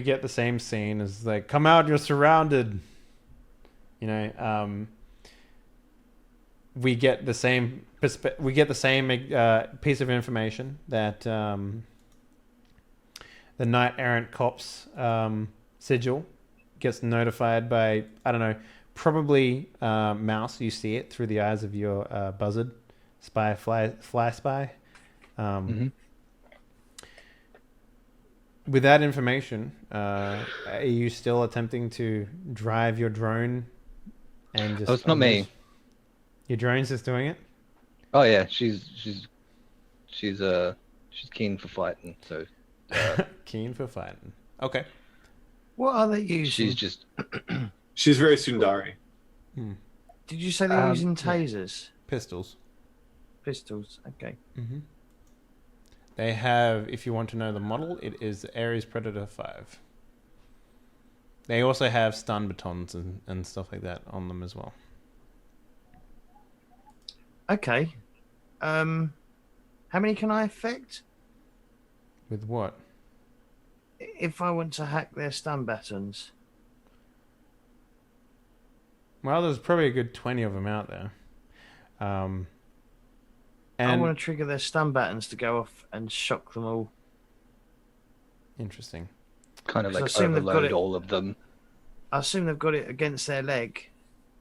get the same scene as like, come out, you're surrounded. We get the same piece of information that the knight errant cop's sigil gets notified by, I don't know, probably mouse. You see it through the eyes of your buzzard fly spy. With that information, are you still attempting to drive your drone and just? Oh, it's not me. Your drone's just doing it. Oh yeah, she's keen for fighting. So Keen for fighting. Okay. What are they using? she's just She's very Sundari. Did you say they're using yeah. tasers? Pistols. Pistols. Okay. Mm-hmm. They have, if you want to know the model, it is the Ares Predator 5. They also have stun batons and stuff like that on them as well. Okay. How many can I affect? With what? If I want to hack their stun buttons. Well, there's probably a good 20 of them out there. I And want to trigger their stun buttons to go off and shock them all. interesting. kind of 'Cause I like assume they've got overload it- all of them. I assume they've got it against their leg.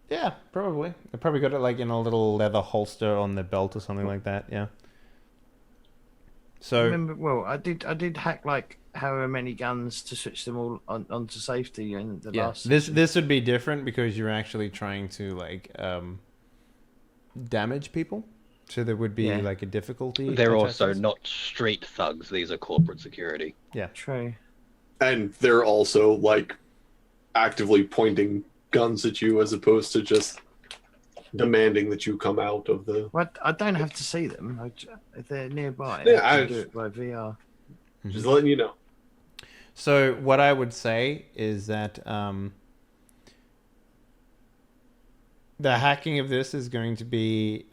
Yeah, probably. They probably got it like in a little leather holster on their belt or something like that. Yeah. So Remember, well, I did hack like however many guns to switch them all onto safety in the yeah, last. this would be different because you're actually trying to like damage people. So there would be Yeah. like a difficulty. They're attached to also this. not street thugs. These are corporate security. True. And they're also like actively pointing guns at you as opposed to just demanding that you come out of the. Well, I don't have to see them. If they're nearby, Yeah, I I- can do it by VR. Just letting you know. So what I would say is that the hacking of this is going to be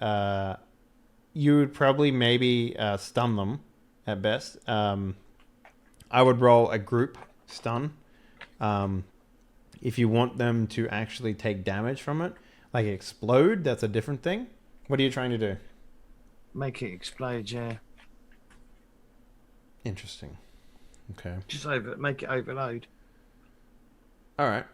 you would probably maybe stun them at best. I would roll a group stun. If you want them to actually take damage from it, like explode, that's a different thing. What are you trying to do? Make it explode, yeah. Interesting. Okay. Just make it overload. All right.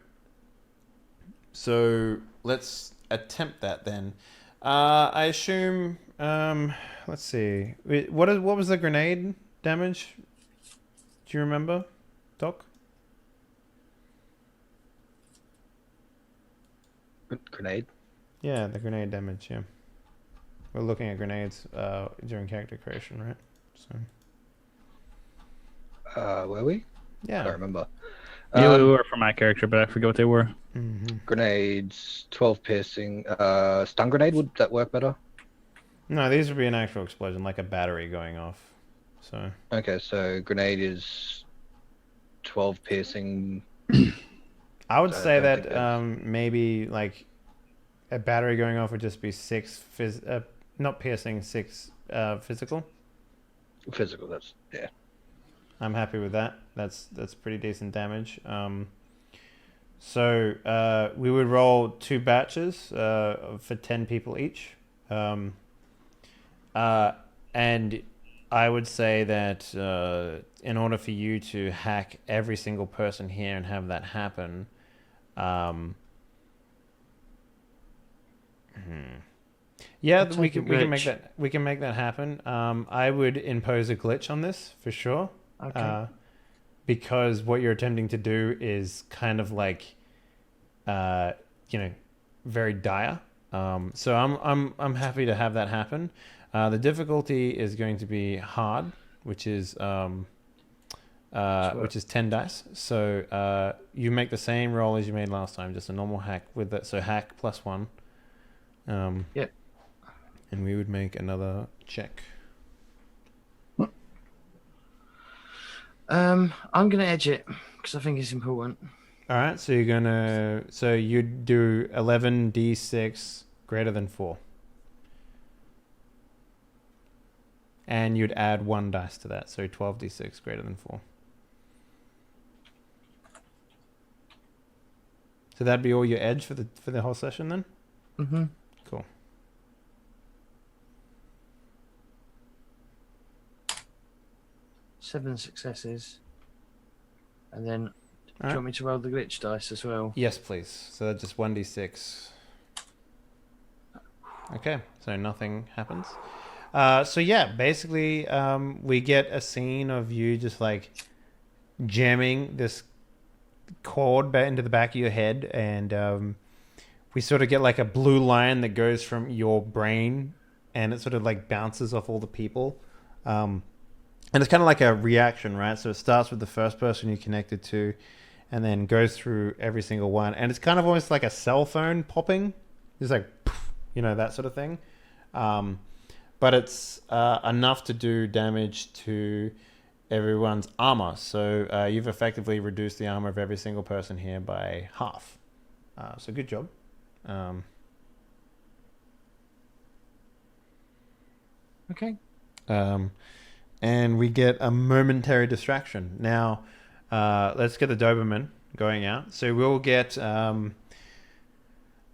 So let's attempt that then. I assume. Let's see. What was the grenade damage? Do you remember, Doc? Grenade. Yeah, the grenade damage. Yeah. We're looking at grenades during character creation, right? So. Were we? I don't Yeah. remember. Yeah, we were for my character, but I forget what they were. Mm-hmm. Grenades, 12 piercing. Stun grenade, would that work better? No, these would be an actual explosion, like a battery going off. So. Okay, so grenade is 12 piercing. I would So I say don't that think that's- maybe like a battery going off would just be 6 not piercing, 6 physical. Physical, that's, yeah. I'm happy with that. That's pretty decent damage. So we would roll 2 batches for 10 people each. And I would say that in order for you to hack every single person here and have that happen, yeah, I'll we take a can make glitch. that happen. I would impose a glitch on this for sure. Okay. Because what you're attempting to do is kind of like, very dire. So I'm happy to have that happen. The difficulty is going to be hard, which is 10 dice. So you make the same roll as you made last time, just a normal hack with that. So hack +1. Yep. And we would make another check. I'm gonna edge it because I think it's important. All right, so you'd do 11d6 greater than 4. And you'd add 1 dice to that, so 12d6 greater than 4. So that'd be all your edge for the whole session then? Mm-hmm. Cool. Seven successes. And then, do All you want me to roll the glitch dice as well? Yes, please. So that's just 1d6. Okay, so nothing happens. So yeah, basically, we get a scene of you just like jamming this cord into the back of your head, and we sort of get like a blue line that goes from your brain, and it sort of like bounces off all the people. And it's kind of like a reaction, right? So it starts with the first person you connected to, and then goes through every single one. And it's kind of almost like a cell phone popping. It's like, that sort of thing. But it's enough to do damage to everyone's armor. So you've effectively reduced the armor of every single person here by half. So good job. Okay. And we get a momentary distraction. Now, let's get the Doberman going out. So we'll get...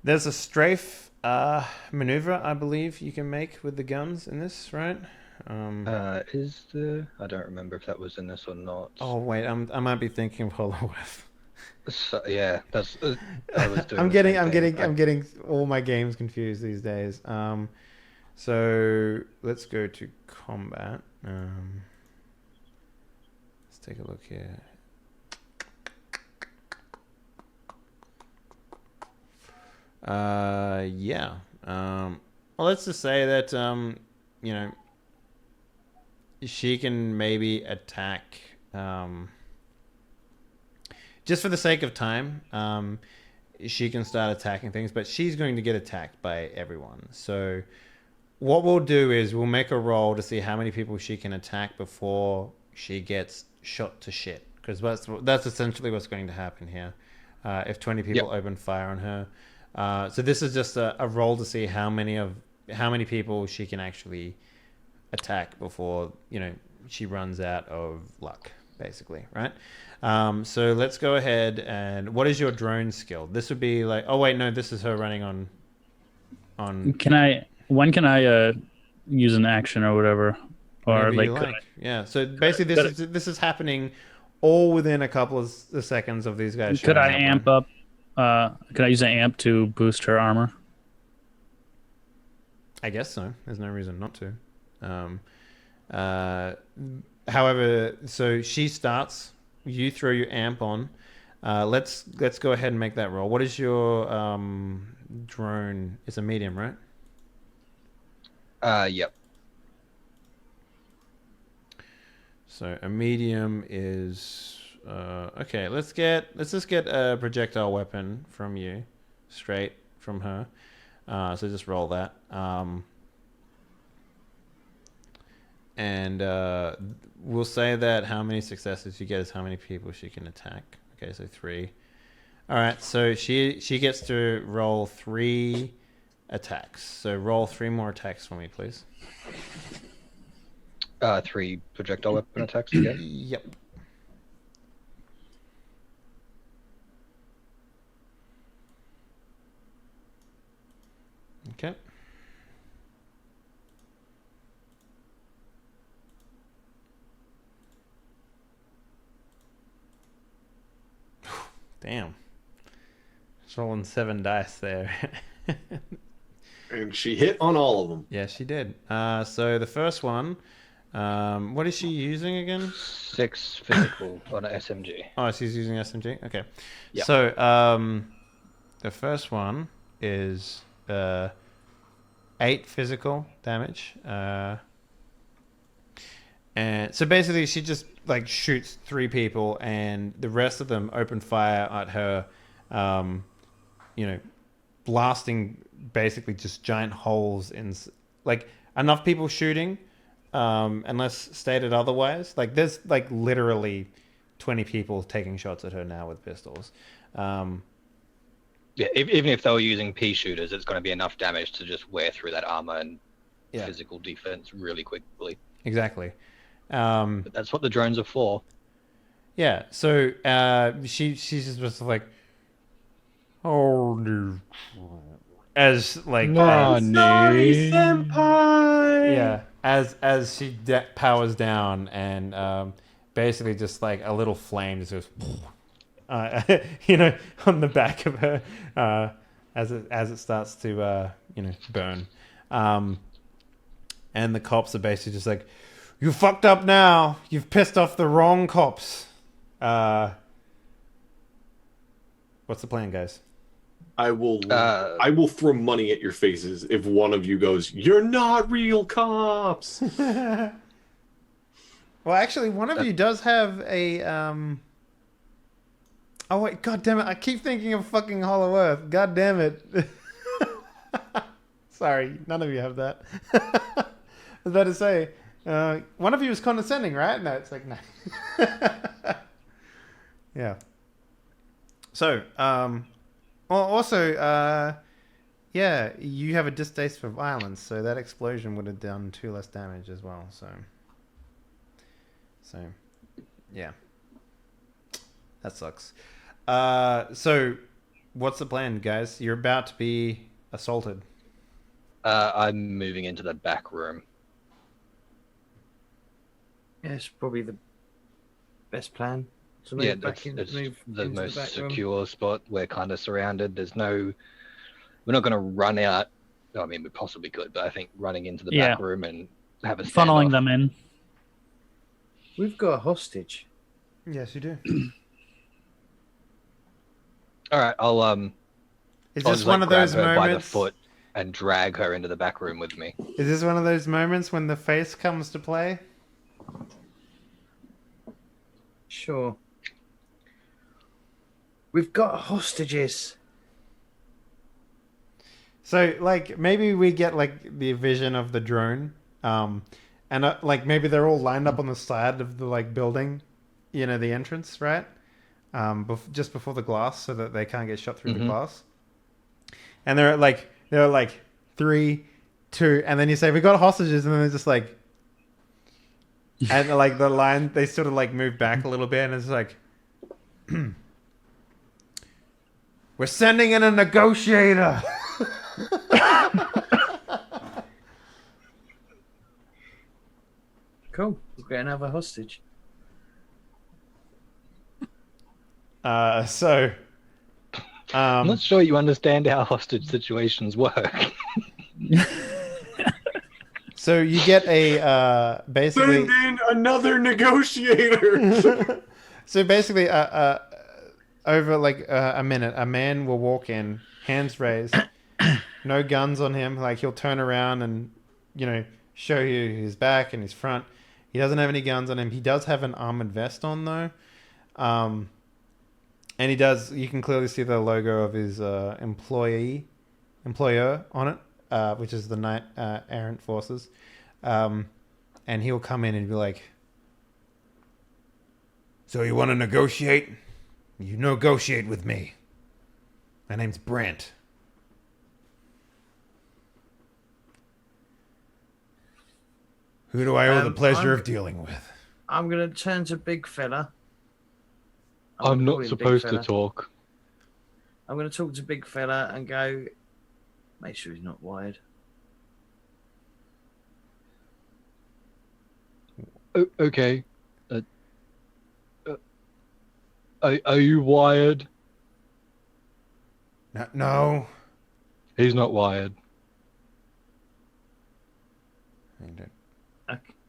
there's a strafe maneuver, I believe, you can make with the guns in this, right? I don't remember if that was in this or not. Oh, wait, I might be thinking of Hollow-Earth. So, yeah, that's... I was doing I'm the same getting thing. getting all my games confused these days. So let's go to combat. Let's take a look here. Yeah. Well, let's just say that she can maybe attack. Just for the sake of time, she can start attacking things, but she's going to get attacked by everyone. So what we'll do is we'll make a roll to see how many people she can attack before she gets shot to shit. Because that's essentially what's going to happen here. If 20 people open fire on her. So this is just a roll to see how many people she can actually attack before she runs out of luck, basically, right? So let's go ahead and what is your drone skill? This would be like, oh wait, no, this is her running on. When can I use an action or whatever, or like? Yeah. So basically, this is happening all within a couple of seconds of these guys. Could I amp up? Could I use an amp to boost her armor? I guess so. There's no reason not to. However, so she starts. You throw your amp on. Let's go ahead and make that roll. What is your drone? It's a medium, right? Yep. So a medium is okay. Let's just get a projectile weapon from you, straight from her. So just roll that. And we'll say that how many successes you get is how many people she can attack. Okay, so 3. All right, so she gets to roll 3 attacks. So roll 3 more attacks for me, please. 3 projectile weapon attacks again? Yep. Okay. Damn. Just rolling 7 dice there. And she hit on all of them. Yeah, she did. So the first one, what is she using again? 6 physical on an SMG. Oh, she's using SMG? Okay. Yeah. So the first one is 8 physical damage. And so basically she just like shoots 3 people and the rest of them open fire at her, blasting basically just giant holes in like enough people shooting, unless stated otherwise. Like there's like literally 20 people taking shots at her now with pistols. Yeah, even if they were using pea shooters, it's going to be enough damage to just wear through that armor and physical defense really quickly. Exactly. But that's what the drones are for. Yeah. So she's just like, oh no, as like Sorry, senpai. yeah, as she powers down and basically just like a little flame just goes, on the back of her as it starts to burn, and the cops are basically just like, you fucked up now. You've pissed off the wrong cops. What's the plan, guys? I will throw money at your faces if one of you goes, "You're not real cops." Well, actually, one of you does have a Oh wait, god damn it! I keep thinking of fucking Hollow Earth. God damn it! Sorry, none of you have that. I was about to say, one of you is condescending, right? No, it's like no. Yeah. So, also, yeah, you have a distaste for violence, so that explosion would have done 2 less damage as well. So, yeah, that sucks. So, what's the plan, guys? You're about to be assaulted. I'm moving into the back room. Yeah, it's probably the best plan. So Yeah, back it's move the into most the back room. secure spot. We're kind of surrounded. We're not going to run out. I mean, we possibly could, but I think running into the back room and have a standoff. Funneling them in. We've got a hostage. Yes, you do. All right, I'll Is I'll this just, one like, of those grab her by the moments? foot and drag her into the back room with me. Is this one of those moments when the face comes to play? Sure. We've got hostages. So, like, maybe we get like the vision of the drone, and like maybe they're all lined up on the side of the like building, the entrance, right? Just before the glass, so that they can't get shot through the glass. And they're like 3, 2, and then you say we got hostages, and then they're just like, and like the line, they sort of like move back a little bit, and it's like, we're sending in a negotiator. Cool. We'll get another hostage. So, I'm not sure you understand how hostage situations work. so you get a basically. Send in another negotiator. So basically, over like a minute, a man will walk in, hands raised, no guns on him. Like he'll turn around and show you his back and his front. He doesn't have any guns on him. He does have an armored vest on though, and he does. You can clearly see the logo of his employer on it, which is the Knight Errant Forces, and he'll come in and be like, "So you want to negotiate? You negotiate with me. My name's Brent." Who do I owe the pleasure of dealing with? I'm going to turn to big fella. I'm not supposed to talk. I'm going to talk to big fella and go, make sure he's not wired. Okay. Are you wired? No. He's not wired.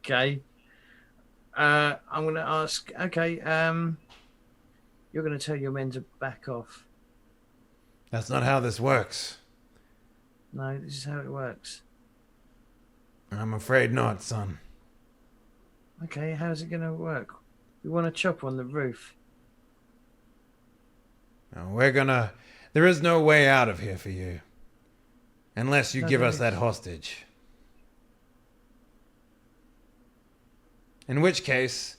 Okay. I'm going to ask, okay, you're going to tell your men to back off. That's not how this works. No, this is how it works. I'm afraid not, son. Okay, how's it going to work? We want to chop on the roof. No, there is no way out of here for you. Unless you give us that hostage. In which case,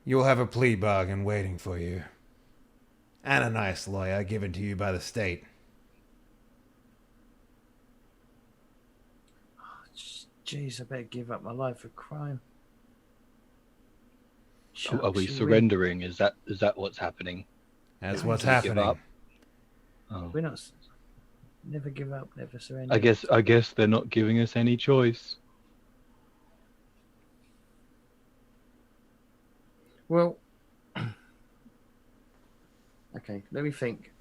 you'll have a plea bargain waiting for you. And a nice lawyer given to you by the state. Jeez, I better give up my life for crime. Are we Shucks, you surrendering? Is that what's happening? That's No, what's do we give happening. up? Oh. We're not. Never give up, never surrender. I guess they're not giving us any choice. Well, okay. Let me think.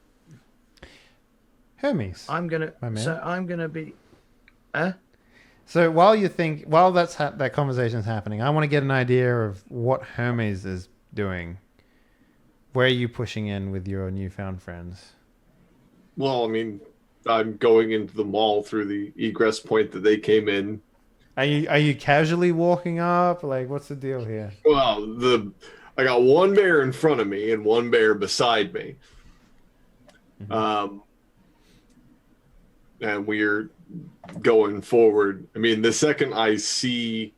Hermes. I'm gonna. My man. So I'm gonna be. So while that conversation's happening, I want to get an idea of what Hermes is doing. Where are you pushing in with your newfound friends? Well, I mean, I'm going into the mall through the egress point that they came in. Are you casually walking up? Like, what's the deal here? Well, I got one bear in front of me and one bear beside me. Mm-hmm. And we're going forward. I mean, the second I see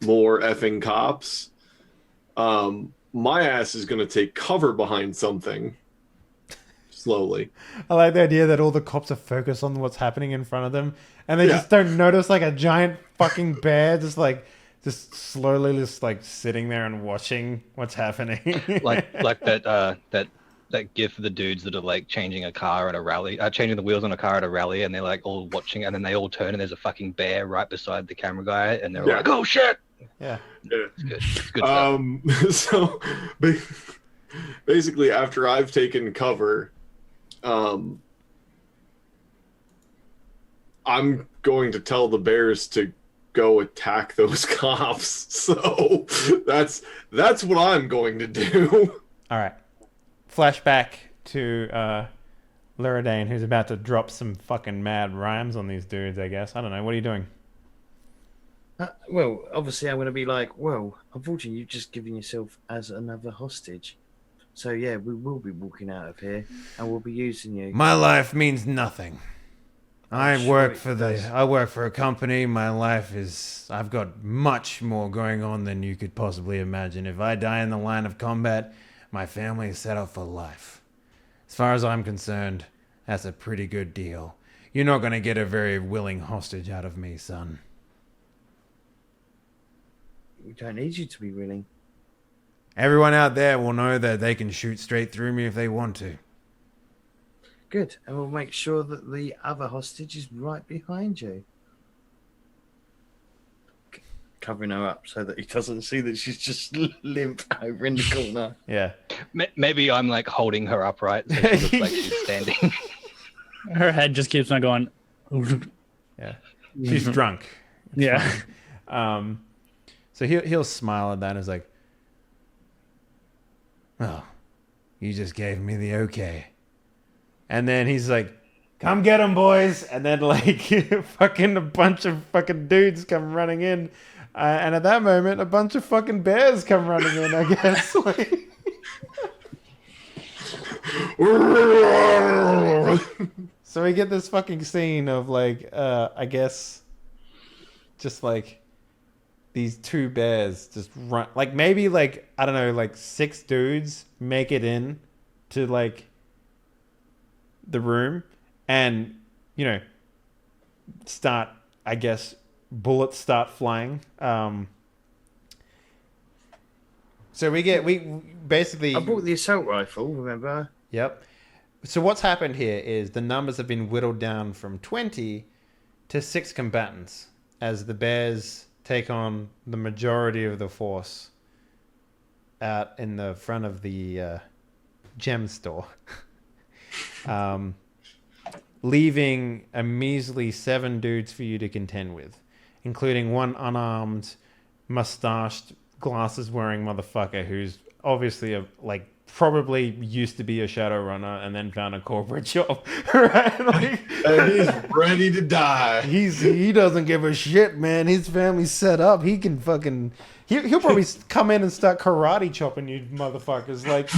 more effing cops, my ass is going to take cover behind something slowly. I like the idea that all the cops are focused on what's happening in front of them, and they just don't notice like a giant fucking bear just slowly just like sitting there and watching what's happening. like that gif of the dudes that are like changing a car at a rally, changing the wheels on a car at a rally, and they're like all watching, and then they all turn and there's a fucking bear right beside the camera guy, and they're like, "Oh shit!" Yeah. It's good. It's good stuff. So basically, after I've taken cover, I'm going to tell the bears to go attack those cops. So that's what I'm going to do. All right. Flashback to Luridane, who's about to drop some fucking mad rhymes on these dudes, I guess. I don't know. What are you doing? Well, obviously, I'm going to be like, well, unfortunately, you've just given yourself as another hostage. So, yeah, we will be walking out of here and we'll be using you. My life means nothing. I work for a company. I've got much more going on than you could possibly imagine. If I die in the line of combat, my family is set up for life. As far as I'm concerned, that's a pretty good deal. You're not going to get a very willing hostage out of me, son. We don't need you to be willing. Everyone out there will know that they can shoot straight through me if they want to. Good. And we'll make sure that the other hostage is right behind you. Covering her up so that he doesn't see that she's just limp over in the corner. Yeah. Maybe I'm like holding her upright so she looks like she's standing. Her head just keeps on going. Yeah. She's drunk. It's Yeah. fine. So he'll smile at that and is like, well, you just gave me the okay. And then he's like, come get him, boys. And then like fucking a bunch of fucking dudes come running in. And at that moment, a bunch of fucking bears come running in, I guess. Like... So we get this fucking scene of like, I guess, just like these two bears just run. Like maybe like, I don't know, like 6 dudes make it in to like the room and, you know, start, I guess, bullets start flying. So we basically... I bought the assault rifle, remember? Yep. So what's happened here is the numbers have been whittled down from 20 to 6 combatants as the bears take on the majority of the force out in the front of the gem store. Leaving a measly 7 dudes for you to contend with, including one unarmed, mustached, glasses-wearing motherfucker who's obviously probably used to be a Shadowrunner and then found a corporate job, right? Like, And he's ready to die. he doesn't give a shit, man. His family's set up. He can fucking... He'll probably come in and start karate chopping you motherfuckers. Like...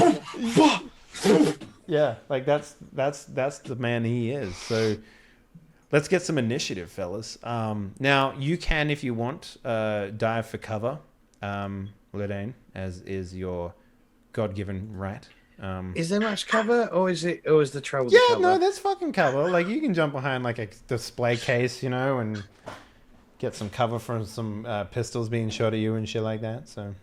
Yeah, like that's the man he is. So let's get some initiative, fellas. Now you can, if you want, dive for cover, Ledane, as is your God-given right. Is there much cover, or is the trouble? Yeah, the cover? no, that's fucking cover. Like, you can jump behind like a display case, you know, and get some cover from some pistols being shot at you and shit like that. So.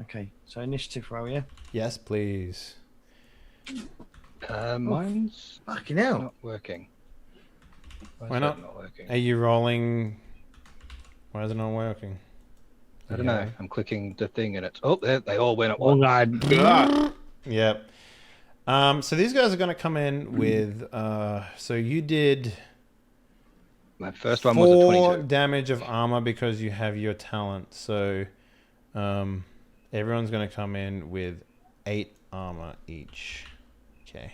Okay, so initiative roll, yeah. Yes, please. Mine's Fucking hell. not working. Why is not? that not working? Are you rolling? Why is it not working? I don't know. I'm clicking the thing and it's they all went at Oh once. god. Ah, Yep. So these guys are going to come in with. So you did My first one was a 4 22. damage of armor because you have your talent. So everyone's going to come in with 8 armor each. Okay.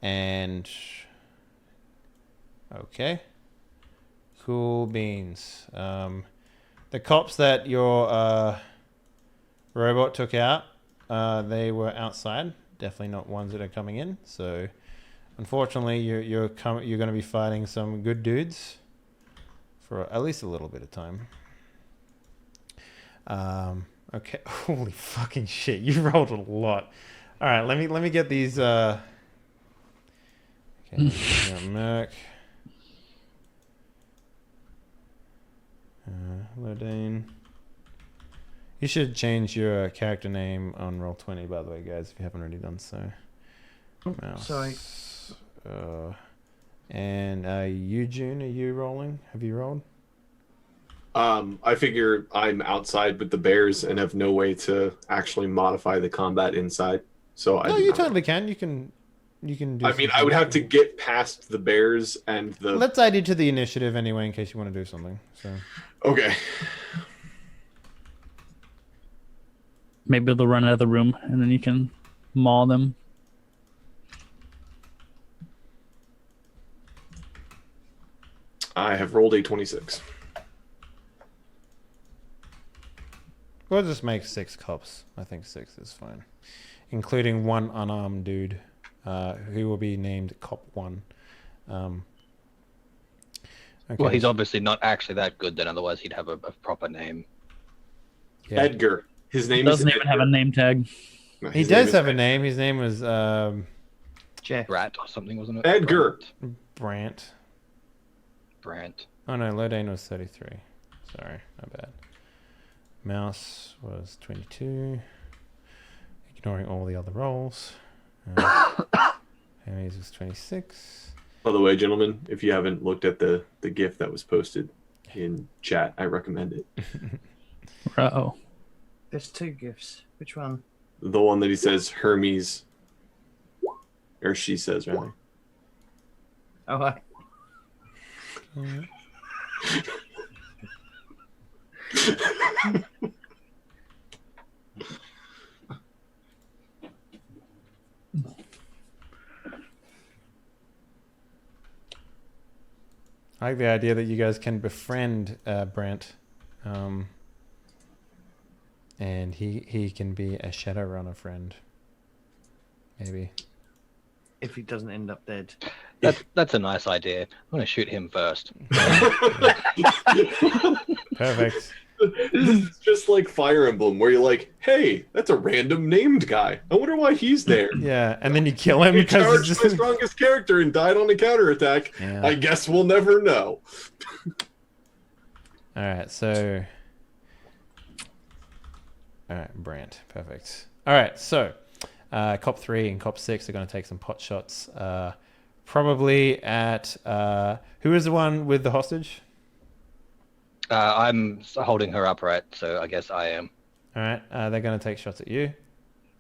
And okay. Cool beans. The cops that your robot took out, they were outside. Definitely not ones that are coming in. So, unfortunately, you're going to be fighting some good dudes for at least a little bit of time. Okay. Holy fucking shit! You rolled a lot. All right. Let me get these. Okay. Merc. Lodane. You should change your character name on Roll20, by the way, guys, if you haven't already done so. Mouse. Sorry. And you, June, are you rolling? Have you rolled? I figure I'm outside with the bears and have no way to actually modify the combat inside. So No, you totally can. You can do. I mean, I would have to get past the bears and the. Let's add you to the initiative anyway, in case you want to do something. So. Okay. Maybe they'll run out of the room and then you can maul them. I have rolled a 26. We'll just make 6 cops. I think 6 is fine, including 1 unarmed dude, who will be named Cop 1. Okay. Well, he's obviously not actually that good then, otherwise he'd have a proper name. Yeah. Edgar. His name Doesn't is even Edgar. have a name tag. No, He his name does is have a Edgar. name. His name was Jeff. Brat or something, wasn't it? Edgar. Brant. Brant. Oh no, Lodane was 33. Sorry, my bad. Mouse was 22. Ignoring all the other rolls. Hermes was 26. By the way, gentlemen, if you haven't looked at the GIF that was posted in chat, I recommend it. Uh-oh. There's 2 gifts. Which one? The one that he says Hermes, or she says rather. Oh, hi. I like the idea that you guys can befriend Brent, and he can be a Shadowrunner friend. Maybe. If he doesn't end up dead. That's a nice idea. I'm going to shoot him first. Perfect. It's just like Fire Emblem, where you're like, hey, that's a random named guy. I wonder why he's there. Yeah, and then you kill him He because charged my strongest character and died on a counterattack. Yeah. I guess we'll never know. All right, so. All right, Brant. Perfect. All right, so Cop 3 and Cop 6 are going to take some pot shots. Probably at. Who is the one with the hostage? I'm holding her upright, so I guess I am. All right, they're going to take shots at you.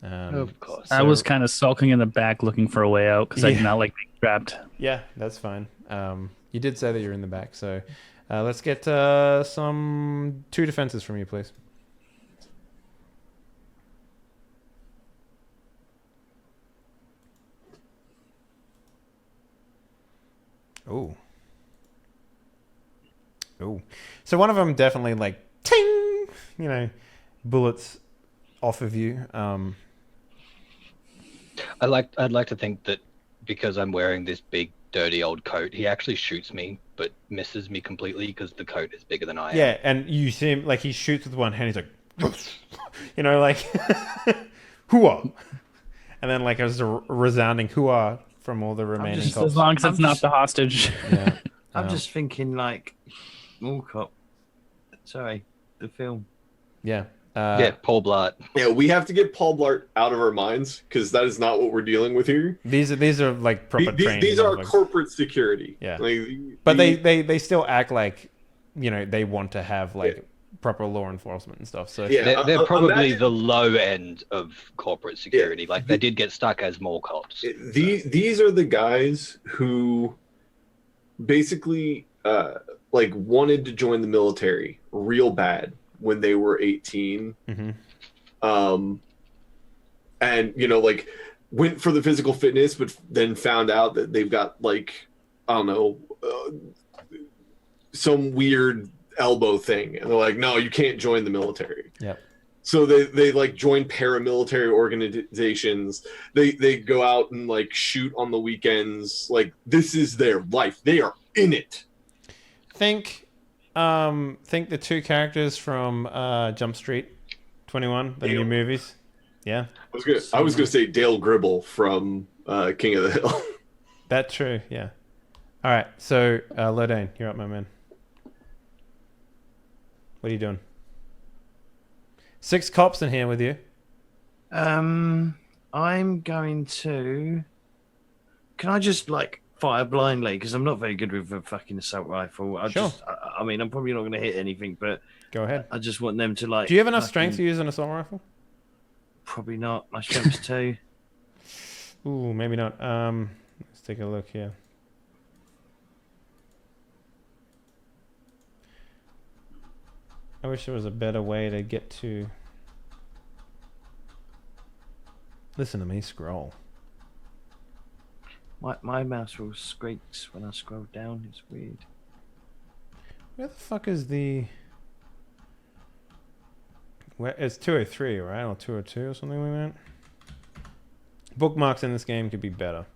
Of course. I was kind of sulking in the back looking for a way out because I did not like being trapped. Yeah, that's fine. You did say that you're in the back, so let's get some 2 defenses from you, please. Oh. Oh. So one of them definitely like ting, bullets off of you. I'd like to think that because I'm wearing this big dirty old coat. He actually shoots me, but misses me completely because the coat is bigger than I am. Yeah, and you see him, like, he shoots with one hand, he's like, you know, like, hooah. And then, like, there's a resounding hooah from all the remaining just- cops. As long as I'm it's not just- the hostage. Yeah. I'm just thinking like Mall Cop. Sorry, the film. Yeah. Yeah, Paul Blart. Yeah, we have to get Paul Blart out of our minds because that is not what we're dealing with here. These are like proper training. These are motherfuckers. corporate security. Yeah. Like, But they still act like, you know, they want to have like proper law enforcement and stuff. So Yeah. They're probably imagine- the low end of corporate security. Like they did get stuck as mall cops. These are the guys who basically like wanted to join the military real bad when they were 18. And you know, like went for the physical fitness, but then found out that they've got like, I don't know, some weird elbow thing, and they're like, no, you can't join the military. Yep. So they like join paramilitary organizations. They go out and like shoot on the weekends. Like this is their life. They are in it. Think the two characters from Jump Street 21, the new movies. Yeah. I was gonna say Dale Gribble from King of the Hill. That's true, yeah. All right, so Lodane, you're up, my man. What are you doing? 6 cops in here with you. I'm going to. Can I just like fire blindly? Because I'm not very good with a fucking assault rifle. Sure. I mean, I'm probably not going to hit anything, but Go ahead. I just want them to like. Do you have enough strength to use an assault rifle? Probably not. My strength's 2. Ooh, maybe not. Let's take a look here. I wish there was a better way to get to... Listen to me scroll. My mouse will squeaks when I scroll down. It's weird. Where the fuck is the... Where, it's 203, right? Or 202 or something like that? Bookmarks in this game could be better.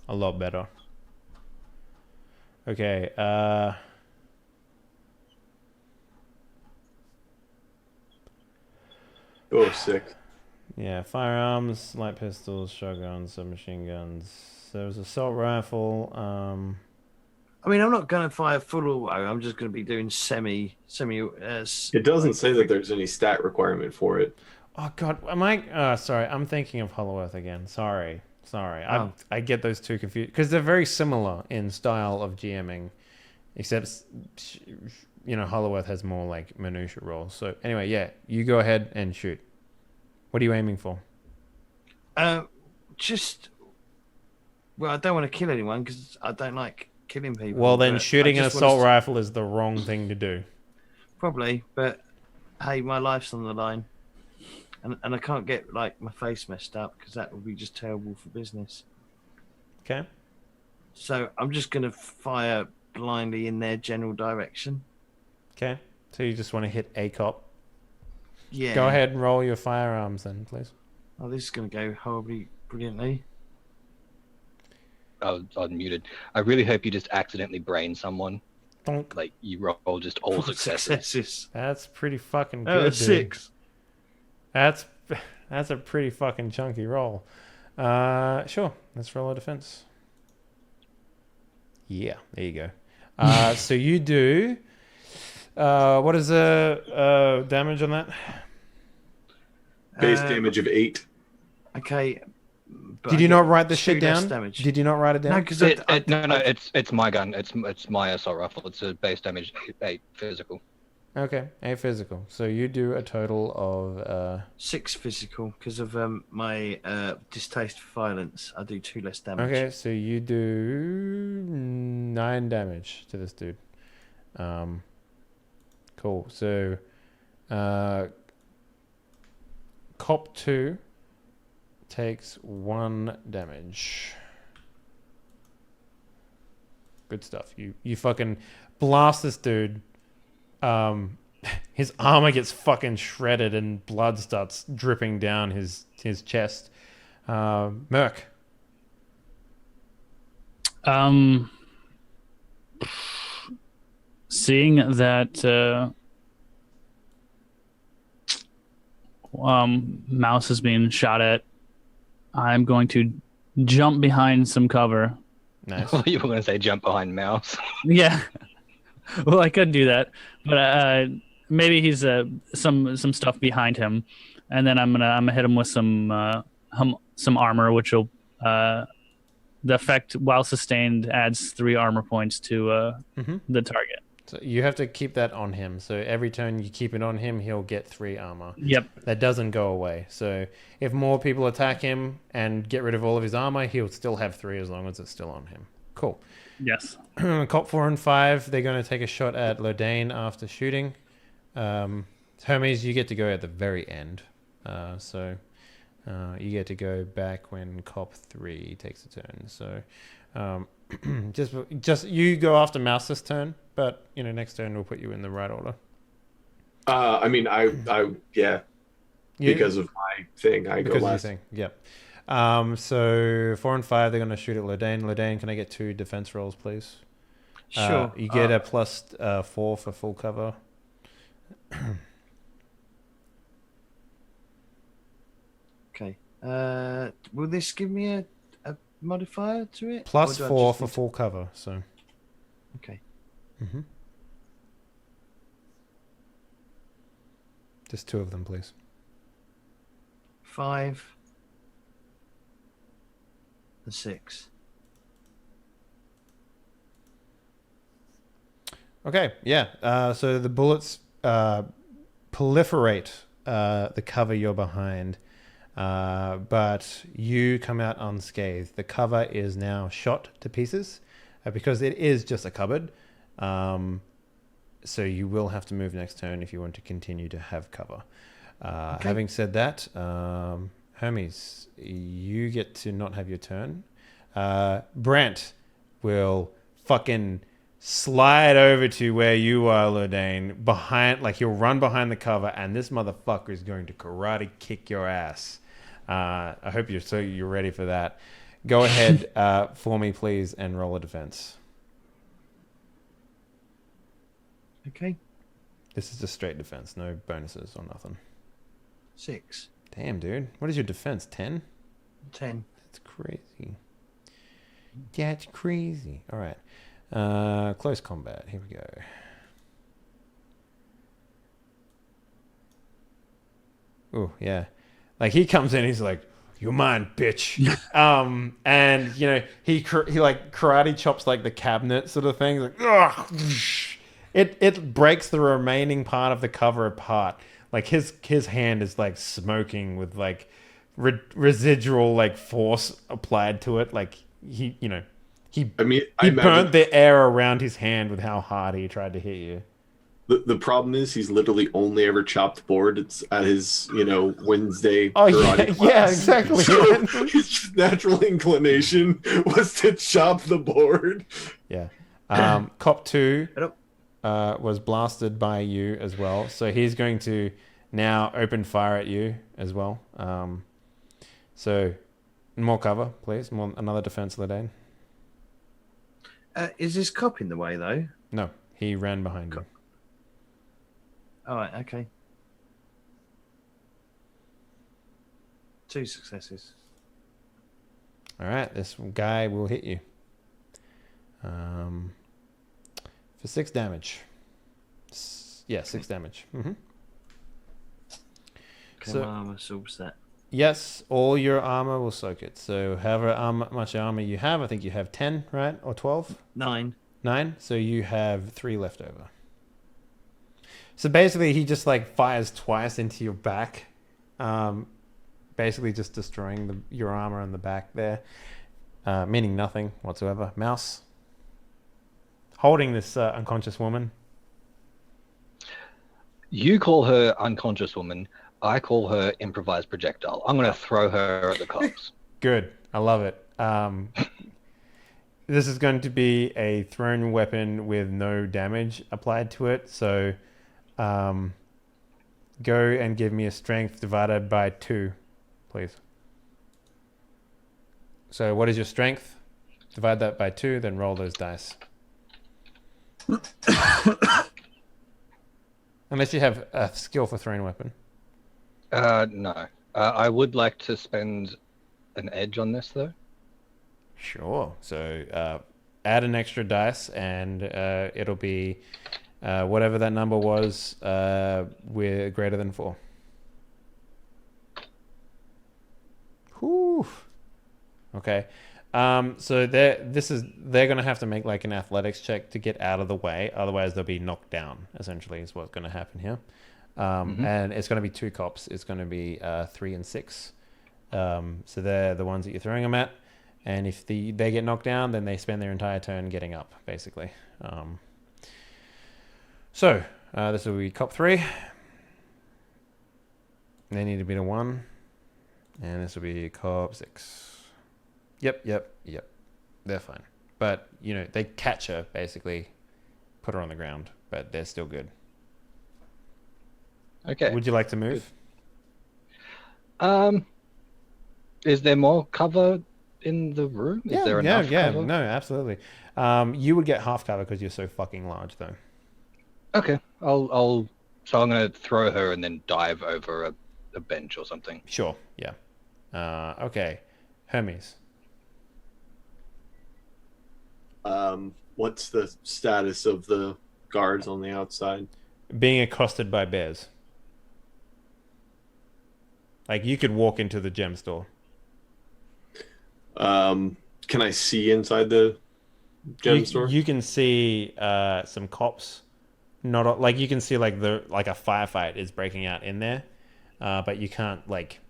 A lot better. Okay, Oh, sick. yeah, firearms, light pistols, shotguns, submachine guns. There's assault rifle. I mean, I'm not going to fire full auto. I'm just going to be doing semi. It doesn't say that there's any stat requirement for it. Oh god, am I? Sorry, I'm thinking of Hollow Earth again. Sorry. Oh. I get those two confused because they're very similar in style of GMing, except you know Hollow Earth has more like minutia roles. So anyway, yeah, you go ahead and shoot. What are you aiming for? Just. Well, I don't want to kill anyone because I don't like killing people. Well, then but shooting I an just wanna assault rifle is the wrong thing to do. Probably, but hey, my life's on the line. And I can't get like my face messed up because that would be just terrible for business. Okay. So I'm just going to fire blindly in their general direction. Okay. So you just want to hit a cop. Yeah. Go ahead and roll your firearms then, please. Oh, this is going to go horribly brilliantly. I'm muted. I really hope you just accidentally brain someone. Donk. Like you roll just all successes. That's pretty fucking good. Oh, dude. 6. That's a pretty fucking chunky roll. Sure. Let's roll a defense. Yeah, there you go. So you do. What is the damage on that? Base damage of 8. Okay. But Did I you get not write this 2 shit less down? Damage. Did you not write it down? No, because No, it's my gun. It's my assault rifle. It's a base damage 8 physical. Okay, 8 physical. So you do a total of 6 physical because of my distaste for violence. I do 2 less damage. okay, so you do 9 damage to this dude. Cool. So cop 2 takes 1 damage. Good stuff. You fucking blast this dude. His armor gets fucking shredded and blood starts dripping down his chest. Merc. Seeing that Mouse is being shot at, I'm going to jump behind some cover. Nice. You were going to say jump behind Mouse. Yeah. Well, I could do that, but maybe he's some stuff behind him, and then I'm gonna hit him with some armor, which will the effect while sustained adds 3 armor points to the target. So you have to keep that on him. So every turn you keep it on him, he'll get 3 armor. Yep. That doesn't go away. So if more people attack him and get rid of all of his armor, he'll still have 3 as long as it's still on him. Cool. Yes. Cop 4 and 5, they're going to take a shot at Lodane after shooting. Hermes, you get to go at the very end. So you get to go back when Cop 3 takes a turn. So just you go after Mouse this turn, but next turn we'll put you in the right order. I mean, yeah. Because of my thing, I go last. Yep. So 4 and 5, they're going to shoot at Lodane. Lodane, can I get 2 defense rolls, please? Sure. You get a plus 4 for full cover. Okay. Will this give me a modifier to it? Plus 4 for full cover. So. Okay. Mm-hmm. Just 2 of them, please. 5 and 6. Okay, yeah. So the bullets proliferate the cover you're behind, but you come out unscathed. The cover is now shot to pieces because it is just a cupboard. So you will have to move next turn if you want to continue to have cover. Okay. Having said that, Hermes, you get to not have your turn. Brent will fucking slide over to where you are, Lodane, he'll run behind the cover, and this motherfucker is going to karate kick your ass. I hope you're ready for that. Go ahead for me, please, and roll a defense. Okay. This is just straight defense, no bonuses or nothing. 6. Damn, dude. What is your defense? 10? 10. That's crazy. That's crazy. All right. Close combat. Here we go. Oh, yeah. Like, he comes in, he's like, "You're mine, bitch." And, he like karate chops like the cabinet sort of thing. Like, ugh. It breaks the remaining part of the cover apart. Like his hand is like smoking with like residual like force applied to it. Like he burnt the air around his hand with how hard he tried to hit you. The problem is he's literally only ever chopped board. It's at his Wednesday karate class. Yeah, exactly. So his natural inclination was to chop the board. Yeah. Cop 2 was blasted by you as well, so he's going to now open fire at you as well. So more cover, please. Another defense, Lodane. Is this cop in the way though? No, he ran behind you. All right, okay. 2 successes. All right, this guy will hit you. For 6 damage. 6 damage. Mm-hmm. So, my armor absorbs that. Yes, all your armor will soak it. So however much armor you have, I think you have 10, right? Or 12? 9. 9? So you have 3 left over. So basically he just like fires twice into your back. Basically just destroying your armor on the back there. Meaning nothing whatsoever. Mouse. Holding this unconscious woman. You call her unconscious woman. I call her improvised projectile. I'm going to throw her at the cops. Good. I love it. This is going to be a thrown weapon with no damage applied to it. So go and give me a strength divided by 2, please. So what is your strength? Divide that by 2, then roll those dice. Unless you have a skill for throwing a weapon. No. I would like to spend an edge on this, though. Sure. So add an extra dice, and it'll be whatever that number was with greater than 4. Whew. Okay. So they're going to have to make like an athletics check to get out of the way. Otherwise, they'll be knocked down, essentially, is what's going to happen here. And it's going to be 2 cops. It's going to be 3 and 6. So they're the ones that you're throwing them at. And if they get knocked down, then they spend their entire turn getting up, basically. So this will be cop 3. They need to beat a 1. And this will be cop 6. Yep. They're fine. But, they catch her, basically, put her on the ground, but they're still good. Okay. Would you like to move? Is there more cover in the room? Is there enough cover? No, absolutely. You would get half cover because you're so fucking large, though. Okay. So I'm going to throw her and then dive over a bench or something. Sure, yeah. Okay. Hermes. What's the status of the guards on the outside? Being accosted by bears. Like, you could walk into the gem store. Can I see inside the gem store? You can see some cops. Not like you can see like a firefight is breaking out in there, but you can't like.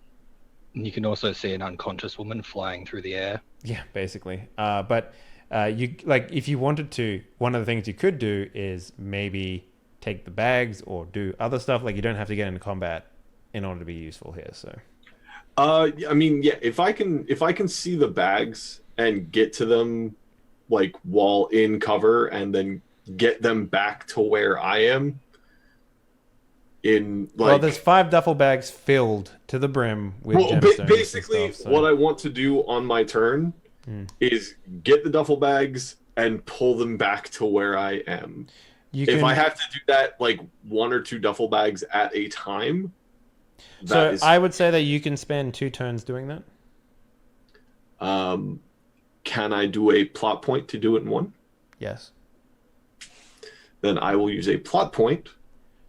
You can also see an unconscious woman flying through the air. Yeah, basically. But you like if you wanted to, one of the things you could do is maybe take the bags or do other stuff. Like, you don't have to get into combat in order to be useful here. So. I mean, yeah. If I can see the bags and get to them, like while in cover, and then get them back to where I am. Well, there's 5 duffel bags filled to the brim with gemstones. Basically, and stuff, so. what I want to do on my turn is get the duffel bags and pull them back to where I am. If I have to do that, like 1 or 2 duffel bags at a time. I would say that you can spend 2 turns doing that. Can I do a plot point to do it in 1? Yes. Then I will use a plot point.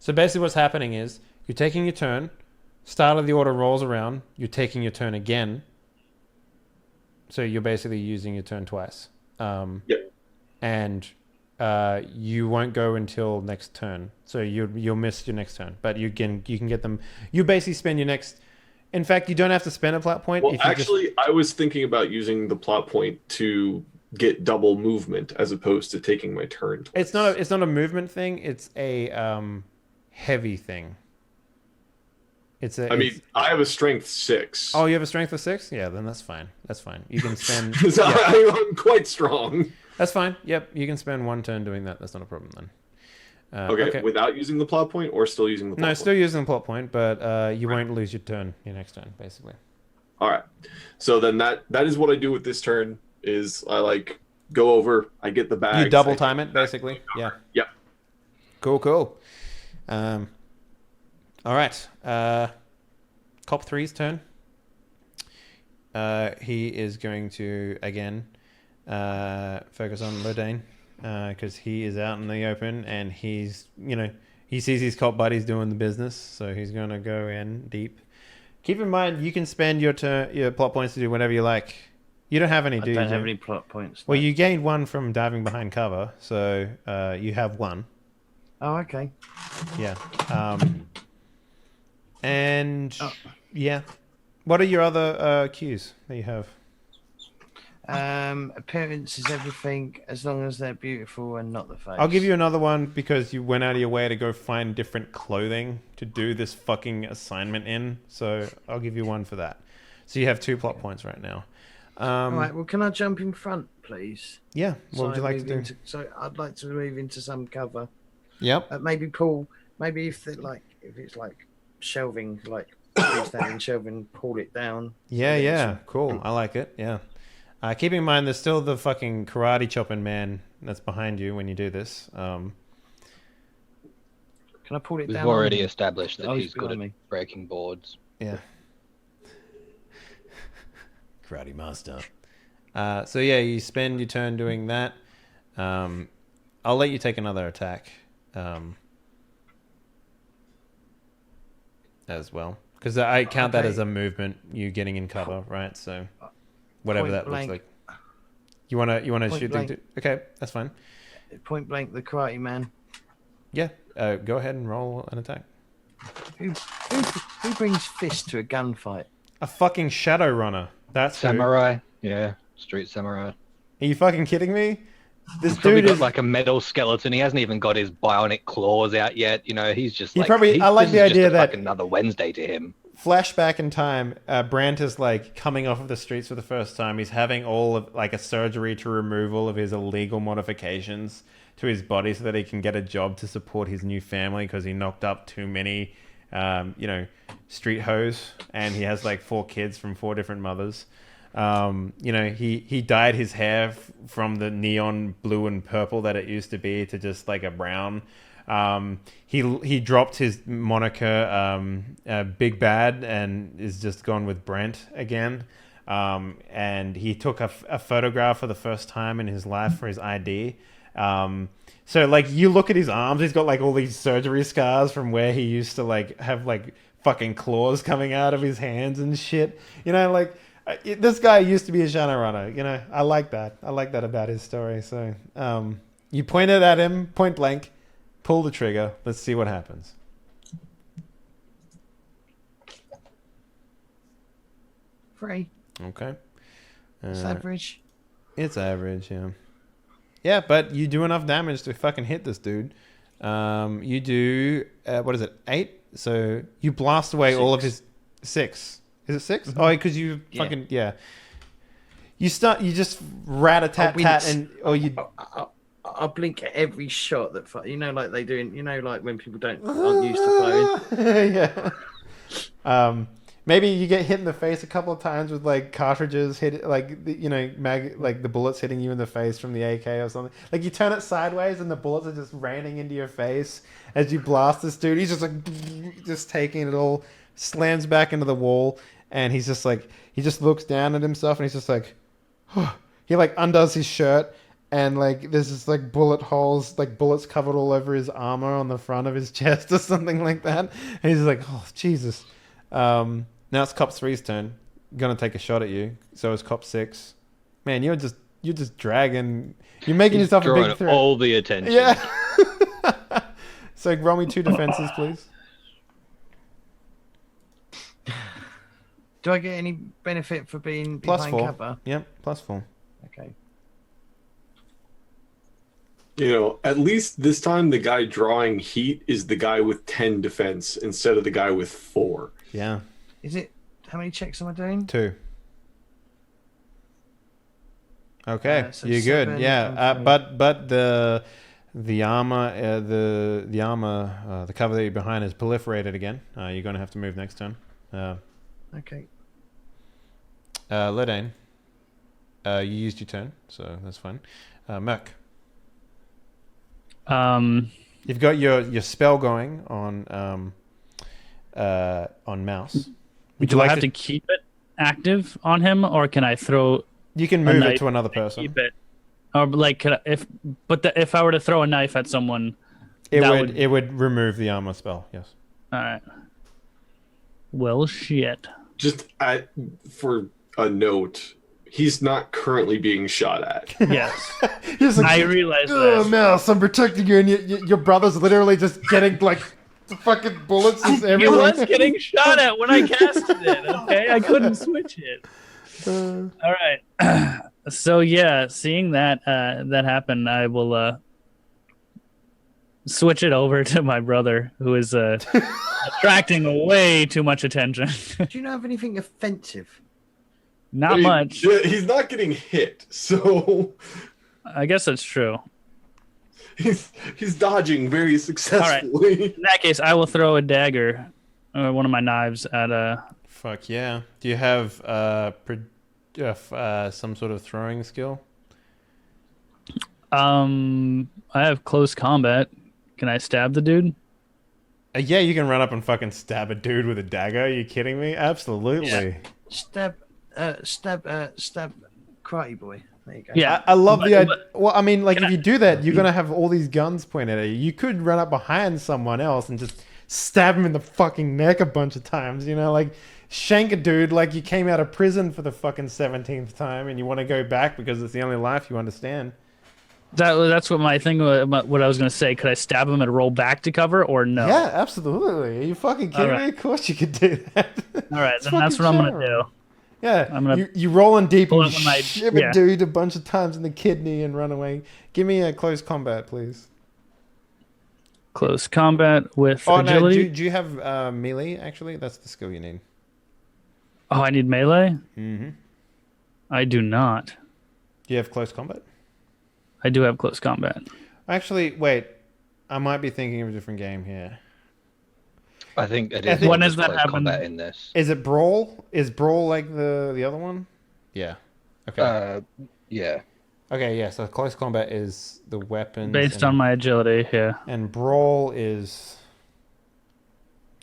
So basically what's happening is you're taking your turn, start of the order rolls around, you're taking your turn again. So you're basically using your turn twice. Yep. And you won't go until next turn. So you'll miss your next turn. But you can get them. You basically spend your next. In fact, you don't have to spend a plot point. Well, actually, I was thinking about using the plot point to get double movement as opposed to taking my turn twice. It's not a movement thing. It's a heavy thing. I have a strength 6. Oh, you have a strength of 6? Yeah, then that's fine. You can spend. I'm quite strong. That's fine. Yep, you can spend 1 turn doing that. That's not a problem then. Okay, without using the plot point or still using the plot point? No, still using the plot point, but you won't lose your next turn, basically. All right. So then that is what I do with this turn is I go over, I get the bags. You double time it, basically. Yeah. Yep. Cool. All right. Cop 3's turn. He is going to, again, focus on Lodane because he is out in the open and he's, he sees his cop buddies doing the business, so he's going to go in deep. Keep in mind, you can spend your plot points to do whatever you like. You don't have any, do you? I don't have any plot points. Well, you gained 1 from diving behind cover, so you have 1. Oh, okay. Yeah. Yeah. What are your other cues that you have? Appearance is everything, as long as they're beautiful and not the face. I'll give you another one because you went out of your way to go find different clothing to do this fucking assignment in. So I'll give you 1 for that. So you have 2 plot points right now. All right. Well, can I jump in front, please? Yeah. What would you like to do? So I'd like to move into some cover. Yep. Maybe if it's like shelving, like freestanding shelving, pull it down. Yeah. Cool. I like it. Yeah. Keep in mind, there's still the fucking karate chopping man that's behind you when you do this. Can I pull it We've down? already established that Oh, he's good behind at me. breaking boards. Yeah. Karate master. So yeah, you spend your turn doing that. I'll let you take another attack as well, because I count that Okay. as a movement. You getting in cover, right? So whatever Point that blank. looks like. You wanna Point shoot? blank. Okay, that's fine. Point blank, the karate man. Yeah. Go ahead and roll an attack. Who brings fists to a gunfight? A fucking Shadowrunner. That's who. Samurai, yeah, street samurai. Are you fucking kidding me? This He's probably dude got is like a metal skeleton. He hasn't even got his bionic claws out yet. You know, he's just He like probably- I like this the is idea just that- like another Wednesday to him. flashback in time. Brant is like coming off of the streets for the first time. He's having all of like a surgery to remove all of his illegal modifications to his body so that he can get a job to support his new family because he knocked up too many, street hoes, and he has like 4 kids from 4 different mothers. He dyed his hair from the neon blue and purple that it used to be to just like a brown. He dropped his moniker Big Bad and is just gone with Brent again. And he took a photograph for the first time in his life for his ID. So like you look at his arms, he's got like all these surgery scars from where he used to like have like fucking claws coming out of his hands and shit. This guy used to be a Shadowrunner. I like that. I like that about his story. So you pointed at him, point blank, pull the trigger. Let's see what happens. Free. Okay. It's average. It's average, yeah. Yeah, but you do enough damage to fucking hit this dude. You do, 8? So you blast away all of his... 6. Is it 6? Mm-hmm. Oh, because you fucking... Yeah. You just rat-a-tat-tat and... Or you... I'll blink at every shot that... like they do in... like when people aren't used to firing. Yeah. Maybe you get hit in the face a couple of times with like cartridges hit, like like the bullets hitting you in the face from the AK or something. Like you turn it sideways and the bullets are just raining into your face as you blast this dude. He's just like just taking it all, slams back into the wall, and he's just like he just looks down at himself and he's just like, he like undoes his shirt and like there's just like bullet holes, like bullets covered all over his armor on the front of his chest or something like that. And he's like, oh Jesus. Now it's Cop 3's turn. Gonna take a shot at you. So is Cop 6. Man, you're just dragging. You're making yourself a big threat. All the attention. Yeah. So roll me 2 defenses, please. Do I get any benefit for being Plus behind 4. cover? Yep, plus 4. Okay. At least this time the guy drawing heat is the guy with 10 defense instead of the guy with 4. Yeah. Is it? How many checks am I doing? 2. Okay, So you're good. 7 Yeah, and 3. but the armor, the cover that you're behind is proliferated again. You're gonna have to move next turn. Okay. Ledane, you used your turn, so that's fine. Merc, you've got your spell going on Mouse. Would you Do I like have to keep it active on him, or can I throw? You can move it knife to another and person. Keep it, or like if I were to throw a knife at someone, It would remove the armor spell. Yes. All right. Well, shit. Just for a note, he's not currently being shot at. Yes, He's like, I realize oh, that. Mouse, I'm protecting you, and your brother's literally just getting like fucking bullets just He everywhere. was getting shot at when I casted it. Okay, I couldn't switch it. All right. So yeah, seeing that that happen, I will switch it over to my brother, who is attracting way too much attention. Do you know of anything offensive? Not much. Yeah, he's not getting hit, so I guess that's true. he's dodging very successfully. In that case, I will throw a dagger, or one of my knives, at Fuck yeah. Do you have some sort of throwing skill? I have close combat. Can I stab the dude? Yeah, you can run up and fucking stab a dude with a dagger. Are you kidding me? Absolutely. Stab, stab, karate boy. There you go. Yeah. I love But- the idea. but- Well, I mean, like, Can if you do that, you're gonna have all these guns pointed at you. You could run up behind someone else and just stab him in the fucking neck a bunch of times. You know, like shank a dude like you came out of prison for the fucking 17th time and you want to go back because it's the only life you understand. That's what my thing. What I was gonna say. Could I stab him and roll back to cover, or no? Yeah, absolutely. Are you fucking kidding Alright. me? Of course you could do that. All right, It's then that's what fucking I'm gonna do. Shadowrun. Yeah, I'm gonna you roll in deep pull and out you one of my- ship yeah. a dude a bunch of times in the kidney and run away. Give me a close combat, please. Close combat with Oh no, agility. do you have melee? Actually, that's the skill you need. Oh, I need melee. Mm-hmm. I do not. Do you have close combat? I do have close combat. Actually, wait. I might be thinking of a different game here. I think it I is. think- When When does that happen? combat in this? Is it Brawl? Is Brawl like the other one? Yeah. Okay. Yeah. Okay, yeah, so close combat is the weapons. Based on my agility, yeah. And Brawl is...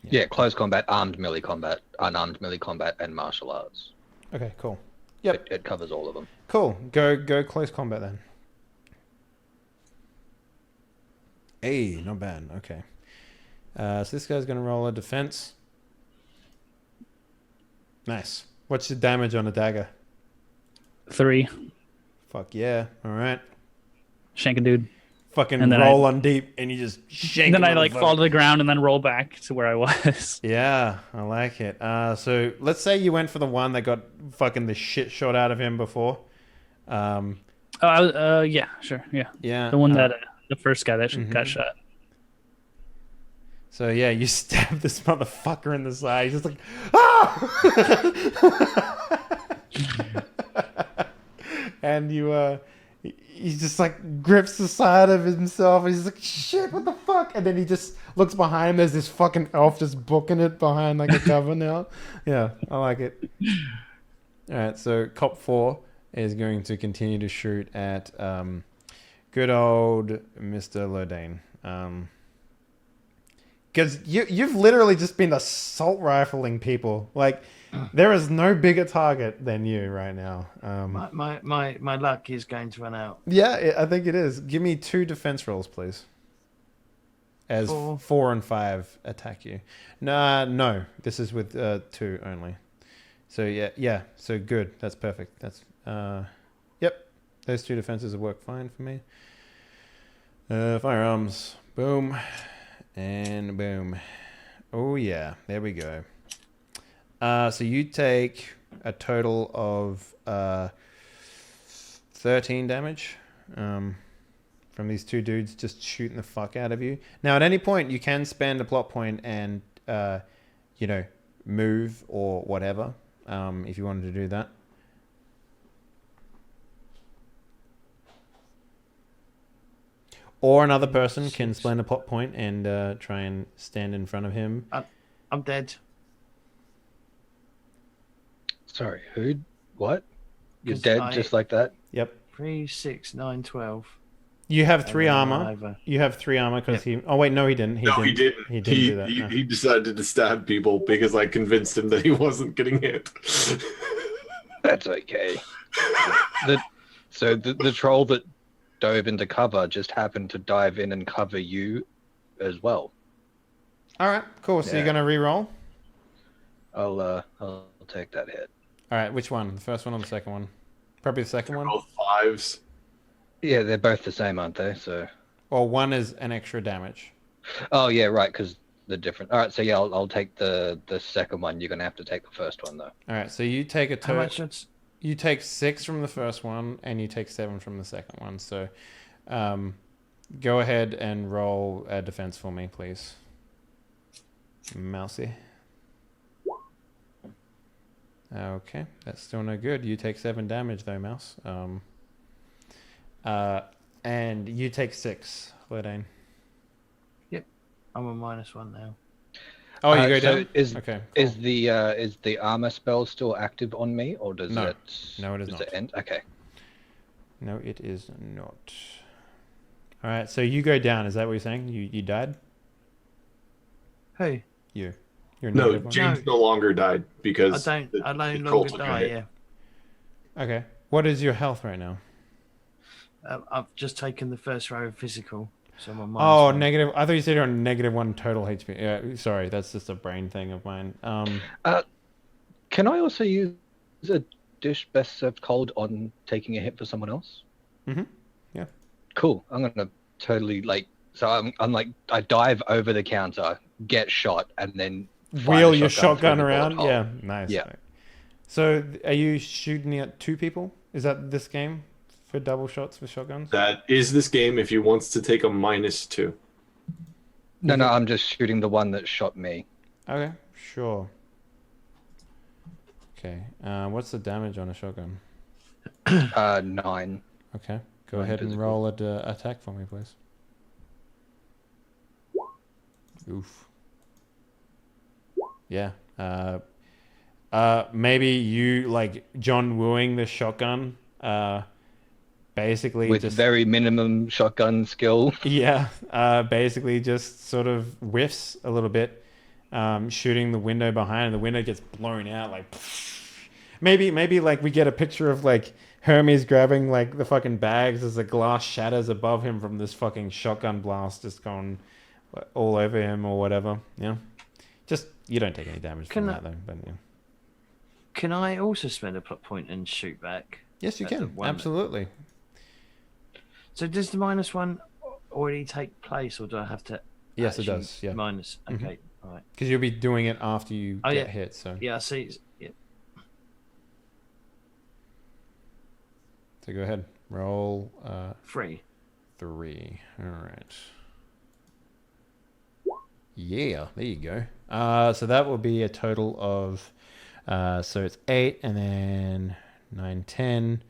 Yeah, close combat, armed melee combat, unarmed melee combat, and martial arts. Okay, cool. Yep, It covers all of them. cool. Go close combat then. Hey, not bad. Okay. So this guy's going to roll a defense. Nice. What's your damage on a dagger? 3. Fuck yeah. All right. Shank a dude. Fucking And then roll on deep and you just shake And then a I like motherfucker. fall to the ground and then roll back to where I was. Yeah, I like it. So let's say you went for the one that got fucking the shit shot out of him before. Yeah, sure, yeah. Yeah. The one that the first guy that Mhm. got shot. So yeah, you stab this motherfucker in the side. He's just like, ah! And he just like grips the side of himself and he's like, shit, what the fuck? And then he just looks behind him. There's this fucking elf just booking it behind like a cover now. Yeah, I like it. All right, so Cop 4 is going to continue to shoot at good old Mr. Lodane. Because you've literally just been assault rifling people. Like, there is no bigger target than you right now. My luck is going to run out. Yeah, I think it is. Give me 2 defense rolls, please. As 4 and 5 attack you. No. This is with 2 only. So yeah. So good. That's perfect. That's yep. Those 2 defenses will work fine for me. Firearms. Boom. And boom. Oh yeah. There we go. So you take a total of 13 damage from these 2 dudes just shooting the fuck out of you. Now, at any point, you can spend a plot point and, move or whatever, if you wanted to do that. Or another person can spend a plot point and try and stand in front of him. I'm dead. Sorry, who? What? You're 'Cause dead I- just like that? Yep. 3, 6, 9, 12. You have 3 And then armor. I've, You have 3 armor because he... Oh, wait, no, he didn't. No, he didn't. He didn't do that. He, no. he decided to stab people because I convinced him that he wasn't getting hit. That's okay. The troll that dove into cover just happened to dive in and cover you as well. All right, cool. So Yeah. you're going to re-roll? I'll take that hit. All right, which one? The first one or the second one? Probably the second one. Both 5s. Yeah, they're both the same, aren't they? So. Or one is an extra damage. Oh yeah, right. Because they're different. All right, so yeah, I'll take the second one. You're gonna have to take the first one though. All right, so you take a How total. much? It's You take 6 from the first one, and you take 7 from the second one. So, go ahead and roll a defense for me, please. Mousy. Okay, that's still no good. You take 7 damage though, Mouse. And you take 6, Ledane. I'm a -1 now. Oh, you go so down? Is Okay. is Cool. the armor spell still active on me, or does No. it? No, it is does not. it end? Okay. No, it is not. All right, so you go down. Is that what you're saying? You died? Who? You. You're No, negative one? James No. no longer died I because don't. the I no troll longer took a die. hit. Yeah. Okay. What is your health right now? I've just taken the first row of physical, so I'm on Oh, -1. negative. I thought you said you're on -1 total HP. Yeah, sorry, that's just a brain thing of mine. Can I also use a dish best served cold on taking a hit for someone else? Yeah. Cool. I'm gonna totally So I'm like I dive over the counter, get shot, and then fire Wheel the your shotgun through the bullet around. hole. Yeah, nice. Yeah. So, are you shooting at 2 people? Is that this game for double shots with shotguns? That is this game if he wants to take a -2. No, I'm just shooting the one that shot me. Okay, sure. Okay. What's the damage on a shotgun? 9. Okay. Go 9 ahead and physical. roll an attack for me, please. Oof. Yeah. Maybe you like John wooing the shotgun. Basically With just very minimum shotgun skill. yeah. Basically just sort of whiffs a little bit, shooting the window behind, and the window gets blown out. Like maybe like we get a picture of like Hermes grabbing like the fucking bags as the glass shatters above him from this fucking shotgun blast just going all over him or whatever. Yeah. Just you don't take any damage from that though, but yeah. Can I also spend a plot point and shoot back? Yes, you at the can. one Absolutely. So does the -1 already take place, or do I have to? Yes, it actually does. Yeah. Minus. Okay. All right. Because you'll be doing it after you Oh, get yeah. hit. So Yeah, I see. Yeah. so go ahead. Roll 3. 3. All right. Yeah, there you go. So that will be a total of so it's 8 and then 9, 10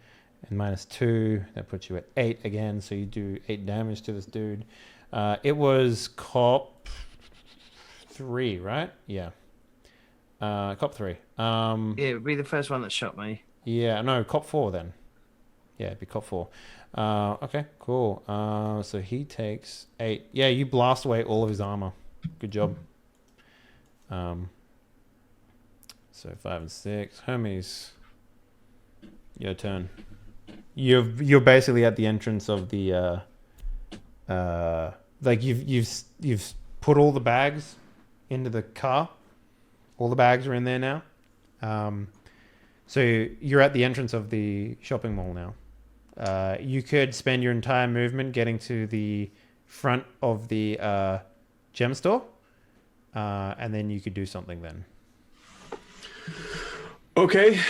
and -2. That puts you at 8 again. So you do 8 damage to this dude. It was cop 3, right? Yeah. Cop 3. Yeah, it would be the first one that shot me. Yeah, no, cop 4 then. Yeah, it'd be cop 4. Okay, cool. So he takes 8. Yeah, you blast away all of his armor. Good job. So 5 and 6. Hermes, your turn. You're basically at the entrance of the like you've put all the bags into the car. All the bags are in there now. So you're at the entrance of the shopping mall now. You could spend your entire movement getting to the front of the gem store, and then you could do something then. Okay.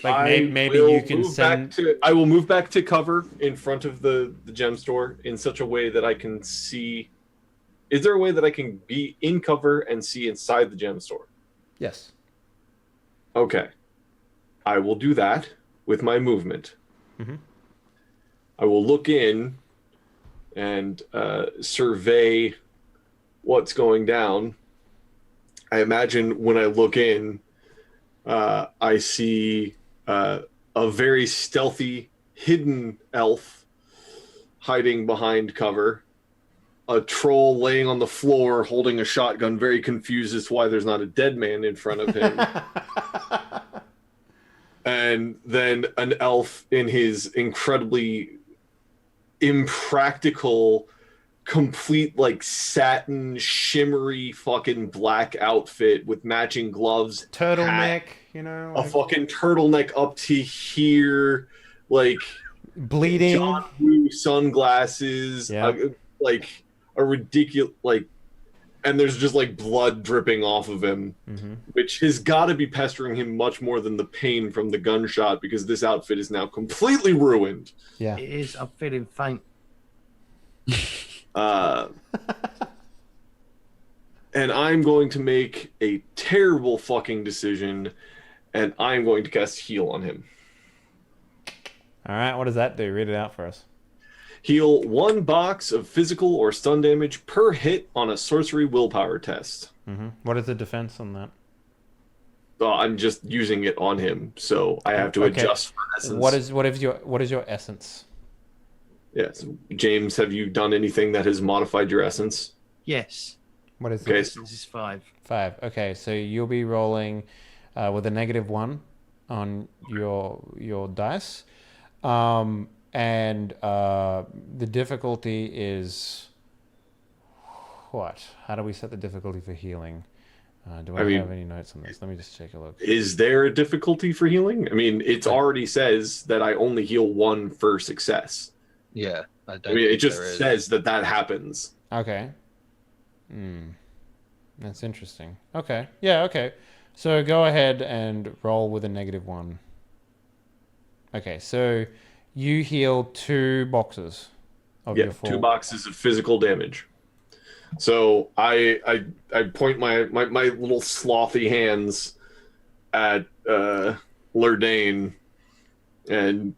Like maybe you can send. I will move back to cover in front of the gem store in such a way that I can see. Is there a way that I can be in cover and see inside the gem store? Yes. Okay. I will do that with my movement. Mm-hmm. I will look in and survey what's going down. I imagine when I look in, I see a very stealthy, hidden elf hiding behind cover. A troll laying on the floor holding a shotgun, very confused as to why there's not a dead man in front of him. And then an elf in his incredibly impractical, complete like satin, shimmery fucking black outfit with matching gloves, Turtleneck, hat, a like fucking turtleneck up to here, like bleeding, John Woo sunglasses, like a ridiculous and there's just like blood dripping off of him, which has got to be pestering him much more than the pain from the gunshot, because this outfit is now completely ruined. Yeah, it is. I'm feeling faint. And I'm going to make a terrible fucking decision, and I'm going to cast heal on him. All right, what does that do? Read it out for us. Heal 1 box of physical or stun damage per hit on a sorcery willpower test. What is the defense on that? I'm just using it on him, so I have to adjust for essence. What is your essence? Yes. James, have you done anything that has modified your essence? Yes. What is Okay. it? This is 5. 5. Okay, so you'll be rolling with a -1 on your dice, and the difficulty is what? How do we set the difficulty for healing? Do I have any notes on this? Let me just take a look. Is there a difficulty for healing? I mean, it already says that I only heal 1 for success. Yeah, It just says that happens. Okay. That's interesting. Okay. Yeah, okay. So go ahead and roll with a -1. Okay, so you heal 2 boxes of your 4. 2 boxes of physical damage. So I point my little slothy hands at Lurdane and,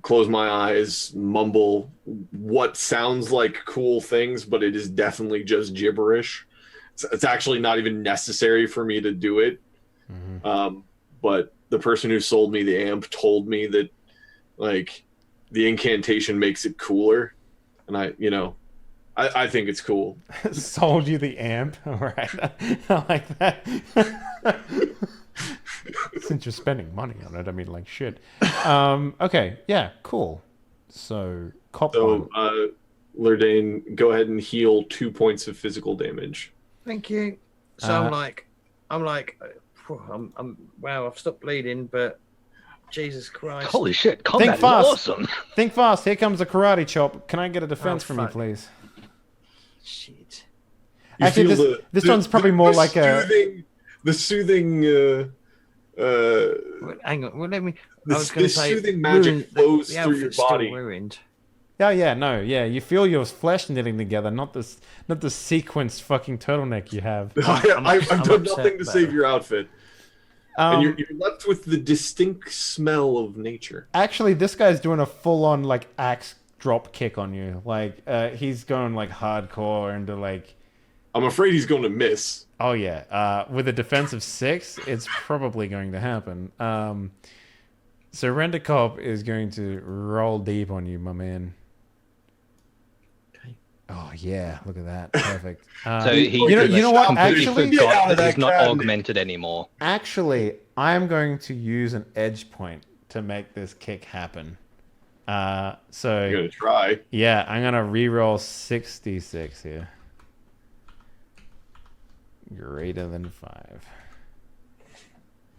close my eyes, mumble what sounds like cool things, but it is definitely just gibberish. It's actually not even necessary for me to do it. But the person who sold me the amp told me that, like, the incantation makes it cooler. And I think it's cool. Sold you the amp? All right. I like that. Since you're spending money on it, I mean, like, shit. Okay, yeah, cool. So, Lurdane, go ahead and heal 2 points of physical damage. Thank you. So I'm wow, I've stopped bleeding, but Jesus Christ. Holy shit, combat is awesome. Think fast. Here comes a karate chop. Can I get a defense from you, please? Shit. Actually, this one's probably more like the soothing hang on. Well, let me. This soothing magic flows through your body. Still ruined. Yeah. You feel your flesh knitting together, not this sequenced fucking turtleneck you have. I've done nothing to save your outfit. And you're left with the distinct smell of nature. Actually, this guy's doing a full-on like axe drop kick on you. Like he's going like hardcore into like. I'm afraid he's going to miss. Oh yeah, with a defense of 6, it's probably going to happen. So Rent-A-Cop is going to roll deep on you, my man. Oh yeah, look at that, perfect. So you know what? Actually, forgot that he's not augmented anymore. Actually, I'm going to use an edge point to make this kick happen. So you're gonna try. Yeah, I'm gonna re-roll 66 here. Greater than 5.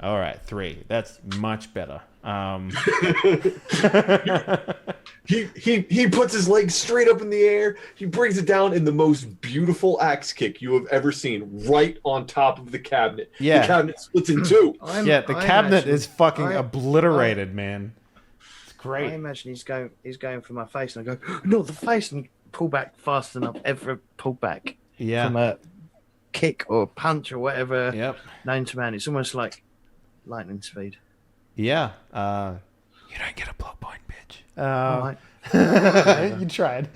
All right, 3. That's much better. He puts his leg straight up in the air. He brings it down in the most beautiful axe kick you have ever seen, right on top of the cabinet. Yeah. The cabinet splits in 2. The cabinet is fucking obliterated, man. It's great. I imagine he's going for my face, and I go, not the face, and pull back faster than I've ever pulled back. Yeah. From a kick or punch or whatever. Yep. Known to man. It's almost like lightning speed. Yeah. You don't get a plot point, bitch. Right. You tried.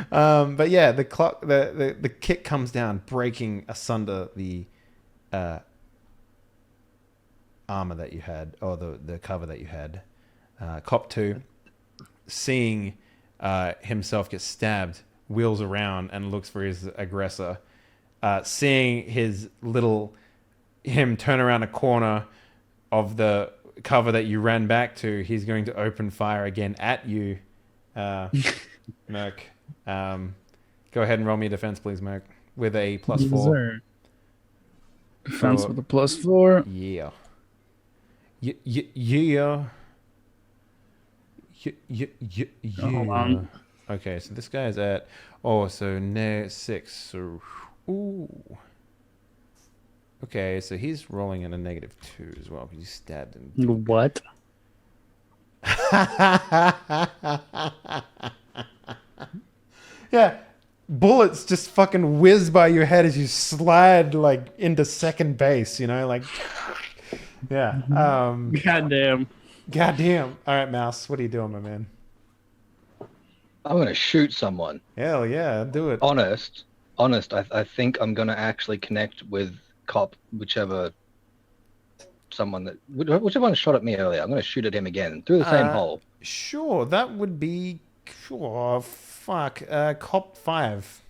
But yeah, the kick comes down, breaking asunder the armor that you had, or the cover that you had. Cop 2, seeing himself get stabbed, wheels around and looks for his aggressor. Seeing him turn around a corner of the cover that you ran back to, he's going to open fire again at you, Merc. Go ahead and roll me a defense, please, Merc, with a +4. Defense with a +4. Yeah. Hold on. Okay, so this guy is at 6. So, ooh. Okay, so he's rolling at a -2 as well because you stabbed him. What? Yeah, bullets just fucking whiz by your head as you slide like into second base. Like, yeah. Goddamn. Goddamn. All right, Mouse. What are you doing, my man? I'm gonna shoot someone. Hell yeah, do it. Honest. I think I'm gonna actually connect with cop, whichever one shot at me earlier. I'm gonna shoot at him again through the same hole. Sure, that would be. Oh, fuck. Cop 5.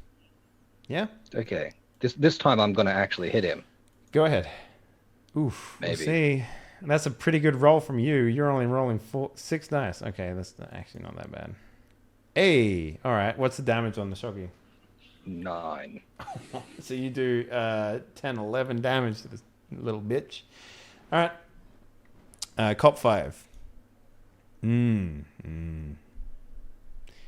Yeah? Okay. This time I'm gonna actually hit him. Go ahead. Oof. Maybe. We'll see. That's a pretty good roll from you. You're only rolling 6 dice. Okay, that's actually not that bad. Hey! Alright, what's the damage on the shocky? 9. So you do 10, 11 damage to this little bitch. Alright. Cop 5.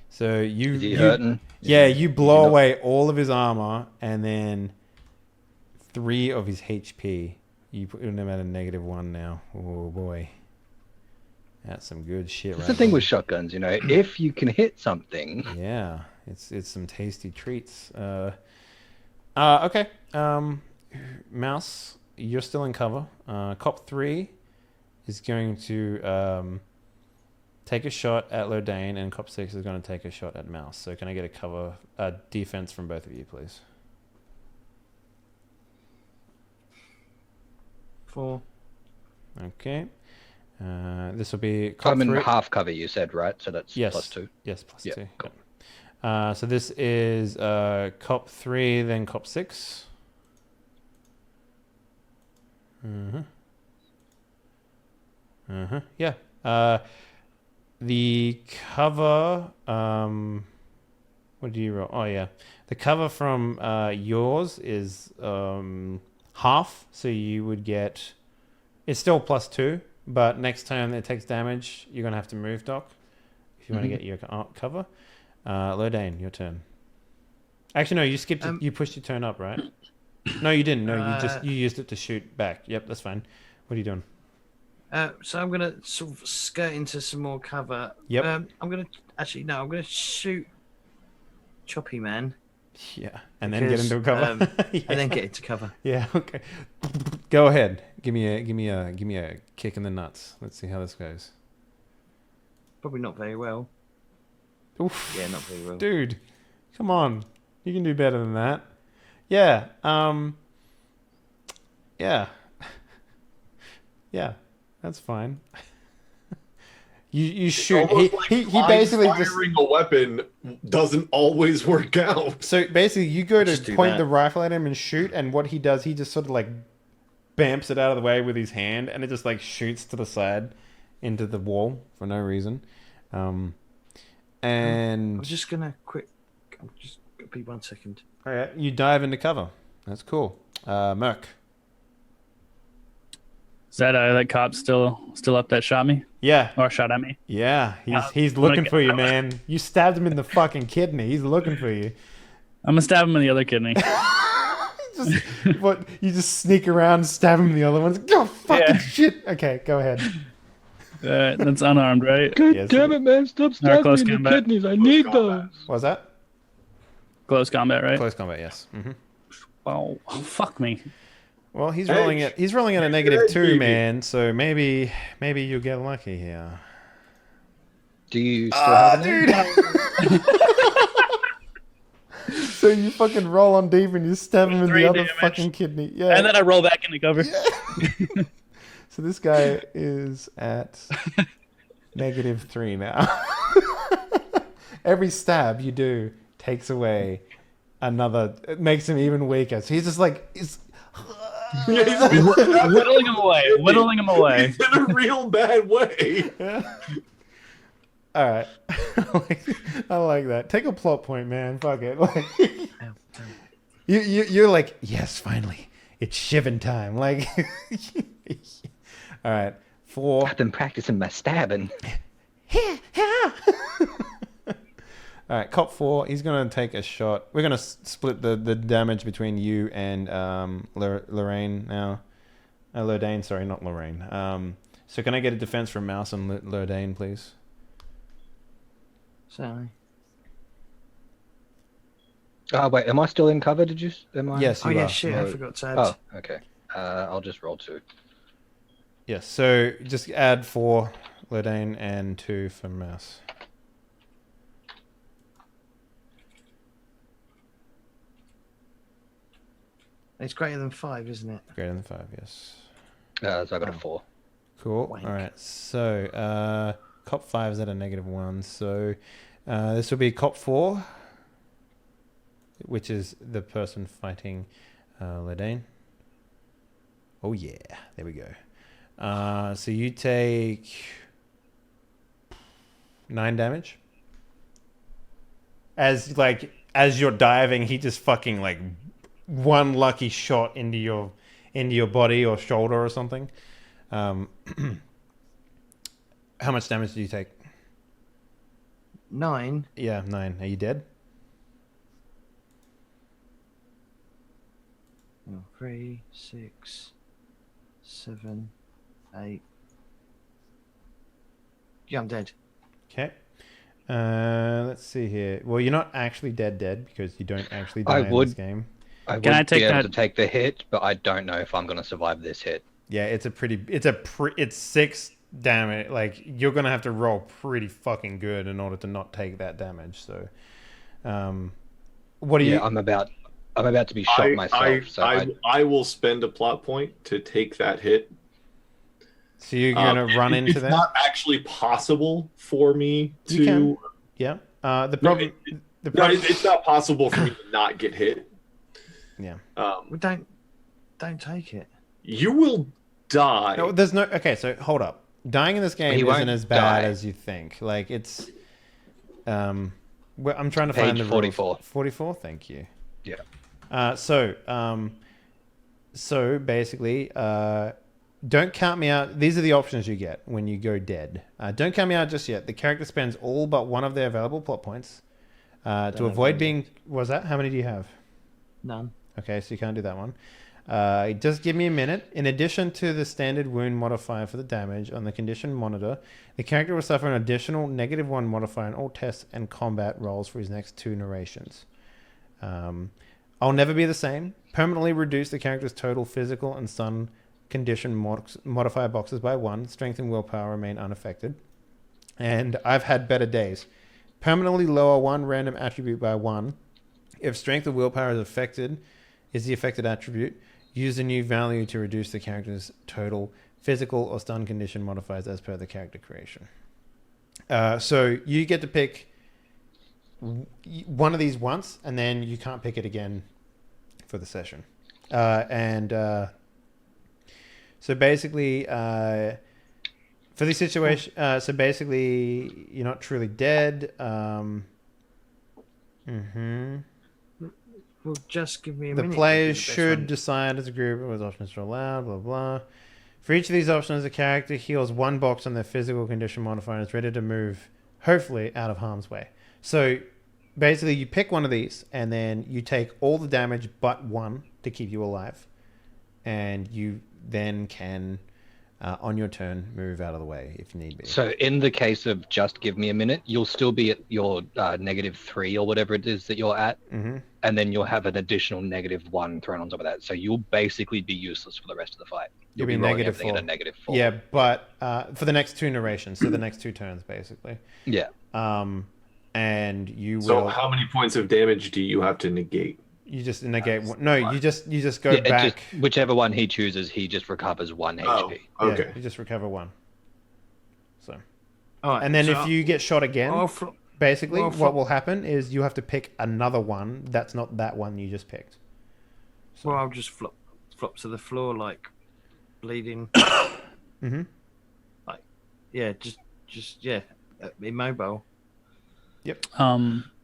So Is he hurting? You blow away all of his armor and then 3 of his HP. You put him at a -1 now. Oh boy. That's some good shit. That's the thing with shotguns, if you can hit something. Yeah, it's some tasty treats. Okay. Mouse, you're still in cover. Cop 3 is going to take a shot at Lodane, and Cop 6 is going to take a shot at Mouse. So can I get a cover defense from both of you, please? 4. Okay. This will be Cop I'm in 3. half cover, you said, right? So that's Yes. +2. Yes, +2. Cool. So this is Cop 3, then Cop 6. Yeah. The cover. What do you roll? Oh yeah, the cover from yours is half, so you would get. It's still +2, but next time it takes damage, you're gonna have to move, Doc, if you want to get your cover. Lodane, your turn. Actually, no, you skipped it. You pushed your turn up, right? No, you didn't. No, you used it to shoot back. Yep, that's fine. What are you doing? So I'm gonna sort of skirt into some more cover. Yep. I'm gonna shoot Choppy Man. Yeah, and then get into cover. Yeah. And then get into cover. Yeah. Okay. Go ahead. Give me a kick in the nuts. Let's see how this goes. Probably not very well. Oof. Yeah, not very well. Dude, come on. You can do better than that. Yeah. Yeah. Yeah. That's fine. You shoot. He basically just firing a weapon doesn't always work out. So basically, you go Just to do point that. the rifle at him and shoot, and what he does, he just sort of like bamps it out of the way with his hand, and it just like shoots to the side into the wall for no reason. And I'm just gonna be 1 second. all right, you dive into cover. That's cool. Merc. Is that cop still up that shot me Yeah, or shot at me? yeah. Yeah. He's looking for you, man. You stabbed him in the fucking kidney. He's looking for you. I'm gonna stab him in the other kidney. What? You just sneak around, stab him in the other ones. Oh fucking Yeah. shit. Okay, go ahead. That's unarmed, right? God Yes, damn it, man! Stop Our stabbing close me in the combat. kidneys. I need those. What was that? Close combat, right? Close combat. Yes. Oh, fuck me. Well, he's Hey. rolling it. He's rolling at a Hey, -2, baby. man. So maybe you'll get lucky here. Do you still have an Dude. So you fucking roll on deep and you stab him in the 3 other damage. fucking kidney. Yeah. And then I roll back into cover. So this guy is at -3 now. Every stab you do takes away another. It makes him even weaker. So he's just like Yeah, Whittling him away. he's in a real bad way. All right. I like that. Take a plot point, man. Fuck it. Like, you're like, yes, finally, it's shivin' time. Like, all right, 4. I've been practicing my stabbing. All right, cop 4. He's gonna take a shot. We're gonna split the damage between you and Lorraine now. Lodane, sorry, not Lorraine. So can I get a defense from Mouse and Lodane, please? Sorry. Oh wait, am I still in cover? Did you? Am I? Yes, Oh you yeah, are. shit! I forgot to add. Oh, okay. I'll just roll 2. Yes. So just add 4 Lodane, and 2 for Mouse. It's greater than 5, isn't it? Greater than 5, yes. So I got a 4. Cool. Wank. All right. So, Cop 5 is at a -1. So, this will be Cop 4, which is the person fighting Lodane. Oh, yeah. There we go. So, you take 9 damage. As you're diving, he just fucking, like, one lucky shot into your body or shoulder or something. How much damage do you take? 9. Yeah, 9. Are you dead? 3, 6, 7, 8. Yeah, I'm dead. Okay. Let's see here. Well, you're not actually dead because you don't actually die in this game. I Can I would take be able that- to take the hit, but I don't know if I'm going to survive this hit. Yeah, it's 6 damage. Like, you're gonna have to roll pretty fucking good in order to not take that damage. So, what do you? I'm about to be shot myself. I will spend a plot point to take that hit. So you're gonna run into It's that? not actually possible for me You can. to. Yeah. The problem. No, it's not possible for me to not get hit. Yeah. We don't take it. You will die. No, there's no. Okay, so hold up. Dying in this game He isn't won't as bad die. as you think. Like, it's. I'm trying to Page find the 44. rules. 44. Thank you. Yeah. So basically, don't count me out. These are the options you get when you go dead. Don't count me out just yet. The character spends all but one of their available plot points to avoid being. Was that? How many do you have? None. Okay, so you can't do that one. Just give me a minute. In addition to the standard wound modifier for the damage on the condition monitor, the character will suffer an additional -1 modifier on all tests and combat rolls for his next 2 narrations. I'll never be the same. Permanently reduce the character's total physical and stun condition modifier boxes by 1. Strength and willpower remain unaffected. And I've had better days. Permanently lower 1 random attribute by 1. If strength or willpower is the affected attribute, use a new value to reduce the character's total physical or stun condition modifiers as per the character creation. So you get to pick one of these once, and then you can't pick it again for the session. So basically, for this situation, so basically, you're not truly dead. Well, just give me a The minute. players It'd be the best should one. decide as a group what options are allowed, blah, blah. For each of these options, the character heals 1 box on their physical condition modifier and is ready to move, hopefully, out of harm's way. So, basically, you pick one of these, and then you take all the damage but 1 to keep you alive. And you then can, on your turn, move out of the way if need be. So in the case of just give me a minute, you'll still be at your -3 or whatever it is that you're at, and then you'll have an additional -1 thrown on top of that. So you'll basically be useless for the rest of the fight. You'll You'll be rolling -4. everything at a -4. Yeah, but for the next 2 narrations, so the next 2 turns, basically. Yeah. And you So will... how many points of damage do you have to negate? You just negate one. No, you just go Yeah, back. whichever one he chooses, he just recovers 1 HP. Oh, okay. Yeah, you just recover 1. So, All right, and then so if you get shot again, I'll basically well, what will happen is you have to pick another one that's not that one you just picked. So, I'll just flop to the floor like bleeding. Like, yeah, just immobile. Yep.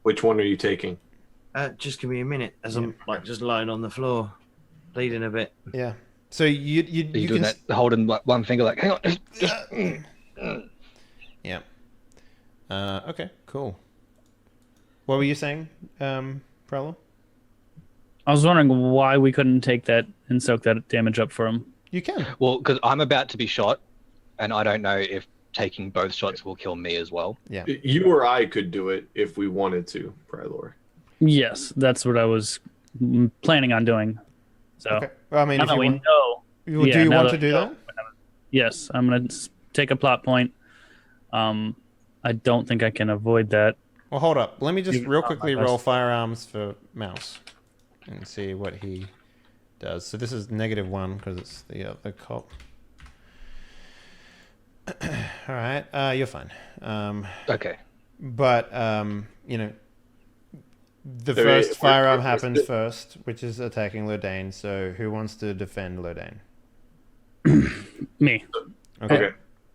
Which one are you taking? Just give me a minute as I'm like just lying on the floor, bleeding a bit. Yeah. So you Are you can doing that, holding one finger like, hang on, just Yeah. Okay. Cool. What were you saying, Prolo? I was wondering why we couldn't take that and soak that damage up for him. You can. Well, because I'm about to be shot, and I don't know if taking both shots will kill me as well. Yeah. You or I could do it if we wanted to, Prylor. Yes, that's what I was planning on doing. So Okay. Well, I mean, now if that you we want, know, do you now want that to do we know, that? yes, I'm gonna take a plot point I don't think I can avoid that. Well, hold up. Let me just You've real done my quickly best. roll firearms for Mouse and see what he does. So this is -1 because it's the cop. All right, you're fine. Okay. But you know, the Okay, first firearm we're happens still- first, which is attacking Lodane. So who wants to defend Lodane? Me. Okay.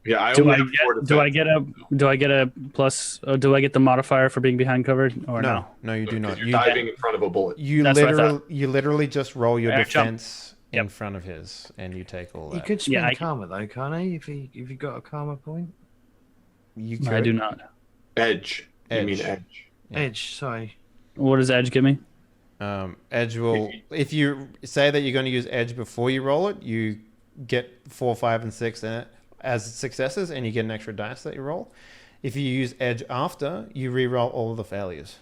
Yeah, I Do only I have 4 get? Do I defense. get a plus? Do I get the modifier for being behind covered or no? No, you do Because not. you're You diving in front of a bullet. That's what I thought. you literally just roll your Jump. defense in Yep. front of his, and you take all that. He could spend Yeah, I- karma though, can't he? If he got a karma point. You I could. do not. Edge. You mean Edge. edge. Yeah. Edge, sorry. What does Edge give me? Edge will, if you say that you're going to use edge before you roll it, you get 4, 5, and 6 in it as successes, and you get an extra dice that you roll. If you use edge after, you re-roll all of the failures.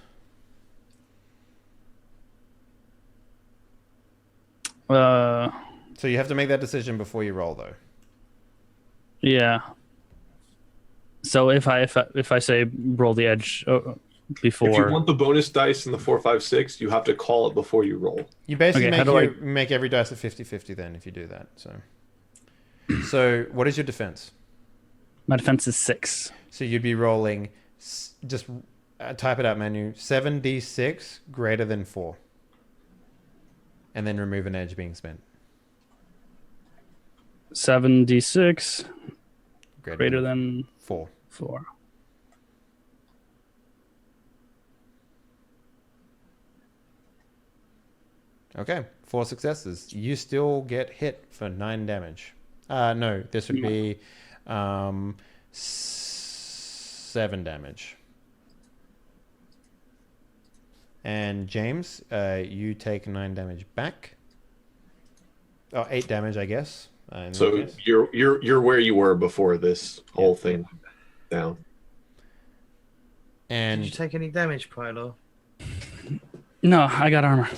So you have to make that decision before you roll, though. Yeah. So if I say roll the Edge before. If you want the bonus dice in the 4, 5, 6, you have to call it before you roll. You basically Okay, how do make every dice a 50-50 then if you do that. So what is your defense? My defense is 6. So you'd be rolling, just type it out menu, 7d6 greater than 4. And then remove an edge being spent. 7d6 greater than 4. 4. Okay, 4 successes. You still get hit for 9 damage. No, this would be 7 damage. And James, you take 9 damage back. Oh, 8 damage, I guess. In that So case. you're where you were before this whole thing went down. And Did you take any damage, Pylo? No, I got armor.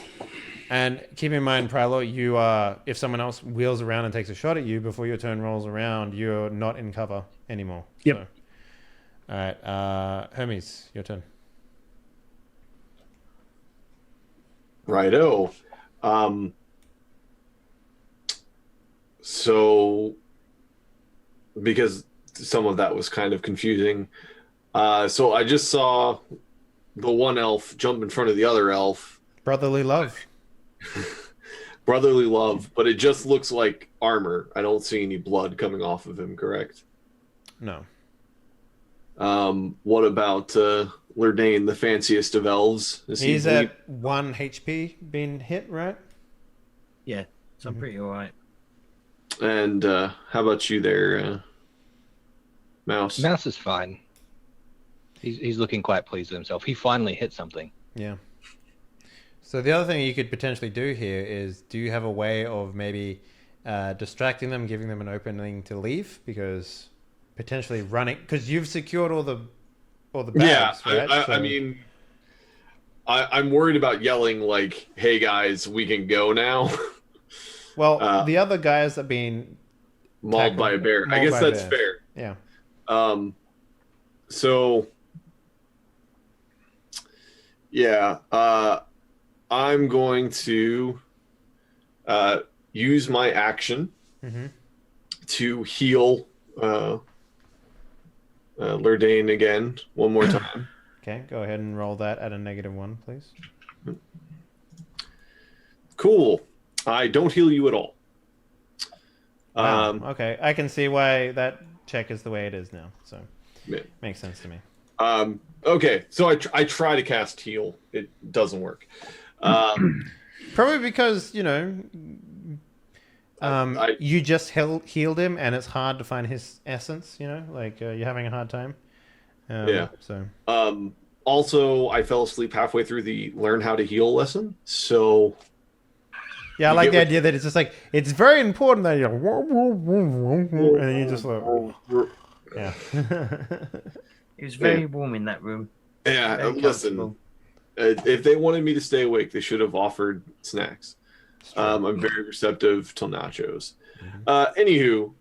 And keep in mind, Prilo, you if someone else wheels around and takes a shot at you before your turn rolls around, you're not in cover anymore. Yep. So. All right, Hermes, your turn. Righto. So, because some of that was kind of confusing, so I just saw the one elf jump in front of the other elf. Brotherly love. Brotherly love, but it just looks like armor. I don't see any blood coming off of him, correct? No. What about Lurdane, the fanciest of elves? Is he He's bleed- at 1 HP being hit, right? Yeah, so I'm pretty alright. And how about you there, Mouse? Mouse is fine. He's looking quite pleased with himself. He finally hit something. Yeah. So the other thing you could potentially do here is, do you have a way of maybe distracting them, giving them an opening to leave? Because potentially running, because you've secured all the bags, Yeah, right? I mean, I'm worried about yelling like, "Hey guys, we can go now." Well, the other guys are being Mauled by a bear. I Mauled guess by that's bears. fair. Yeah. So yeah, I'm going to use my action to heal Lurdane again one more time. Okay, go ahead and roll that at a -1, please. Cool. I don't heal you at all. Wow. Okay, I can see why that check is the way it is now. So Yeah. makes sense to me. Okay, so I try to cast heal. It doesn't work. Probably because I- you just healed him, and it's hard to find his essence. Like you're having a hard time. Yeah. So Also, I fell asleep halfway through the learn how to heal lesson. So yeah, I You like get the what- idea that it's just like it's very important that you're and then you just like yeah. It was very warm in that room. yeah. Very Listen, comfortable. if they wanted me to stay awake, they should have offered snacks. I'm very receptive to nachos. Anywho,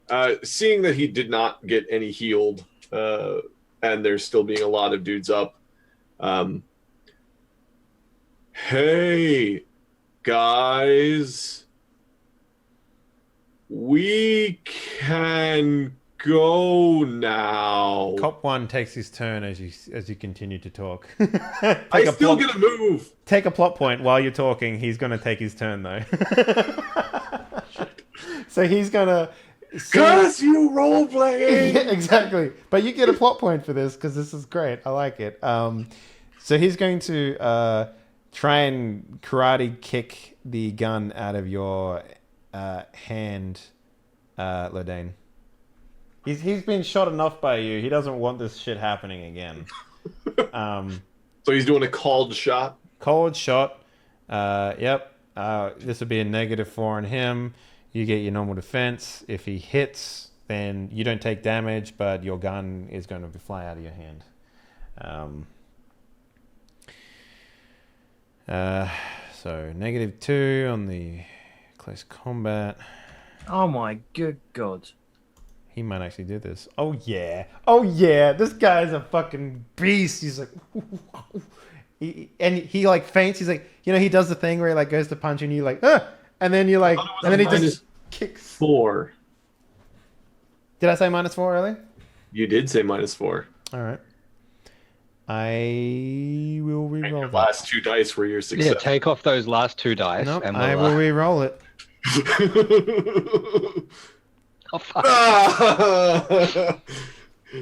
seeing that he did not get any healed and there's still being a lot of dudes up. Hey, guys, we can go now. Cop 1 takes his turn as you continue to talk. I still get a move. Take a plot point while you're talking. He's going to take his turn, though. So he's going to... Curse you, role-playing! Yeah, exactly. But you get a plot point for this, because this is great. I like it. So he's going to try and karate kick the gun out of your hand, Lodane. He's been shot enough by you. He doesn't want this shit happening again. So he's doing a called shot? Cold shot. Yep. This would be a -4 on him. You get your normal defense. If he hits, then you don't take damage, but your gun is going to fly out of your hand. So -2 on the close combat. Oh my good god. He might actually do this. Oh yeah. Oh yeah. This guy's a fucking beast. He's like... he like faints. He's like, you know, he does the thing where he like goes to punch and you like, and then you like, and then he just kicks. 4. Did I say -4 earlier? You did say -4. All right. I will And re-roll your that. last 2 dice were your success. Yeah, take off those last 2 dice. Nope, and I we'll, will re-roll it. Oh, fuck.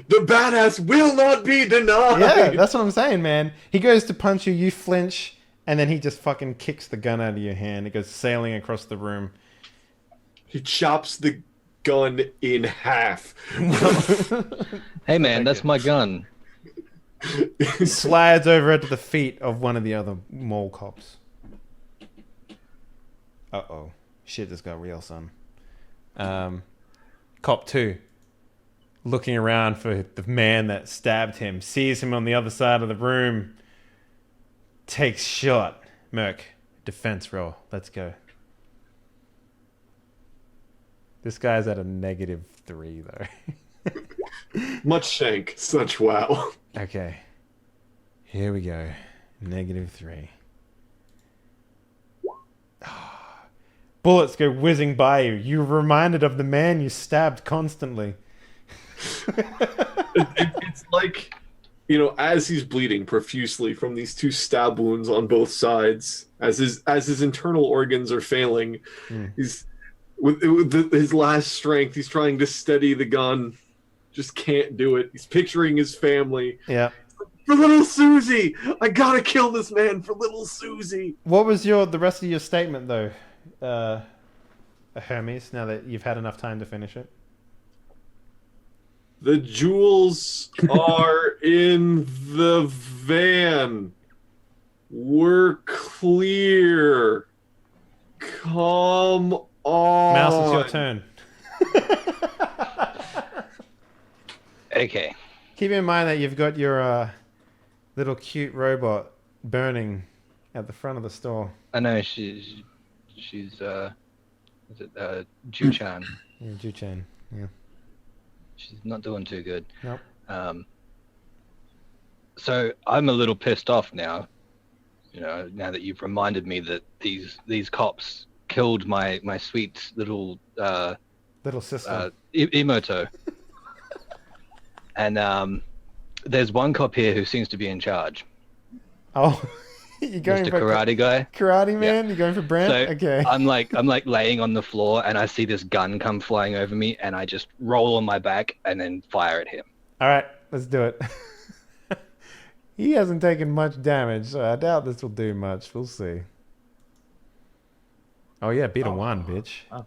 The badass will not be denied. Yeah, that's what I'm saying, man. He goes to punch you, you flinch, and then he just fucking kicks the gun out of your hand. It goes sailing across the room. He chops the gun in half. Hey, man, that's my gun. Slides over at the feet of one of the other mall cops. Uh-oh. Shit, this got real, son. Cop 2, looking around for the man that stabbed him, sees him on the other side of the room, takes shot. Merc, defense roll. Let's go. This guy's at a -3, though. Much shank, such wow. Okay. Here we go. -3. Bullets go whizzing by you. You're reminded of the man you stabbed constantly. It's like, you know, as he's bleeding profusely from these 2 stab wounds on both sides, as his internal organs are failing, he's with his last strength. He's trying to steady the gun, just can't do it. He's picturing his family. Yeah. For little Susie, I gotta kill this man for little Susie. What was the rest of your statement, though, Hermes? Now that you've had enough time to finish it. The jewels are in the van. We're clear. Come on. Mouse, it's your turn. Okay. Keep in mind that you've got your little cute robot burning at the front of the store. I know she's is it Ju-chan? Yeah, Ju-chan. Yeah. She's not doing too good. Nope. So I'm a little pissed off now. You know, now that you've reminded me that these cops killed my sweet little Little sister. Emoto. And there's one cop here who seems to be in charge. Oh, you're going Mr. for Karate guy. Karate man? You're going for Brent? So Okay. I'm like laying on the floor and I see this gun come flying over me and I just roll on my back and then fire at him. All right, let's do it. He hasn't taken much damage, so I doubt this will do much. We'll see. Oh yeah, beat a 1, bitch. Oh.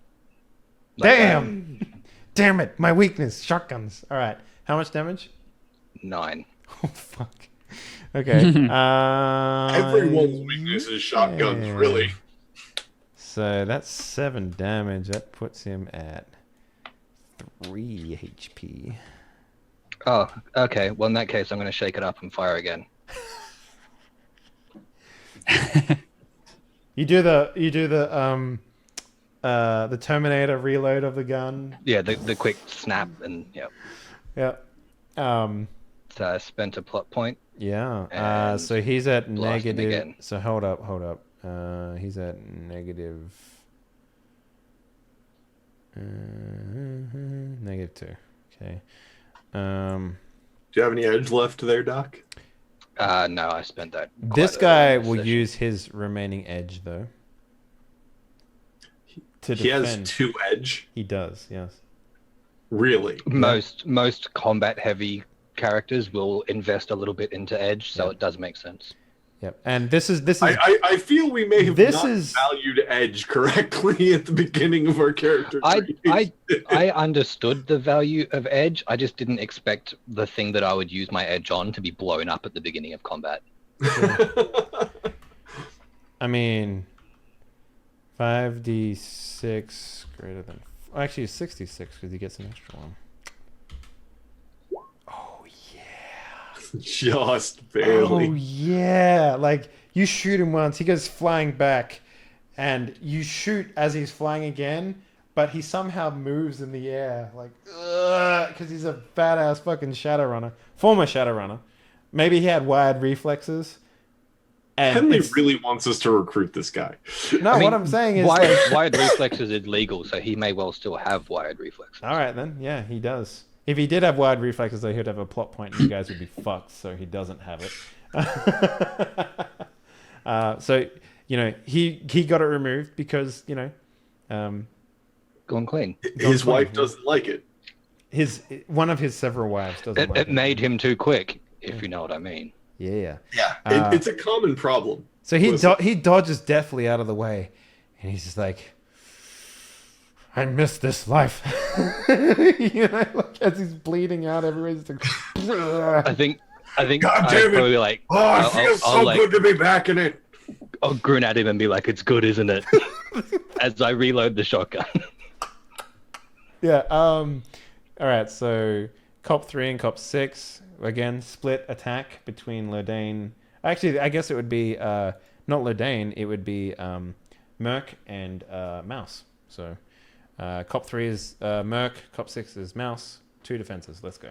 Damn! Damn it, my weakness, shotguns. All right, how much damage? 9. Oh fuck. Okay. Everyone's weakness is shotguns, yeah. really. So that's 7 damage. That puts him at 3 HP. Oh, okay. Well, in that case, I'm going to shake it up and fire again. You do the Terminator reload of the gun. Yeah, the quick snap and yeah. Yeah. So I spent a plot point. Yeah. And So he's at blast him negative. again. So hold up. He's at negative. -2. Okay. Do you have any edge left there, Doc? No, I spent that. This quite guy early in the will session. use his remaining edge though. To He defend. has 2 edge. He does. Yes. Really? Most combat heavy characters will invest a little bit into edge, so Yeah. it does make sense. Yep. And this is. I feel we may have This not is- valued edge correctly at the beginning of our character. I understood the value of edge. I just didn't expect the thing that I would use my edge on to be blown up at the beginning of combat. I mean, 5d6 greater than. Actually, 66 because he gets an extra one. Oh yeah. Just barely. Oh yeah. Like you shoot him once, he goes flying back, and you shoot as he's flying again, but he somehow moves in the air, like because he's a badass fucking Shadowrunner, former Shadowrunner. Maybe he had wired reflexes. And Henley it's- really wants us to recruit this guy. No, I mean, what I'm saying is. Wired reflexes is legal, so he may well still have wired reflexes. All right, then. Yeah, he does. If he did have wide reflexes, though, he'd have a plot point and you guys would be fucked, so he doesn't have it. So, he got it removed because, Gone clean. His Don't wife blame him. doesn't like it. one of his several wives doesn't It, like it made him too quick, if you know what I mean. Yeah. Yeah. It's a common problem. So he Listen. he dodges deathly out of the way, and he's just like, I miss this life. Like as he's bleeding out everywhere. He's like, I think God I'd damn it. probably like Oh, it feels so good to be back in it. I'll grin at him and be like, "It's good, isn't it?" As I reload the shotgun. Yeah. All right. So Cop 3 and Cop 6 again split attack between Lodane. Actually, I guess it would be not Lodane. It would be Merc and Mouse. So Cop 3 is Merc. Cop 6 is Mouse. 2 defenses. Let's go.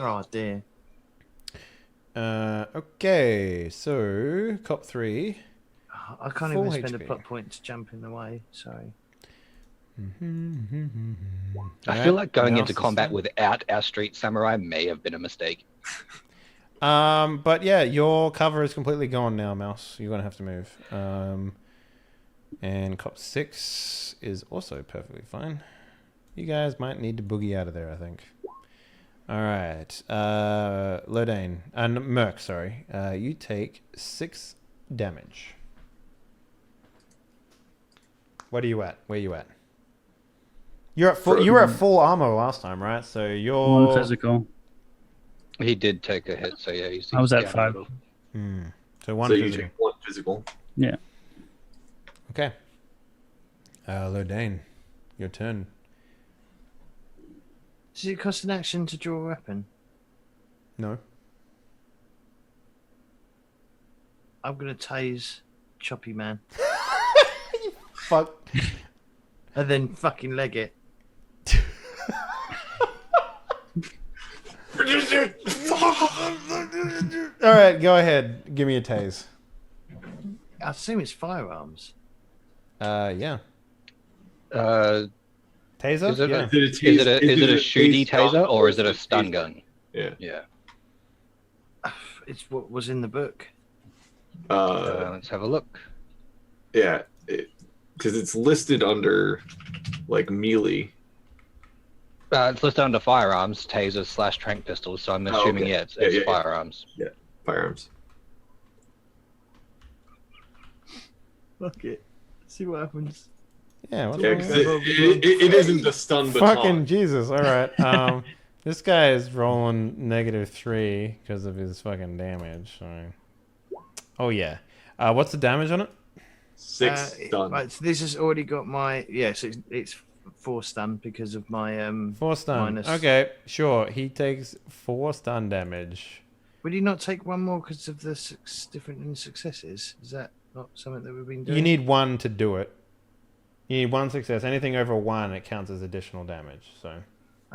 Oh dear. Okay. So Cop 3. I can't Full even spend a HP. plot point to jump in the way. Sorry. I feel like going Mouse into is combat fine. without our street samurai may have been a mistake. But yeah, your cover is completely gone now, Mouse. You're gonna have to move. And Cop 6 is also perfectly fine. You guys might need to boogie out of there, I think. All right, Lodane and Merc, sorry. You take 6 damage. What are you at? Where you at? You're at full. You were at full armor last time, right? So you're. One physical. He did take a hit, so yeah. He's I was at down a 5. little. So one So you physical. take 1 physical. Yeah. Okay. Lodane, your turn. Does it cost an action to draw a weapon? No. I'm gonna tase Choppy Man Fuck. and then fucking leg it. All right, go ahead. Give me a tase. I assume it's firearms. Yeah. Uh, Taser? Is it Yeah. Is it a shooty taser or is it a stun gun? Yeah. Yeah. It's what was in the book. Let's have a look. Yeah, because it's listed under like melee. It's listed under firearms, tasers / trank pistols. So I'm assuming okay. yeah, it's Yeah. firearms. Firearms. Fuck it. See what happens. Yeah, what's Yeah, wrong because with it isn't a stun baton. Fucking Jesus. All right. This guy is rolling -3 because of his fucking damage. So. Oh, yeah. What's the damage on it? 6 stun. Right, so this has already got my so it's 4 stun because of my 4 stun. minus- Okay, sure. He takes 4 stun damage. Would you not take one more because of the different successes? Is that not something that we've been doing? You need 1 to do it. You need 1 success. Anything over 1, it counts as additional damage. So,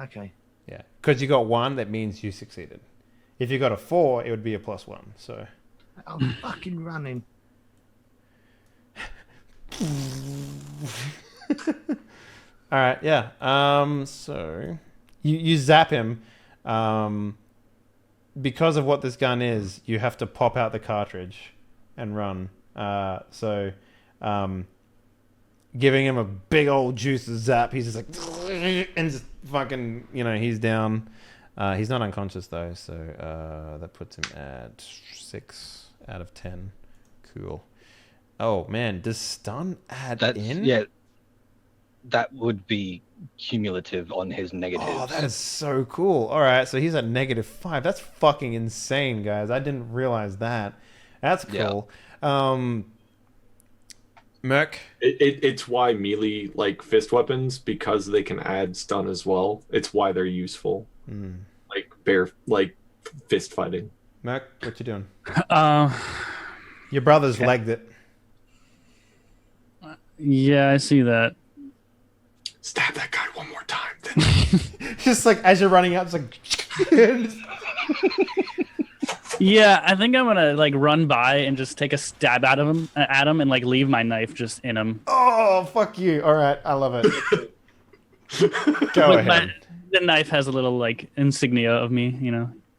Okay. yeah. Because you got 1, that means you succeeded. If you got a 4, it would be a +1. So. I'm fucking running. All right, yeah. So you zap him. Because of what this gun is, you have to pop out the cartridge and run. Giving him a big old juice zap, he's just like, and just fucking, he's down. He's not unconscious though, so that puts him at 6 out of 10. Cool. Oh man, does stun add in? Yeah, that would be cumulative on his negatives. Oh, that is so cool. All right, so he's at -5. That's fucking insane, guys. I didn't realize that. That's cool. Yeah. Merc? It's why melee, like fist weapons, because they can add stun as well. It's why they're useful. Like fist fighting. Merc, what you doing? Your brother's legged it. Yeah, I see that. Stab that guy one more time. Then. Just like as you're running out, it's like. Yeah, I think I'm gonna like run by and just take a stab at him, and like leave my knife just in him. Oh, fuck you! All right, I love it. Go ahead. The knife has a little like insignia of me,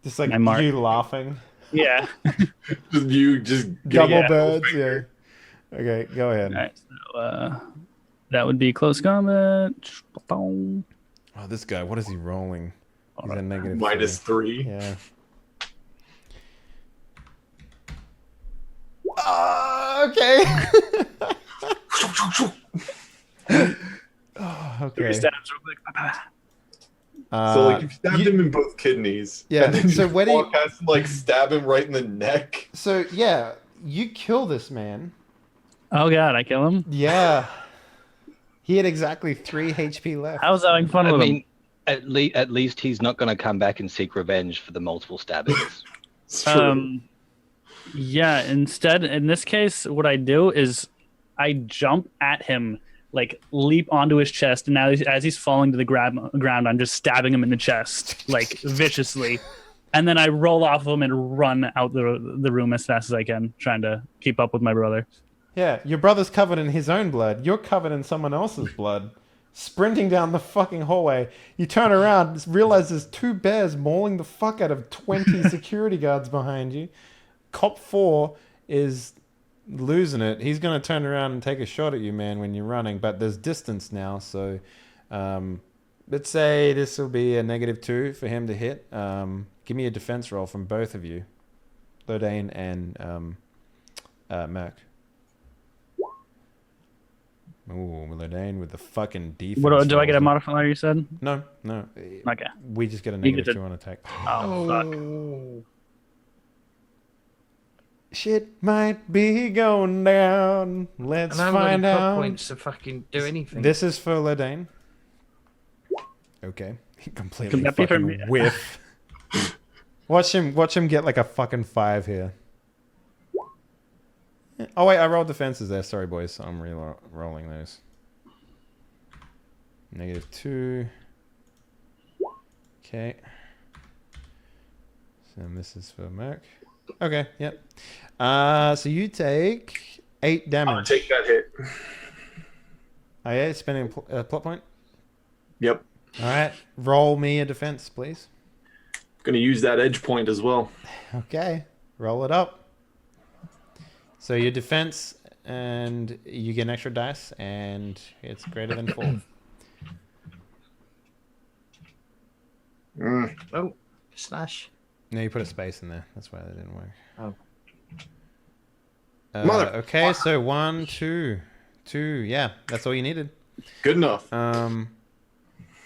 Just like my mark. you laughing. Yeah. You just double birds. Yeah. Okay, go ahead. All right, so that would be close combat. Oh, this guy, what is he rolling? He's at -3. Yeah. Okay. Oh, okay. 3 stabs real quick. So like you stabbed him in both kidneys. Yeah. And then So you when he walk past and like stab him right in the neck. So yeah, you kill this man. Oh god, I kill him? Yeah. He had exactly 3 HP left. I was having fun with him. At least he's not going to come back and seek revenge for the multiple stabbings. It's true. Yeah, instead, in this case, what I do is I jump at him, like leap onto his chest, and now as he's falling to the ground, I'm just stabbing him in the chest, like viciously. And then I roll off of him and run out the room as fast as I can, trying to keep up with my brother. Yeah, your brother's covered in his own blood. You're covered in someone else's blood. Sprinting down the fucking hallway. You turn around, realize there's 2 bears mauling the fuck out of 20 security guards behind you. Cop 4 is losing it. He's going to turn around and take a shot at you, man, when you're running. But there's distance now, so let's say this will be a -2 for him to hit. Give me a defense roll from both of you. Lodane and Merc. Ooh, Lodane with the fucking defense. What do I get a modifier, you said? No. Okay. We just get a -2 on attack. Oh, fuck. Shit might be going down. Let's And I haven't got find any pop out. points to fucking do anything. This is for Lodane. Okay. He completely Can that be for fucking me? whiff. Watch him get like a fucking 5 here. Oh wait, I rolled defenses there. Sorry, boys. I'm re-rolling those. -2. Okay. So this is for Merc. Okay, yep. So you take 8 damage. I'll take that hit. Oh yeah, spending a plot point? Yep. All right. Roll me a defense, please. Gonna use that edge point as well. Okay. Roll it up. So your defense, and you get an extra dice, and it's greater than 4. Oh, slash. No, you put a space in there. That's why that didn't work. Oh. Okay, so 1, 2. Yeah, that's all you needed. Good enough.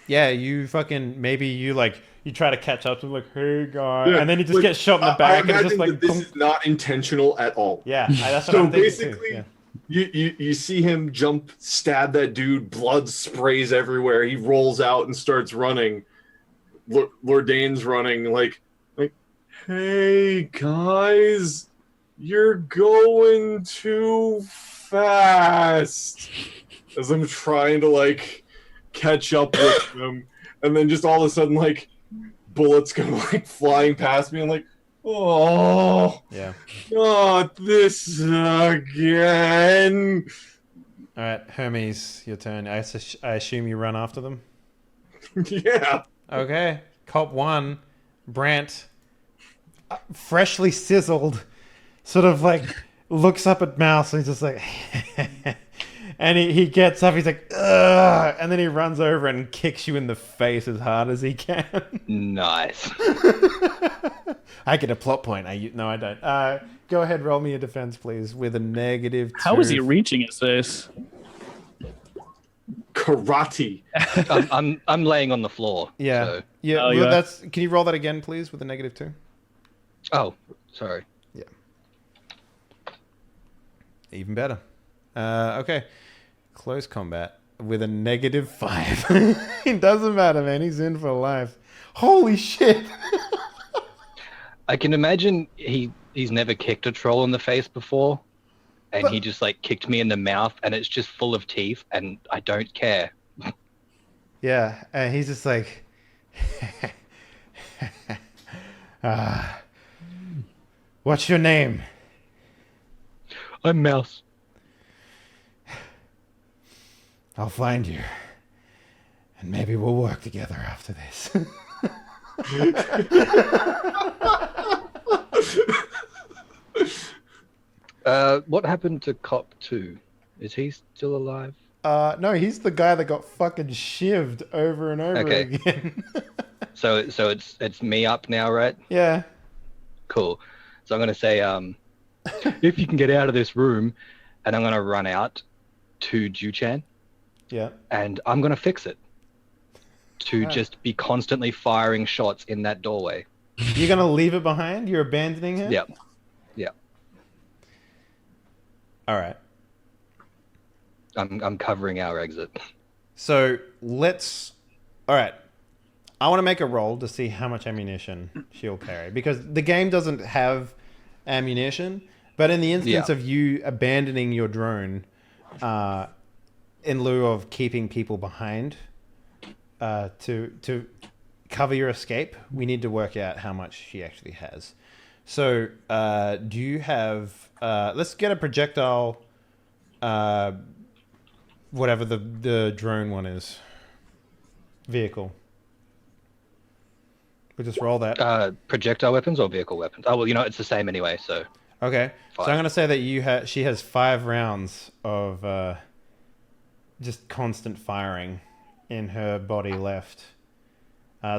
Yeah, you fucking you try to catch up to like, hey guy, and then you just get shot in the back, and it's just like this is not intentional at all. Yeah, that's what So I'm thinking basically, too. Yeah. you see him jump, stab that dude, blood sprays everywhere. He rolls out and starts running. Lordane's running like, hey guys, You're going too fast. As I'm trying to like catch up with them, and then just all of a sudden like bullets go like flying past me. I'm like, oh, Yeah. not this again. All right, Hermes, your turn. I assume you run after them. Yeah. Okay. Cop 1, Brant, freshly sizzled, sort of like looks up at Mouse and he's just like, and he gets up. He's like, ugh, and then he runs over and kicks you in the face as hard as he can. Nice. I get a plot point. No, I don't. Go ahead, roll me a defense, please, with a -2. How is he reaching his face? Karate. I'm laying on the floor. Yeah. So. Yeah. Oh, Well, you are? can you roll that again, please, with a -2? Oh, sorry. Yeah. Even better. Okay. Close combat with a -5. It doesn't matter, man. He's in for life. Holy shit. I can imagine he's never kicked a troll in the face before, and he just like kicked me in the mouth, and it's just full of teeth, and I don't care. Yeah. And he's just like, what's your name? I'm Mouse. I'll find you. And maybe we'll work together after this. What happened to Cop 2? Is he still alive? No, he's the guy that got fucking shivved over and over Okay. again. So it's me up now, right? Yeah. Cool. So I'm gonna say, if you can get out of this room, and I'm gonna run out to Ju-chan, Yeah. and I'm gonna fix it to Ah. just be constantly firing shots in that doorway. You're gonna leave it behind? You're abandoning it? Yep. Yep. All right. I'm covering our exit. So all right. I want to make a roll to see how much ammunition she'll carry, because the game doesn't have ammunition, but in the instance of you abandoning your drone, in lieu of keeping people behind, to cover your escape, we need to work out how much she actually has. So, do you have? Let's get a projectile. Whatever the drone one is. Vehicle. We'll just roll that. Projectile weapons or vehicle weapons? Oh well, it's the same anyway. So Okay. 5. So I'm gonna say that she has 5 rounds of just constant firing in her body left.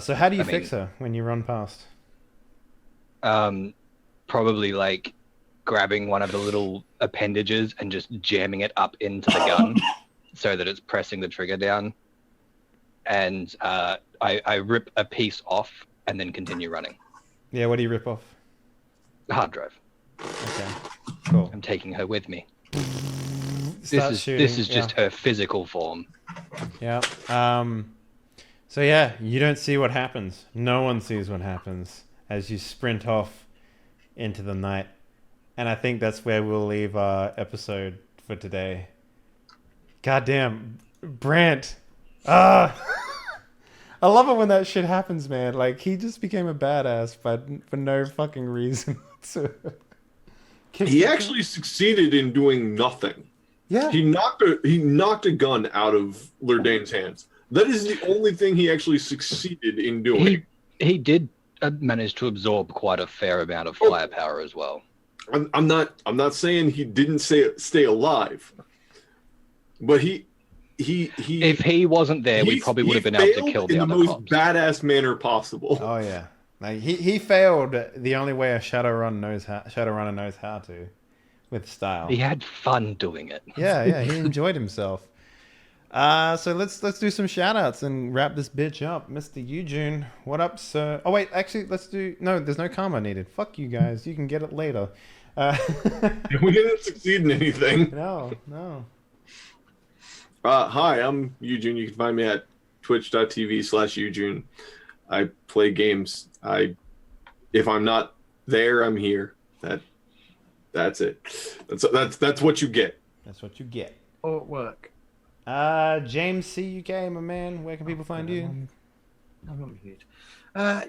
So how do you fix her when you run past? Probably like grabbing one of the little appendages and just jamming it up into the gun so that it's pressing the trigger down. And I rip a piece off and then continue running. Yeah, what do you rip off? The hard drive. Okay. Cool. I'm taking her with me. Start This shooting, is just her physical form. Yeah. So yeah, you don't see what happens. No one sees what happens as you sprint off into the night. And I think that's where we'll leave our episode for today. Goddamn, Brant. I love it when that shit happens, man. Like, he just became a badass, but for no fucking reason. He actually succeeded in doing nothing. Yeah. He knocked a gun out of Lurdane's hands. That is the only thing he actually succeeded in doing. He did manage to absorb quite a fair amount of firepower as well. I'm not saying he didn't stay alive, but he if he wasn't there, we probably would have been able to kill the in other the most cops. badass manner possible. Oh yeah, like he failed the only way a Shadowrunner knows how to, with style. He had fun doing it. Yeah, he enjoyed himself. So let's do some shout outs and wrap this bitch up. Mr. Eugene, what up, sir? Oh wait, actually there's no karma needed. Fuck you guys, you can get it later. We didn't succeed in anything. No. Hi, I'm Eugene. You can find me at twitch.tv/Eugene. I play games. If I'm not there, I'm here. That's it. That's what you get. That's what you get. Or at work. James C UK, my man. Where can people find you? I'm not muted.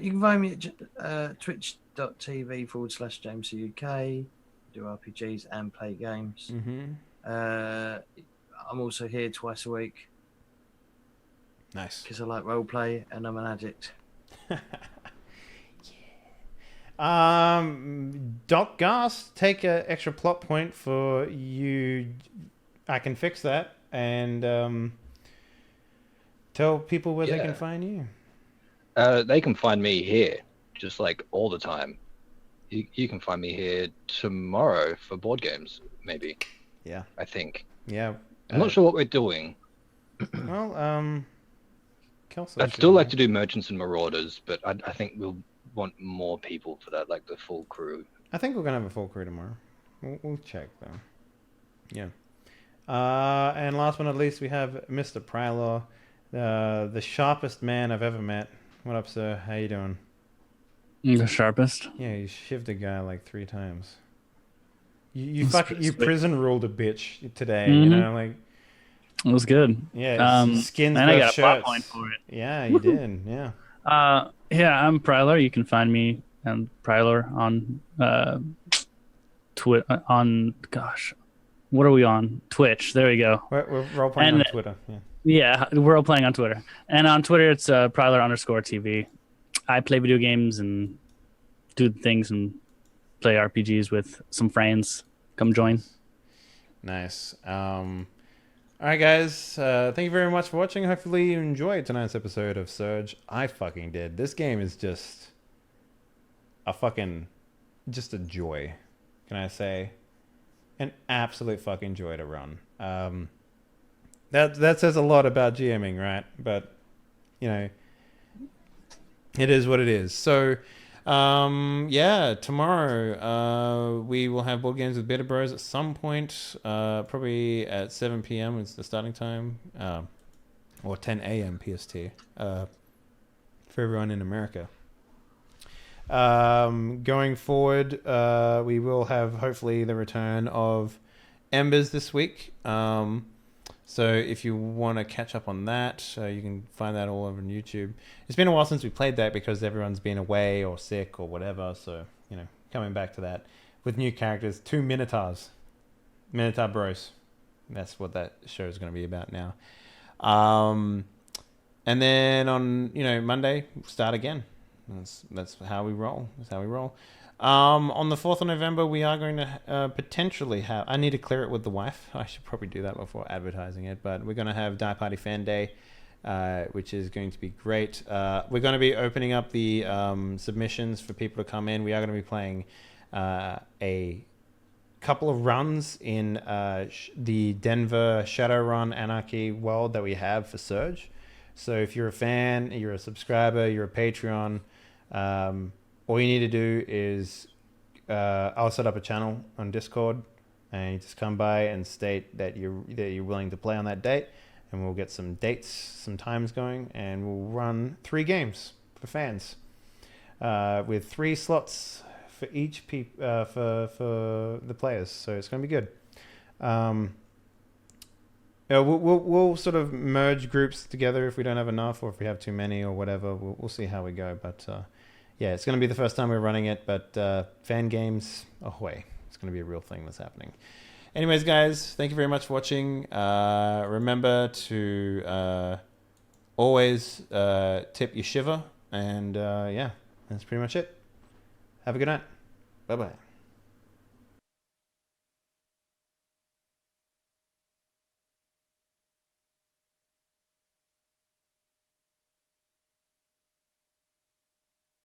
You can find me at twitch.tv/JamesUK. Do RPGs and play games. Mm-hmm. I'm also here twice a week Nice. because I like roleplay and I'm an addict. Doc Gas, take an extra plot point for you. I can fix that and tell people where they can find you. They can find me here, just like all the time. You can find me here tomorrow for board games, maybe. Yeah. I think. Yeah. I'm not sure what we're doing. Well, Kelso I'd still like to do Merchants and Marauders, but I think we'll want more people for that, like the full crew. I think we're gonna have a full crew tomorrow. We'll check though. Yeah. And last but not least, we have Mr. Prylor, the sharpest man I've ever met. What up, sir? How you doing? The sharpest. Yeah, you shivved a guy like 3 times. You prison ruled a bitch today. Mm-hmm. You know, like it was good. yeah, skins and I got shirts. a plot point for it. Yeah, you did. Yeah. Yeah, I'm Prylor. You can find me and Prylor on what are we on? Twitch. There we go. We're role playing on Twitter. Yeah. Yeah, we're all playing on Twitter. And on Twitter, it's Prylor_TV. I play video games and do things and play RPGs with some friends. Come join. Nice. All right, guys. Thank you very much for watching. Hopefully you enjoyed tonight's episode of Surge. I fucking did. This game is just a joy. Can I say? An absolute fucking joy to run. That says a lot about GMing, right? But, you know, it is what it is. So, tomorrow we will have board games with Beta Bros at some point, probably at 7 p.m. is the starting time, or 10 a.m. PST for everyone in America. Going forward, we will have hopefully the return of Embers this week. So if you want to catch up on that, you can find that all over on YouTube. It's been a while since we played that because everyone's been away or sick or whatever. So, you know, coming back to that with new characters, 2 Minotaurs. Minotaur Bros. That's what that show is going to be about now. And then on, Monday, we'll start again. That's how we roll. On the 4th of November, we are going to potentially have... I need to clear it with the wife. I should probably do that before advertising it. But we're going to have Die Party Fan Day, which is going to be great. We're going to be opening up the submissions for people to come in. We are going to be playing a couple of runs in the Denver Shadowrun Anarchy world that we have for Surge. So if you're a fan, you're a subscriber, you're a Patreon... all you need to do is I'll set up a channel on Discord and you just come by and state that you're willing to play on that date, and we'll get some dates, some times going, and we'll run 3 games for fans with 3 slots for each for the players. So it's going to be good. We'll sort of merge groups together if we don't have enough, or if we have too many or whatever. We'll see how we go, but. Yeah, it's going to be the first time we're running it, but fan games, ahoy. It's going to be a real thing that's happening. Anyways, guys, thank you very much for watching. Remember to always tip your shiver. And, that's pretty much it. Have a good night. Bye-bye.